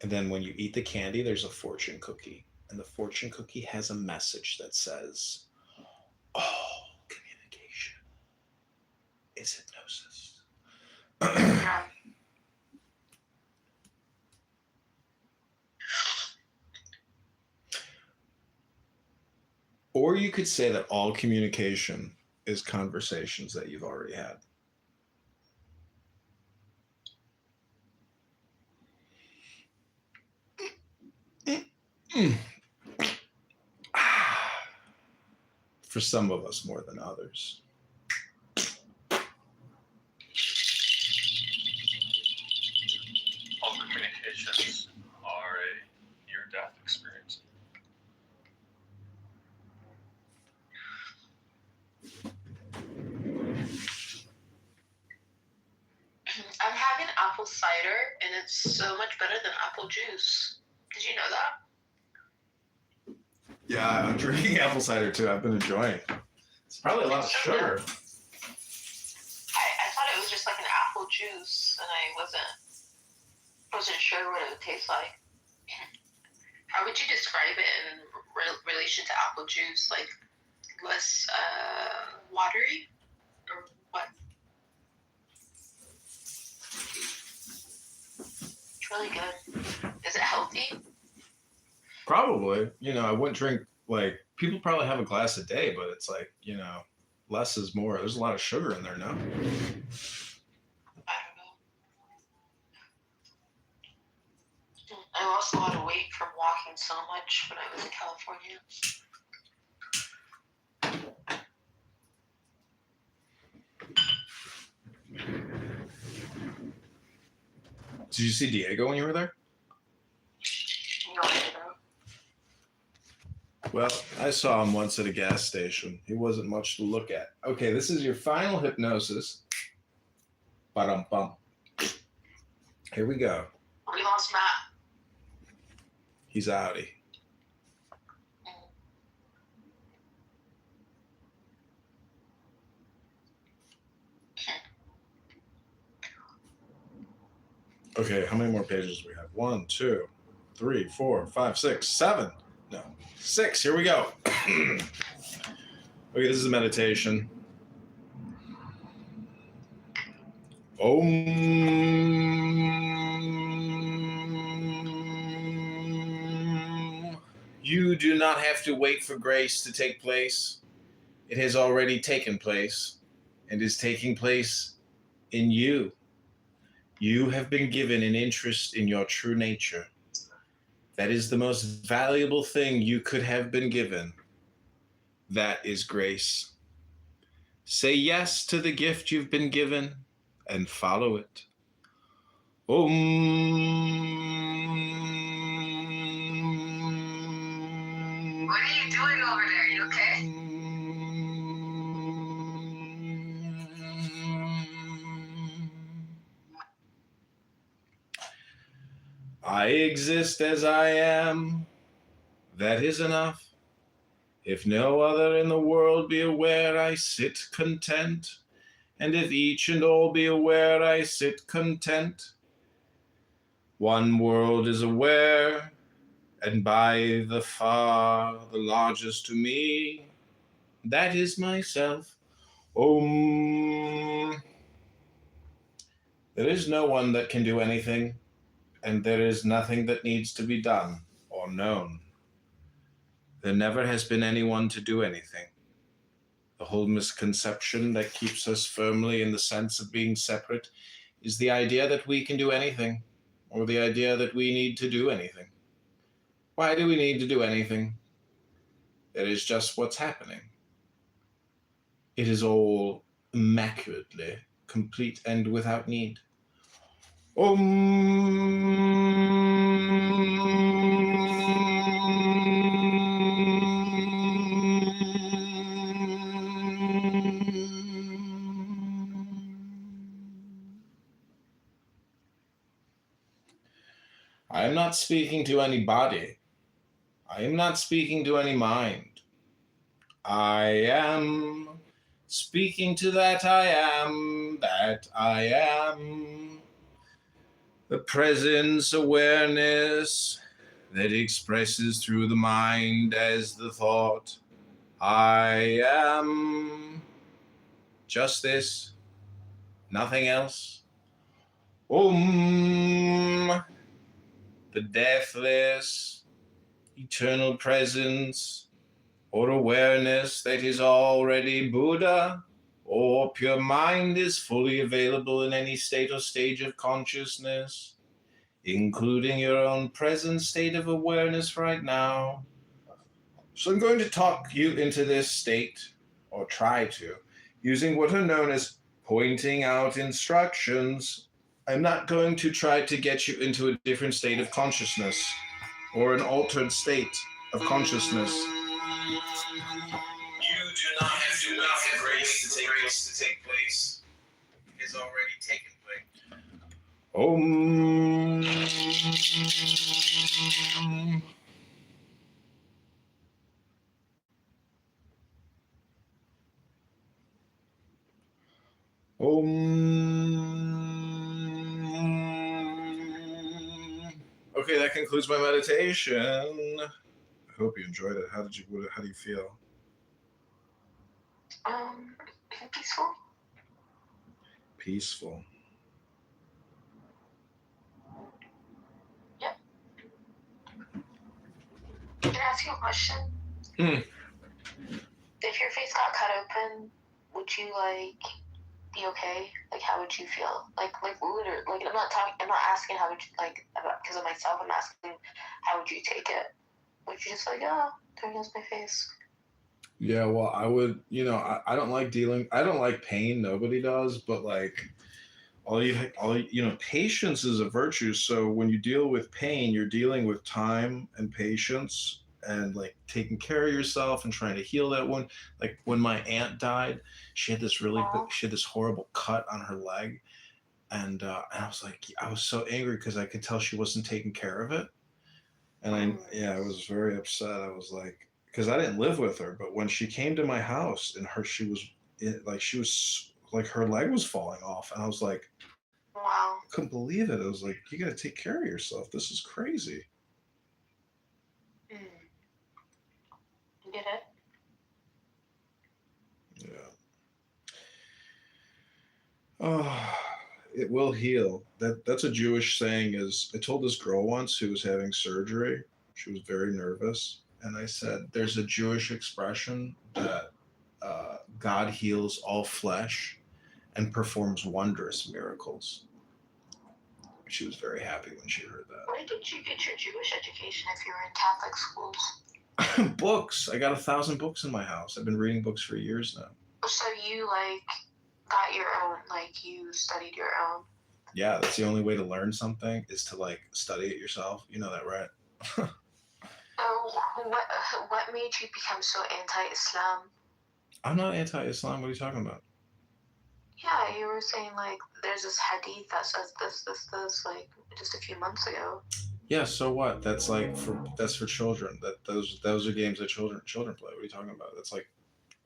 And then when you eat the candy, there's a fortune cookie. And the fortune cookie has a message that says, all communication is hypnosis. Or you could say that all communication is conversations that you've already had. For some of us more than others. All communications are a near-death experience. I'm having apple cider, and it's so much better than apple juice. Did you know that? Yeah, I'm drinking apple cider too. I've been enjoying it. It's probably a lot of sugar. I thought it was just like an apple juice, and I wasn't sure what it would taste like. How would you describe it in relation to apple juice? Like less watery, or what? It's really good. Is it healthy? Probably. You know, I wouldn't drink, like, people probably have a glass a day, but it's like, you know, less is more. There's a lot of sugar in there now. I don't know. I lost a lot of weight from walking so much when I was in California. Did you see Diego when you were there? No, I don't. Well, I saw him once at a gas station. He wasn't much to look at. Okay, this is your final hypnosis. Ba-dum-bum. Here we go. We lost Matt. He's outie. Okay, how many more pages do we have? 1, 2, 3, 4, 5, 6, 7. No, 6. Here we go. Okay, this is a meditation. Om. You do not have to wait for grace to take place. It has already taken place and is taking place in you. You have been given an interest in your true nature. That is the most valuable thing you could have been given. That is grace. Say yes to the gift you've been given and follow it. Om. What are you doing over there? You okay? I exist as I am. That is enough. If no other in the world be aware, I sit content. And if each and all be aware, I sit content. One world is aware, and by the far the largest to me, that is myself. Om. There is no one that can do anything, and there is nothing that needs to be done or known. There never has been anyone to do anything. The whole misconception that keeps us firmly in the sense of being separate is the idea that we can do anything, or the idea that we need to do anything. Why do we need to do anything? It is just what's happening. It is all immaculately complete and without need. I am not speaking to any body. I am not speaking to any mind. I am speaking to that I am, that I am. The presence awareness that expresses through the mind as the thought, I am just this, nothing else. Om, the deathless, eternal presence or awareness that is already Buddha or pure mind is fully available in any state or stage of consciousness, including your own present state of awareness right now. So I'm going to talk you into this state, or try to, using what are known as pointing out instructions. I'm not going to try to get you into a different state of consciousness or an altered state of consciousness. You do not have to wait for grace to take place. It has already taken place. Om. Okay, that concludes my meditation. I hope you enjoyed it. How do you feel? Peaceful. Peaceful. Yep. Can I ask you a question? If your face got cut open, would you be okay? How would you feel? I'm not asking how would you about because of myself. I'm asking how would you take it? Would you just there goes my face? Yeah, well, I would, I don't like I don't like pain. Nobody does, but patience is a virtue. So when you deal with pain, you're dealing with time and patience and taking care of yourself and trying to heal that one. Like when my aunt died, she had this horrible cut on her leg. And I was so angry because I could tell she wasn't taking care of it. And I was very upset. I was because I didn't live with her, but when she came to my house and her leg was falling off, and I was like, wow, I couldn't believe it. I was like, you got to take care of yourself. This is crazy. Get it? Yeah. Oh, it will heal. That's a Jewish saying. I told this girl once who was having surgery. She was very nervous. And I said, there's a Jewish expression that God heals all flesh and performs wondrous miracles. She was very happy when she heard that. Where did you get your Jewish education if you were in Catholic schools? Books. I got 1,000 books in my house. I've been reading books for years now. So you got your own, you studied your own? Yeah, that's the only way to learn something is to study it yourself. You know that, right? What made you become so anti-Islam? I'm not anti-Islam. What are you talking about? Yeah, you were saying there's this hadith that says this, just a few months ago. Yeah, so what? That's for children. Those are games that children play. What are you talking about? That's like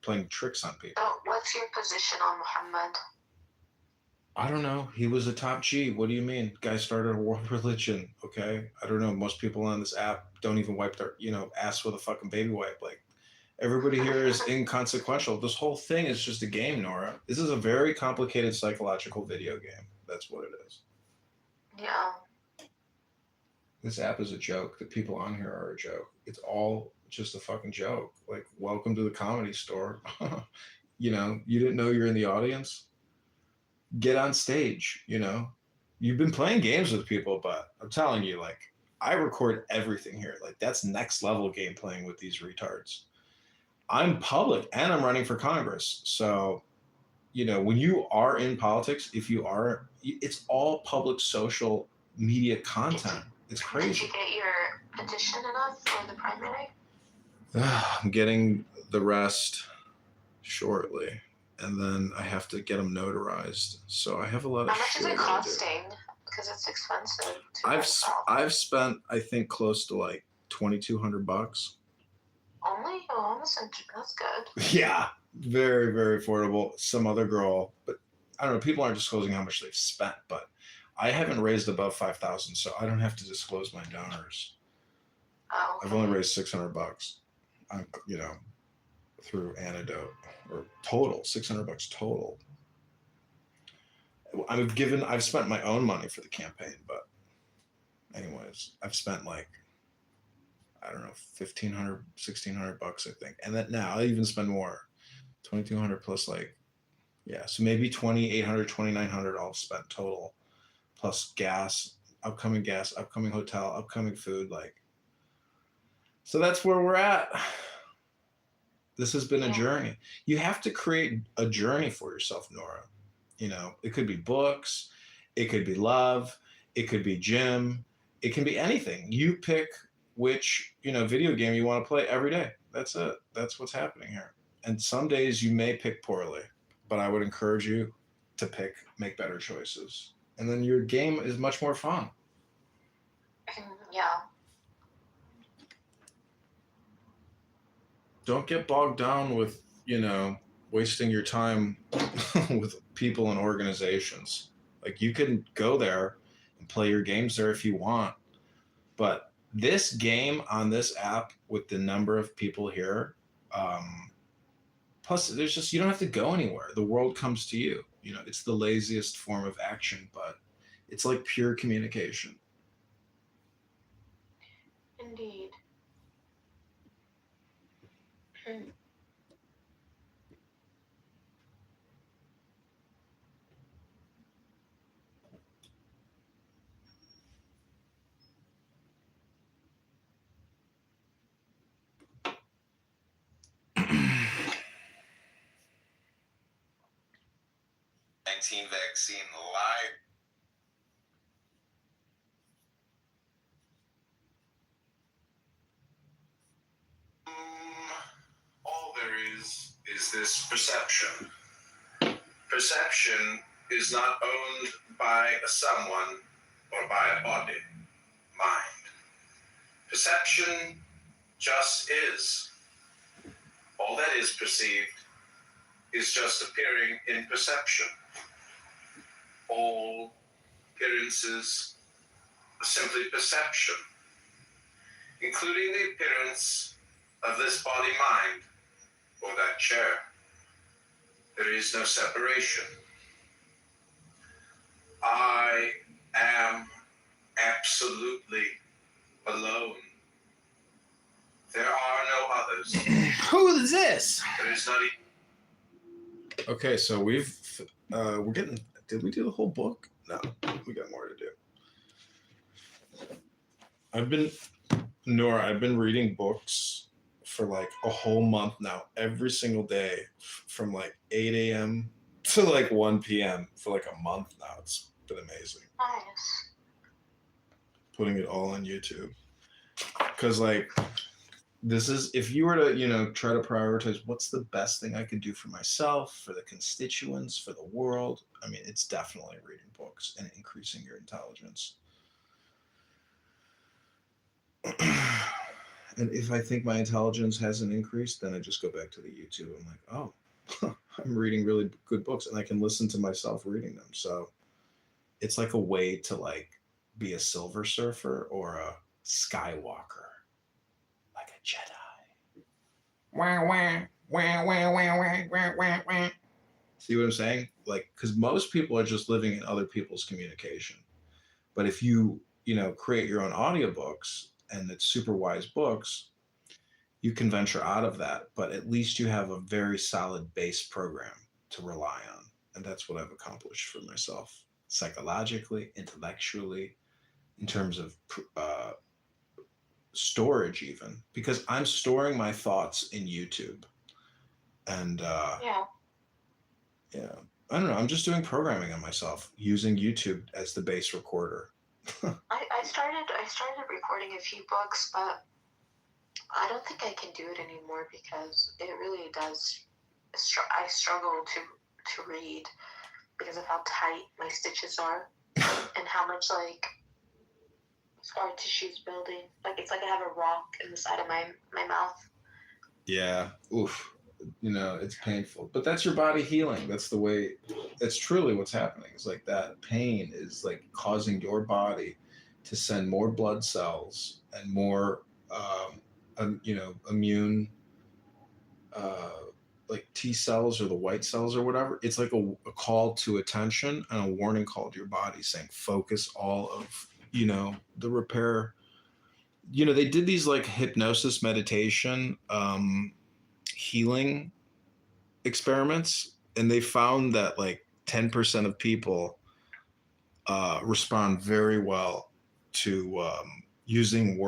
playing tricks on people. So, what's your position on Muhammad? I don't know. He was a top G. What do you mean? Guy started a world religion. Okay. I don't know. Most people on this app don't even wipe their, ass with a fucking baby wipe. Like, everybody here is inconsequential. This whole thing is just a game, Nora. This is a very complicated psychological video game. That's what it is. Yeah. This app is a joke. The people on here are a joke. It's all just a fucking joke. Like, welcome to the Comedy Store. You didn't know you're in the audience? Get on stage, You've been playing games with people, but I'm telling you, like, I record everything here. Like, that's next level game playing with these retards. I'm public and I'm running for Congress. So, when you are in politics, it's all public social media content. It's crazy. Did you get your petition enough for the primary? I'm getting the rest shortly. And then I have to get them notarized. So I have a lot of How much shit is it to do. costing? Because it's expensive. I've spent, I think, close to like $2,200. Only? Oh, that's good. Yeah, very, very affordable. Some other girl, but I don't know. People aren't disclosing how much they've spent, but I haven't raised above 5,000, so I don't have to disclose my donors. Oh. Okay. I've only raised $600. Through Antidote, or total $600 total. I've spent my own money for the campaign, but anyways, I've spent like, I don't know, $1,500, $1,600, I think. And then now I even spend more, 2,200 plus so maybe 2,800, 2,900 all spent total, plus gas, upcoming hotel, upcoming food. So that's where we're at. This has been a journey. You have to create a journey for yourself, Nora. It could be books, it could be love, it could be gym, it can be anything. You pick which, video game you want to play every day. That's it. That's what's happening here. And some days you may pick poorly, but I would encourage you to make better choices. And then your game is much more fun. Yeah. Don't get bogged down with, wasting your time with people and organizations. Like, you can go there and play your games there if you want. But this game on this app with the number of people here, plus you don't have to go anywhere. The world comes to you. It's the laziest form of action, but it's like pure communication. Indeed. Vaccine live. All there is this perception. Perception is not owned by someone or by a body, mind. Perception just is. All that is perceived is just appearing in perception. All appearances are simply perception, including the appearance of this body-mind or that chair. There is no separation. I am absolutely alone. There are no others. Who is this? There is not even... Okay, so we're getting... Did we do the whole book? No, we got more to do. I've been reading books for like a whole month now, every single day, from like 8 a.m. to like 1 p.m. for like a month now. It's been amazing. Nice. Putting it all on YouTube. Because like, this is, if you were to, try to prioritize what's the best thing I could do for myself, for the constituents, for the world, I mean, it's definitely reading books and increasing your intelligence. And if I think my intelligence hasn't increased, then I just go back to the YouTube. I'm like, oh, I'm reading really good books, and I can listen to myself reading them. So it's like a way to like be a Silver Surfer or a Skywalker, like a Jedi. Wah, wah, wah, wah, wah, wah, wah, wah, wah. See what I'm saying? Like, because most people are just living in other people's communication. But if you, create your own audiobooks and it's super wise books, you can venture out of that. But at least you have a very solid base program to rely on. And that's what I've accomplished for myself, psychologically, intellectually, in terms of storage, even because I'm storing my thoughts in YouTube. And Yeah. yeah, I don't know. I'm just doing programming on myself using YouTube as the base recorder. I started recording a few books, but I don't think I can do it anymore because it really does. I struggle to read because of how tight my stitches are and how much like scar tissue is building. Like it's like I have a rock in the side of my mouth. Yeah. Oof. It's painful, but that's your body healing. That's the way. That's truly what's happening. It's like that pain is like causing your body to send more blood cells and more, immune, like T cells or the white cells or whatever. It's like a call to attention and a warning call to your body saying, focus all of, the repair. They did these like hypnosis meditation, healing experiments, and they found that like 10% of people respond very well to using